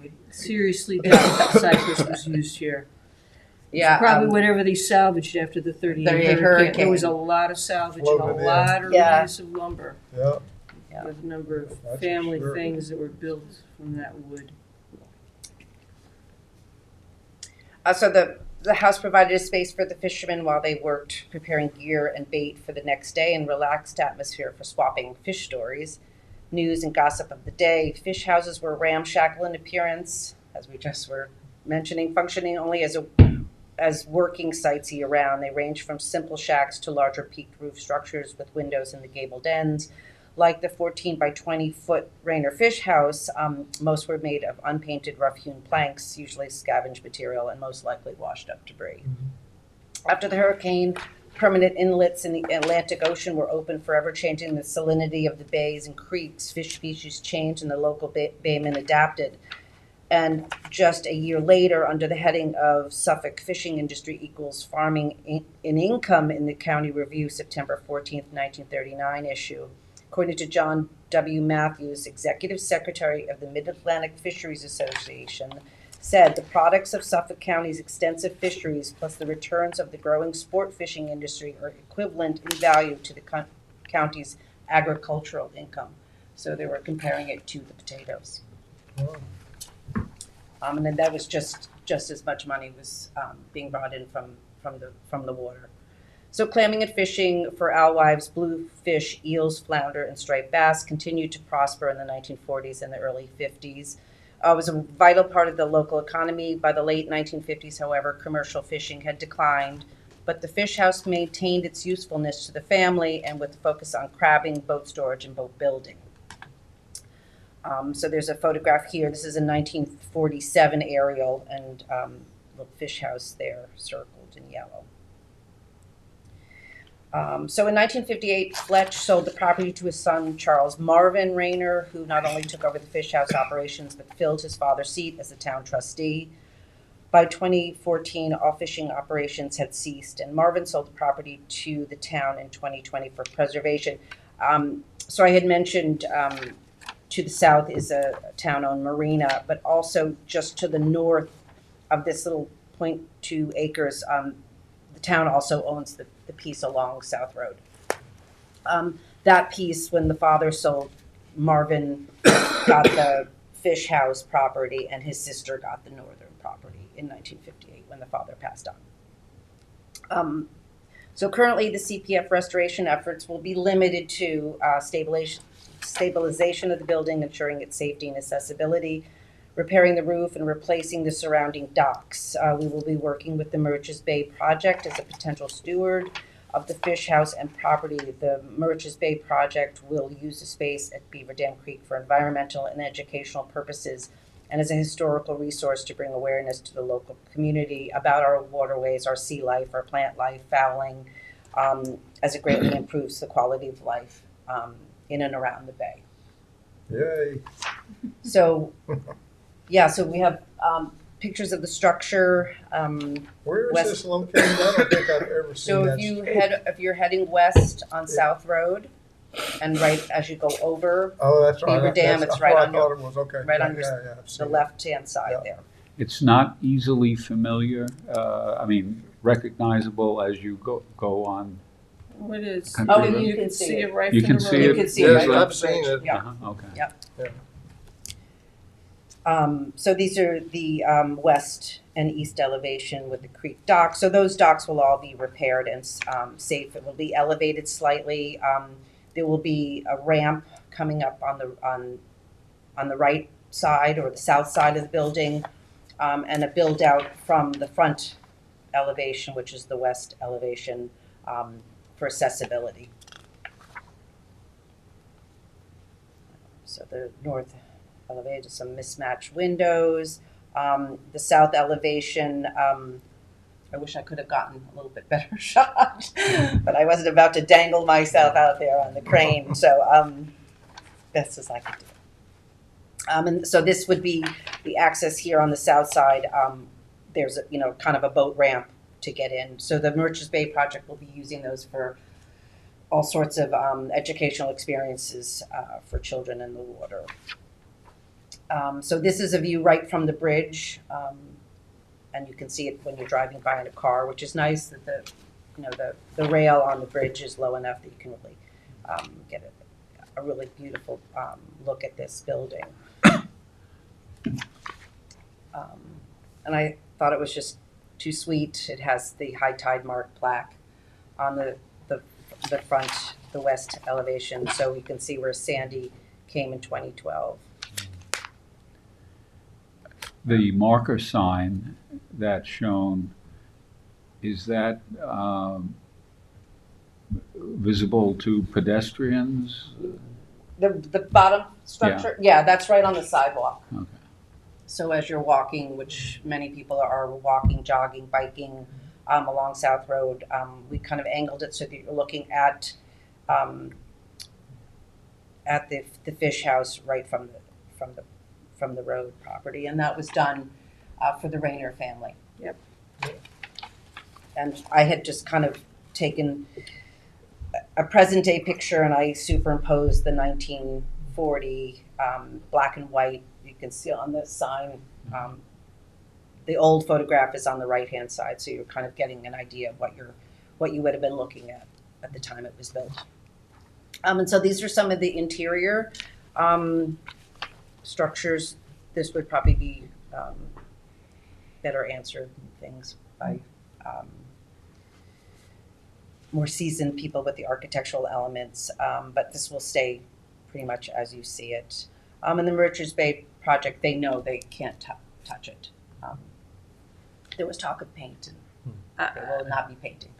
S2: would seriously doubt that cypress was used here.
S4: yeah.
S2: Probably whatever they salvaged after the 38
S4: 38
S2: hurricane. There was a
S4: hurricane.
S2: lot of salvage and a
S11: Floated in.
S2: lot of
S4: Yeah.
S2: reuse of lumber.
S11: Yeah.
S4: Yeah.
S2: With a number of
S11: That's for
S2: family
S11: sure.
S2: things that were built from that wood.
S4: So the house provided a space for the fishermen while they worked preparing gear and bait for the next day, and relaxed atmosphere for swapping fish stories, news and gossip of the day. Fish houses were ramshackle in appearance, as we just were mentioning, functioning only as working sites year round. They range from simple shacks to larger peaked roof structures with windows in the gabled ends. Like the 14 by 20 foot Rainer Fish House, most were made of unpainted rough-hewn planks, usually scavenged material and most likely washed up debris. After the hurricane, permanent inlets in the Atlantic Ocean were open forever, changing the salinity of the bays and creeks. Fish species changed and the local baymen adapted. And just a year later, under the heading of Suffolk Fishing Industry equals Farming in Income in the County Review, September 14th, 1939 issue, according to John W. Matthews, Executive Secretary of the Mid-Atlantic Fisheries Association, said the products of Suffolk County's extensive fisheries plus the returns of the growing sport fishing industry are equivalent in value to the county's agricultural income. So they were comparing it to the potatoes. And then that was just as much money was being brought in from the water. So clamming and fishing for alewives, bluefish, eels, flounder, and striped bass continued to prosper in the 1940s and the early 50s. It was a vital part of the local economy. By the late 1950s, however, commercial fishing had declined, but the fish house maintained its usefulness to the family and with a focus on crabbing, boat storage, and boat building. So there's a photograph here. This is a 1947 aerial and the fish house there circled in yellow. So in 1958, Fletch sold the property to his son, Charles Marvin Rayner, who not only took over the fish house operations, but filled his father's seat as a town trustee. By 2014, all fishing operations had ceased, and Marvin sold the property to the town in 2020 for preservation. So I had mentioned to the south is a town-owned marina, but also just to the north of this little 0.2 acres, the town also owns the piece along South Road. That piece, when the father sold, Marvin got the fish house property and his sister got the northern property in 1958 when the father passed on. So currently the CPF restoration efforts will be limited to stabilization of the building, ensuring its safety and accessibility, repairing the roof and replacing the surrounding docks. We will be working with the Murch's Bay Project as a potential steward of the fish house and property. The Murch's Bay Project will use the space at Beaver Dam Creek for environmental and educational purposes and as a historical resource to bring awareness to the local community about our waterways, our sea life, our plant life, fouling, as it greatly improves the quality of life in and around the bay.
S11: Yay.
S4: So, yeah, so we have pictures of the structure.
S11: Where is
S4: West-
S11: this located? I don't think I've ever seen
S4: So
S11: that.
S4: if you're heading west on South Road, and right as you go over
S11: Oh, that's right.
S4: Beaver Dam,
S11: That's
S4: it's right
S11: what
S4: on
S11: I thought
S4: your-
S11: it was. Okay.
S4: right on your-
S11: Yeah, I've
S4: the
S11: seen it.
S4: left-hand side
S11: Yeah.
S4: there.
S1: It's not easily familiar, recognizable as you go on.
S2: What is?
S1: Country
S4: Oh,
S1: road.
S4: you can see it.
S2: right
S1: You
S2: from
S1: can
S2: the
S1: see
S2: road.
S1: it.
S4: You can see
S11: Yes,
S4: it right
S11: I've
S4: off the
S11: seen
S4: bridge.
S11: it.
S4: Yeah.
S1: Okay.
S4: So these are the west and east elevation with the creek dock. So those docks will all be repaired and safe. It will be elevated slightly. There will be a ramp coming up on the right side or the south side of the building, and a build out from the front elevation, which is the west elevation, for accessibility. So the north elevated, some mismatched windows. The south elevation, I wish I could have gotten a little bit better shot, but I wasn't about to dangle myself out there on the crane, so best as I could do. And so this would be the access here on the south side. There's, kind of a boat ramp to get in. So the Merchants Bay project will be using those for all sorts of educational experiences for children in the water. So this is a view right from the bridge, and you can see it when you're driving by in a car, which is nice that the rail on the bridge is low enough that you can really get a really beautiful look at this building. And I thought it was just too sweet. It has the high tide mark plaque on the front, the west elevation, so we can see where Sandy came in 2012.
S1: The marker sign that's shown, is that visible to pedestrians?
S4: The bottom structure, yeah, that's right on the sidewalk.
S1: Okay.
S4: So as you're walking, which many people are walking, jogging, biking along South Road, we kind of angled it so that you're looking at the fish house right from the road property, and that was done for the Rayner family.
S2: Yep.
S4: And I had just kind of taken a present day picture and I superimposed the 1940 black and white. You can see on the sign, the old photograph is on the right hand side, so you're kind of getting an idea of what you would have been looking at the time it was built. And so these are some of the interior structures. This would probably be better answered things by more seasoned people with the architectural elements, but this will stay pretty much as you see it. In the Merchants Bay project, they know they can't touch it. There was talk of paint, and they will not be painting.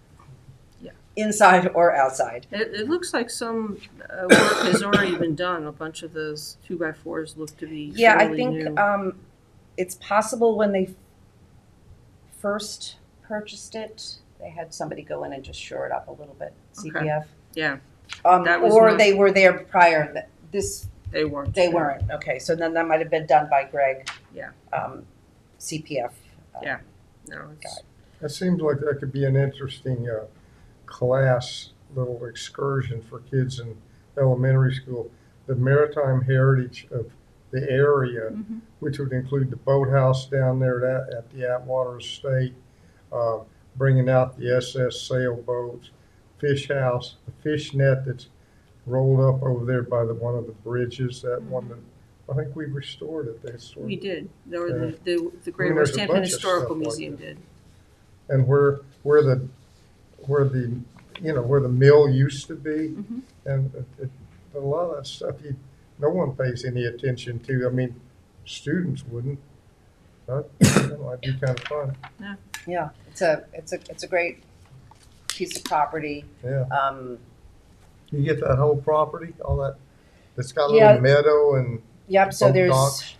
S2: Yeah.
S4: Inside or outside.
S2: It looks like some work has already been done. A bunch of those 2x4s look to be
S4: Yeah, I
S2: fairly
S4: think
S2: new.
S4: it's possible when they first purchased it, they had somebody go in and just shore it up a little bit, CPF.
S2: Yeah, That was
S4: Or
S2: not-
S4: they were there prior. This
S2: they weren't.
S4: They weren't. Okay, so then that might have been done by Greg.
S2: Yeah.
S4: CPF.
S2: Yeah. No, it's,
S11: That seems like that could be an interesting class, little excursion for kids in elementary school. The maritime heritage of the area,
S2: Mhm.
S11: which would include the boathouse down there at the Atwater Estate, bringing out the SS sailboats, fish house, the fish net that's rolled up over there by one of the bridges, that one that, I think we restored it. They restored
S2: we
S11: it.
S2: did. There were
S11: Yeah.
S2: the Great
S11: mean, there's a
S2: Southampton
S11: bunch of
S2: Historical
S11: stuff like
S2: Museum
S11: that.
S2: did.
S11: And where the mill used to be,
S2: Mhm.
S11: and a lot of that stuff no one pays any attention to. I mean, students wouldn't. But, it'd be kind of fun.
S4: Yeah, it's a great piece of property.
S11: Yeah. You get that whole property, all that. It's got a
S4: Yeah.
S11: little meadow and
S4: Yep. So
S11: boat
S4: there's
S11: docks.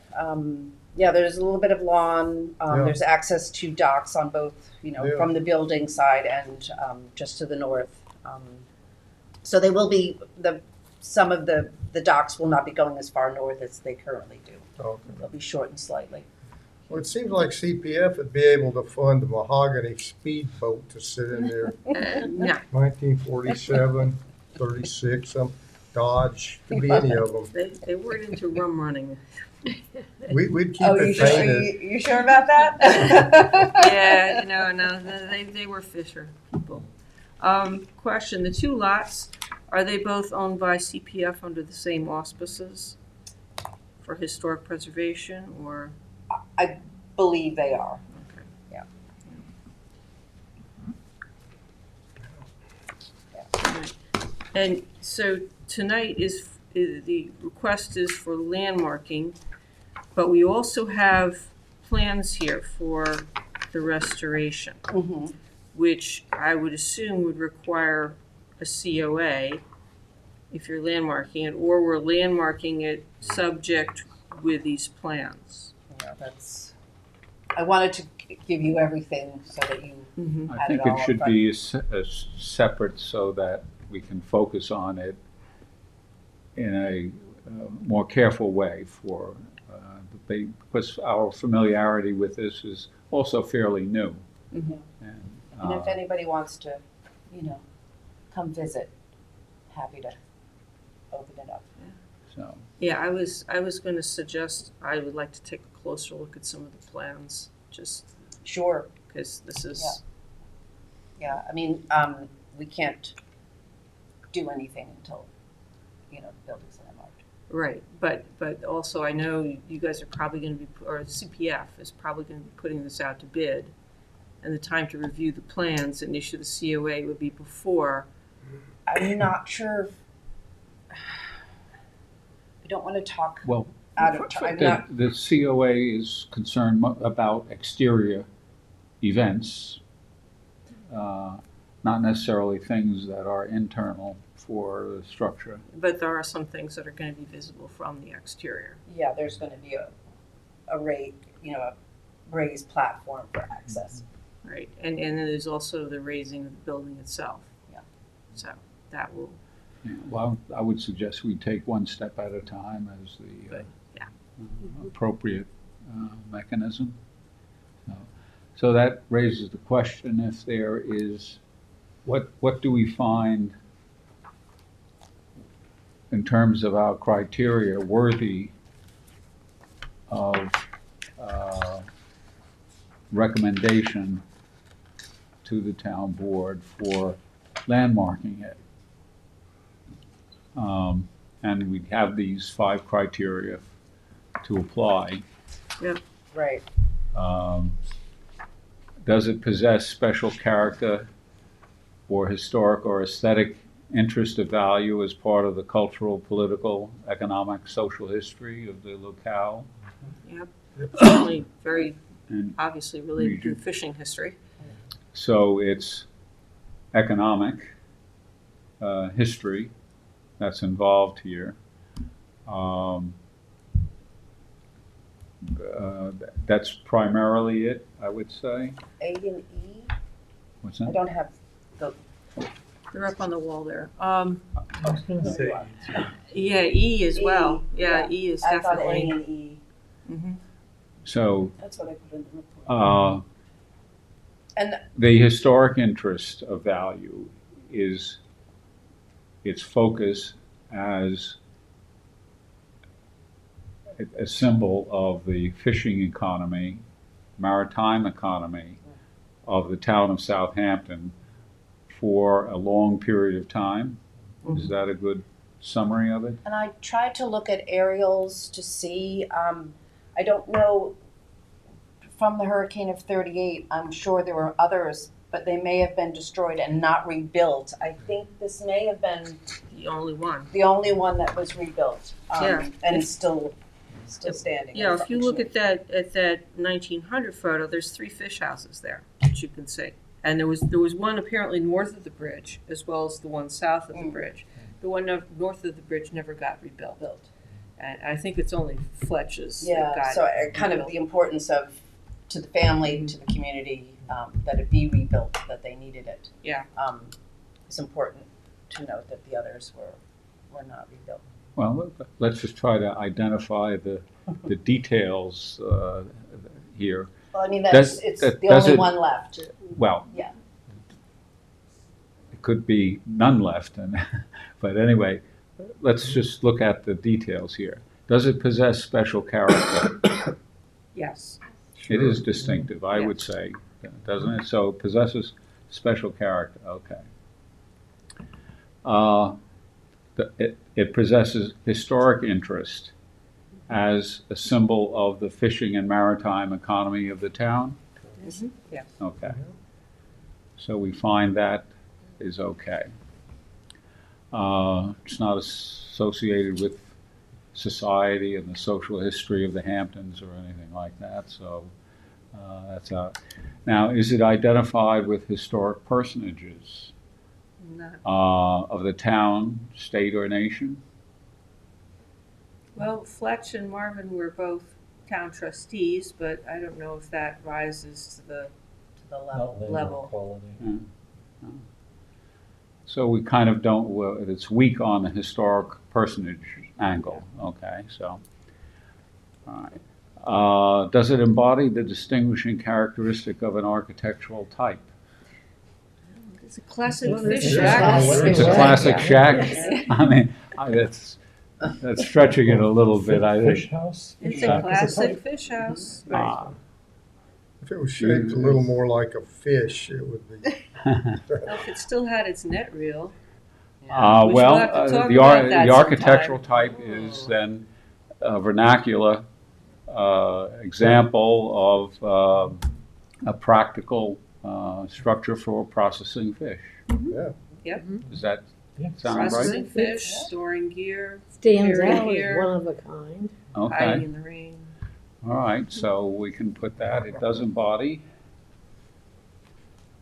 S4: there's a little bit of lawn.
S11: Yeah.
S4: There's access to docks on both,
S11: Yeah.
S4: from the building side and just to the north. So they will be some of the docks will not be going as far north as they currently do.
S11: Okay.
S4: They'll be shortened slightly.
S11: Well, it seems like CPF would be able to fund a mahogany speedboat to sit in there.
S2: No,
S11: 1947, 36, some Dodge, could be any of them.
S2: they weren't into rum running.
S11: We'd keep
S4: Oh,
S11: it painted.
S4: you sure about that?
S2: Yeah, no, they were fisher people. Question, the two lots, are they both owned by CPF under the same auspices for historic preservation, or?
S4: I believe they are.
S2: Okay.
S4: Yeah.
S2: Alright. And so tonight the request is for landmarking, but we also have plans here for the restoration,
S4: Mhm.
S2: which I would assume would require a COA if you're landmarking it, or we're landmarking it subject with these plans.
S4: Yeah, I wanted to give you everything so that you
S2: Mm-hmm.
S1: I
S4: Had
S1: think
S4: it all
S1: it
S4: up
S1: should
S4: front.
S1: be separate so that we can focus on it in a more careful way for because our familiarity with this is also fairly new.
S4: Mhm.
S1: And,
S4: And if
S1: uh,
S4: anybody wants to, come visit, happy to open it up.
S1: so,
S2: Yeah, I was gonna suggest, I would like to take a closer look at some of the plans, just
S4: Sure,
S2: because this is,
S4: yeah, I mean, we can't do anything until, the building's landmarked.
S2: right, but also I know you guys are probably gonna be, or CPF is probably gonna be putting this out to bid, and the time to review the plans and issue the COA would be before.
S4: I'm not sure, we don't wanna talk
S1: well,
S4: out of time,
S1: the COA is concerned about exterior events, not necessarily things that are internal for the structure.
S2: But there are some things that are gonna be visible from the exterior.
S4: yeah, there's gonna be a raised platform for access.
S2: Right, and then there's also the raising of the building itself.
S4: Yeah.
S2: So that will,
S1: Yeah, well, I would suggest we take one step at a time as the
S2: Good, yeah.
S1: appropriate mechanism. So that raises the question if there is, what do we find in terms of our criteria worthy of recommendation to the town board for landmarking it? And we have these 5 criteria to apply.
S4: Right.
S1: Does it possess special character or historic or aesthetic interest of value as part of the cultural, political, economic, social history of the locale?
S2: yep, certainly very
S1: And
S2: obviously related to
S1: Region.
S2: fishing history.
S1: so it's economic history that's involved here. That's primarily it, I would say.
S4: A and E,
S1: What's
S4: I
S1: that?
S4: don't have the,
S2: They're up on the wall there.
S10: I was gonna say,
S2: Yeah, E as well.
S4: E,
S2: Yeah,
S4: yeah.
S2: E is
S4: I thought A
S2: definitely.
S4: and E,
S2: Mhm.
S1: So
S4: that's what I put in the report. And
S1: the historic interest of value is its focus as a symbol of the fishing economy, maritime economy of the town of Southampton for a long period of time. Is that a good summary of it?
S4: And I tried to look at aerials to see, I don't know, from the hurricane of 38, I'm sure there were others, but they may have been destroyed and not rebuilt. I think this may have been
S2: The only one.
S4: the only one that was rebuilt.
S2: Yeah.
S4: And it's still standing.
S2: Yeah, if you look at that 1900 photo, there's 3 fish houses there that you can see. And there was one apparently north of the bridge as well as the one south of the bridge. The one north of the bridge never got rebuilt. And I think it's only Fletch's that
S4: Yeah,
S2: got
S4: so
S2: it
S4: kind of
S2: rebuilt.
S4: the importance of, to the family, to the community, that it be rebuilt, that they needed it.
S2: Yeah.
S4: It's important to note that the others were not rebuilt.
S1: Well, let's just try to identify the details here.
S4: Well, I mean,
S1: Does-
S4: it's
S1: that-
S4: the
S1: does
S4: only
S1: it-
S4: one left.
S1: Well,
S4: Yeah.
S1: it could be none left, but anyway, let's just look at the details here. Does it possess special character?
S2: Yes.
S1: It is distinctive, I would say, doesn't it? So it possesses special character, okay. It possesses historic interest as a symbol of the fishing and maritime economy of the town?
S2: Yeah.
S1: Okay. So we find that is okay. It's not associated with society and the social history of the Hamptons or anything like that, so that's out. Now, is it identified with historic personages
S2: Not,
S1: of the town, state, or nation?
S2: well, Fletch and Marvin were both town trustees, but I don't know if that rises to the
S4: To the level.
S10: not landmark
S2: Level.
S10: quality.
S1: So we kind of don't, well, it's weak on the historic personage angle, okay, so. All right. Does it embody the distinguishing characteristic of an architectural type?
S2: It's a classic
S5: Well,
S2: fish
S5: it's a
S2: shack.
S5: classic
S1: It's a
S5: shack,
S1: classic
S5: yeah.
S1: shack.
S2: Yes.
S1: I mean, that's stretching it a little bit, I
S10: Fish
S1: think.
S10: house?
S2: It's
S10: Shack
S2: a
S10: is
S2: classic
S10: type.
S2: fish house.
S1: Ah,
S11: If it was shaped a little more like a fish, it would be.
S2: Well, if it still had its net reel. We
S1: Well,
S2: shall have to talk
S1: the
S2: about that
S1: the architectural
S2: sometime.
S1: type is then a vernacular example of a practical structure for processing fish.
S11: Yeah.
S1: Does that
S10: Yeah.
S1: sound right?
S2: Processing fish, storing gear,
S5: Stands
S2: Very
S5: out as
S2: here.
S5: one of a kind.
S1: Okay.
S2: hiding in the rain.
S1: All right, so we can put that, it does embody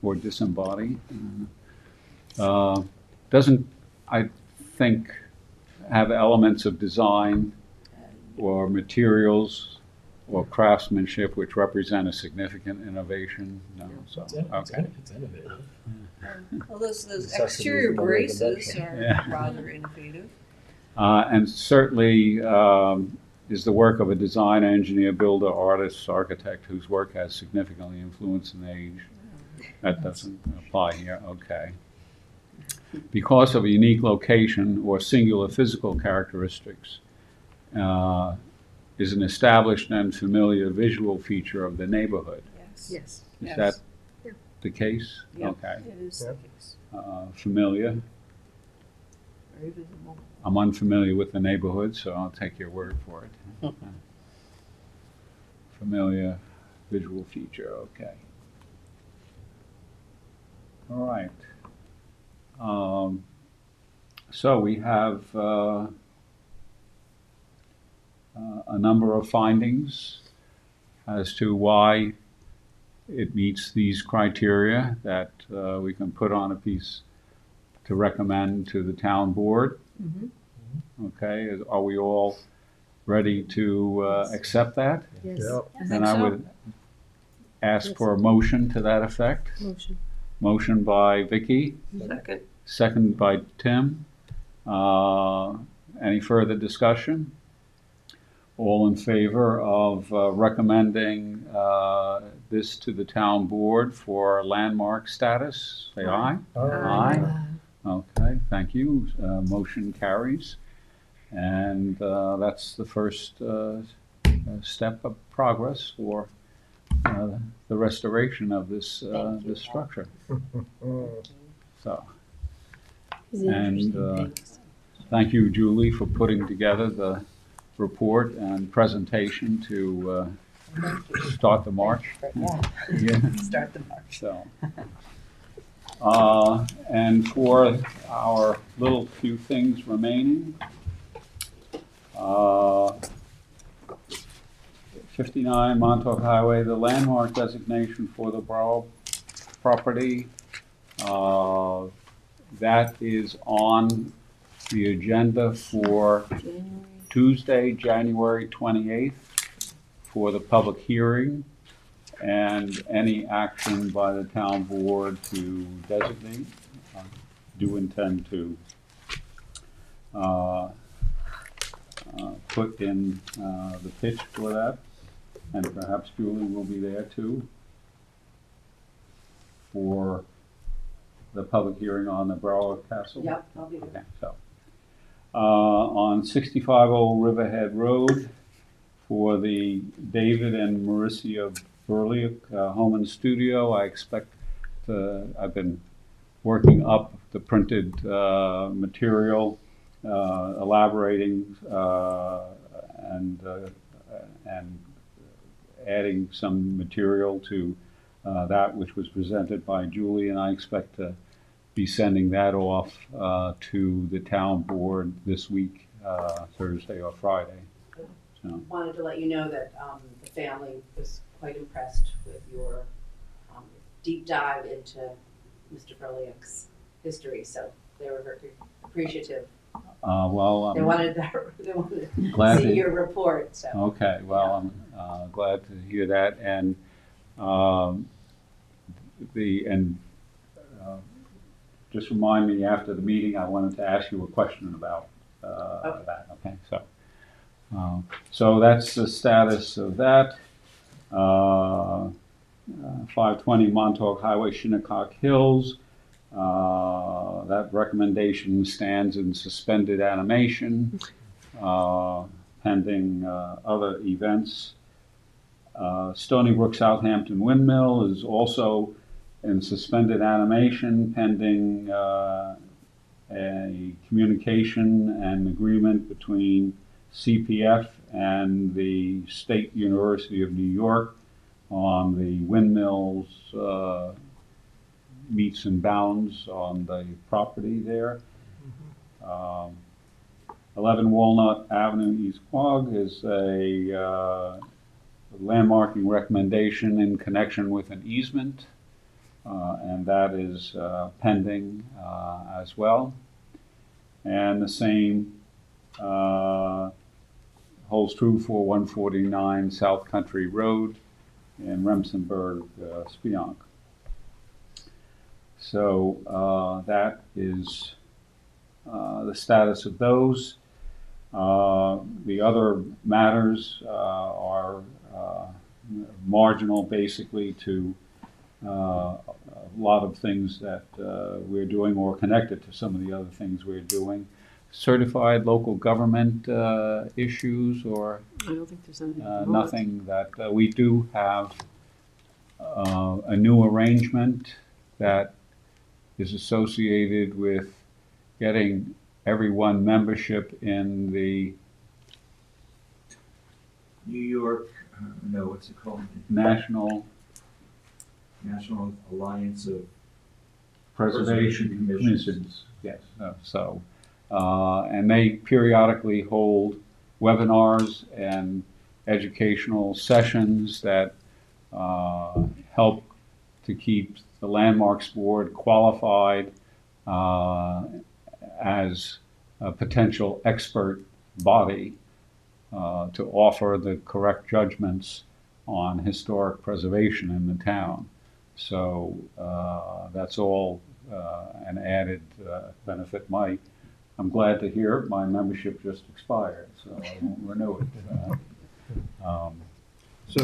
S1: or disembody. Doesn't, I think, have elements of design or materials or craftsmanship which represent a significant innovation. No, so, okay.
S10: It's innovative.
S2: Well, those
S10: Necessity
S2: exterior
S10: is the mother of
S2: braces
S10: invention.
S2: are
S1: Yeah.
S2: rather innovative.
S1: And certainly is the work of a design engineer, builder, artist, architect whose work has significantly influenced an age. That doesn't apply here, okay. Because of a unique location or singular physical characteristics, is an established and familiar visual feature of the neighborhood.
S2: Yes.
S5: Yes.
S1: Is
S2: Yes.
S1: that
S5: Yeah.
S1: the case?
S2: Yep.
S1: Okay.
S2: It is the
S11: Yep.
S2: case.
S1: Familiar.
S2: Very visible.
S1: I'm unfamiliar with the neighborhood, so I'll take your word for it. Familiar visual feature, okay. All right. So we have a number of findings as to why it meets these criteria that we can put on a piece to recommend to the town board. Okay, are we all ready to accept that?
S5: Yes.
S11: Yeah.
S2: I
S1: Then
S2: think
S1: I
S2: so.
S1: would ask
S5: Yes.
S1: for a motion to that effect.
S5: Motion.
S1: Motion by Vicky,
S2: Second.
S1: second by Tim. Any further discussion? All in favor of recommending this to the town board for landmark status, say aye. Aye. Okay, thank you. Motion carries. And that's the first step of progress for the restoration of this,
S9: Thank you.
S1: this structure. So,
S5: It's
S1: and
S5: interesting.
S1: thank you, Julie, for putting together the report and presentation to start the march.
S4: Yeah,
S1: Yeah.
S4: start the march.
S1: So, and for our little few things remaining, 59 Montauk Highway, the landmark designation for the borough property, that is on the agenda for Tuesday, January 28th, for the public hearing and any action by the town board to designate. I do intend to put in the pitch for that, and perhaps Julie will be there too for the public hearing on the Borough of Castle.
S4: Yep, I'll be there.
S1: Okay, so, on 65 Old Riverhead Road for the David and Mauricia Burliuk Home and Studio, I expect I've been working up the printed material, elaborating and adding some material to that which was presented by Julie, and I expect to be sending that off to the town board this week, Thursday or Friday. So,
S4: Wanted to let you know that the family was quite impressed with your deep dive into Mr. Burliuk's history, so they were very appreciative.
S1: well,
S4: They
S1: I'm
S4: wanted to
S1: glad
S4: see
S1: to-
S4: your report, so.
S1: okay, well, I'm glad to hear that, and just remind me after the meeting, I wanted to ask you a question about that, okay, so. So that's the status of that. 520 Montauk Highway, Shinnecock Hills. That recommendation stands in suspended animation, pending other events. Stony Brook Southampton Windmill is also in suspended animation, pending a communication and agreement between CPF and the State University of New York on the windmills meets and bounds on the property there. 11 Walnut Avenue, East Quogue is a landmarking recommendation in connection with an easement, and that is pending as well. And the same holds true for 149 South Country Road in Remsenburg, Spionk. So that is the status of those. The other matters are marginal, basically, to a lot of things that we're doing, or connected to some of the other things we're doing. Certified local government issues, or
S5: I don't think there's anything.
S1: nothing that we do have a new arrangement that is associated with getting everyone membership in the
S12: New York, no, what's it called?
S1: National
S12: Alliance of
S1: Preservation
S12: Commissions.
S1: Commissions. Yes, and they periodically hold webinars and educational sessions that help to keep the Landmarks Board qualified as a potential expert body to offer the correct judgments on historic preservation in the town. So that's all an added benefit. I'm glad to hear my membership just expired, so I won't renew it.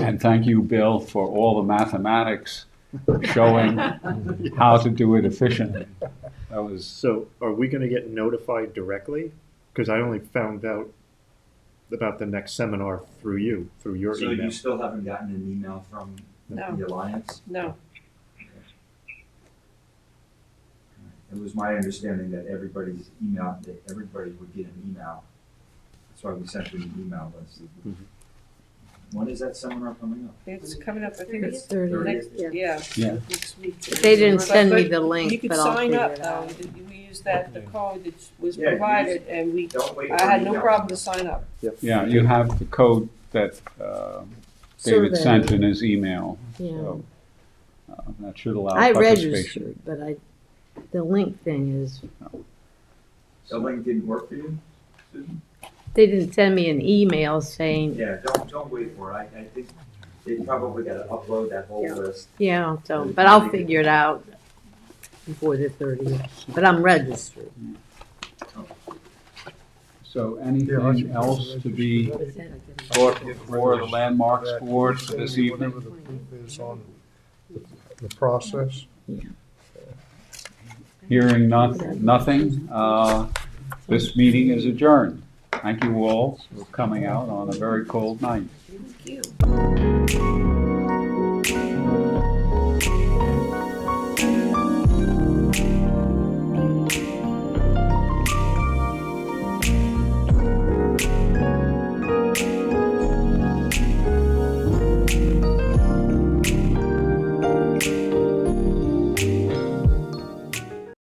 S1: And thank you, Bill, for all the mathematics showing how to do it efficiently. That was
S7: So are we going to get notified directly? Because I only found out about the next seminar through you, through your
S12: So
S7: email.
S12: you still haven't gotten an email from
S2: No.
S12: the Alliance?
S2: No.
S12: It was my understanding that everybody would get an email. That's why we sent them an email list.
S7: Mhm.
S12: When is that seminar coming up?
S2: It's coming up, I think it's
S5: 30.
S2: next, yeah,
S1: Yeah.
S2: next week.
S9: They didn't send me
S2: But
S9: the
S2: You
S9: link,
S2: could
S9: but I'll
S2: sign
S9: figure
S2: up
S9: it
S2: though,
S9: out.
S2: we used the code that was
S12: Yeah,
S2: provided, and
S12: Don't wait
S2: I
S12: for
S2: had
S12: an
S2: no
S12: email.
S2: problem to sign up.
S1: Yeah, you have the code that David
S9: Survey.
S1: sent in his email.
S9: Yeah.
S1: So that should allow
S9: I
S1: participation.
S9: registered, but the link thing is,
S12: The link didn't work for you, Susan?
S9: they didn't send me an email saying,
S12: Yeah, don't wait for it. I think they probably gotta upload that whole list.
S9: yeah, so, but I'll figure it out before the 30th. But I'm registered.
S1: So
S11: Yeah, I
S1: anything
S11: should
S1: else to be brought before the Landmarks Board for this evening?
S11: Whatever the proof is on the process.
S1: Hearing nothing, this meeting is adjourned. Thank you all for coming out on a very cold night.
S2: Thank you.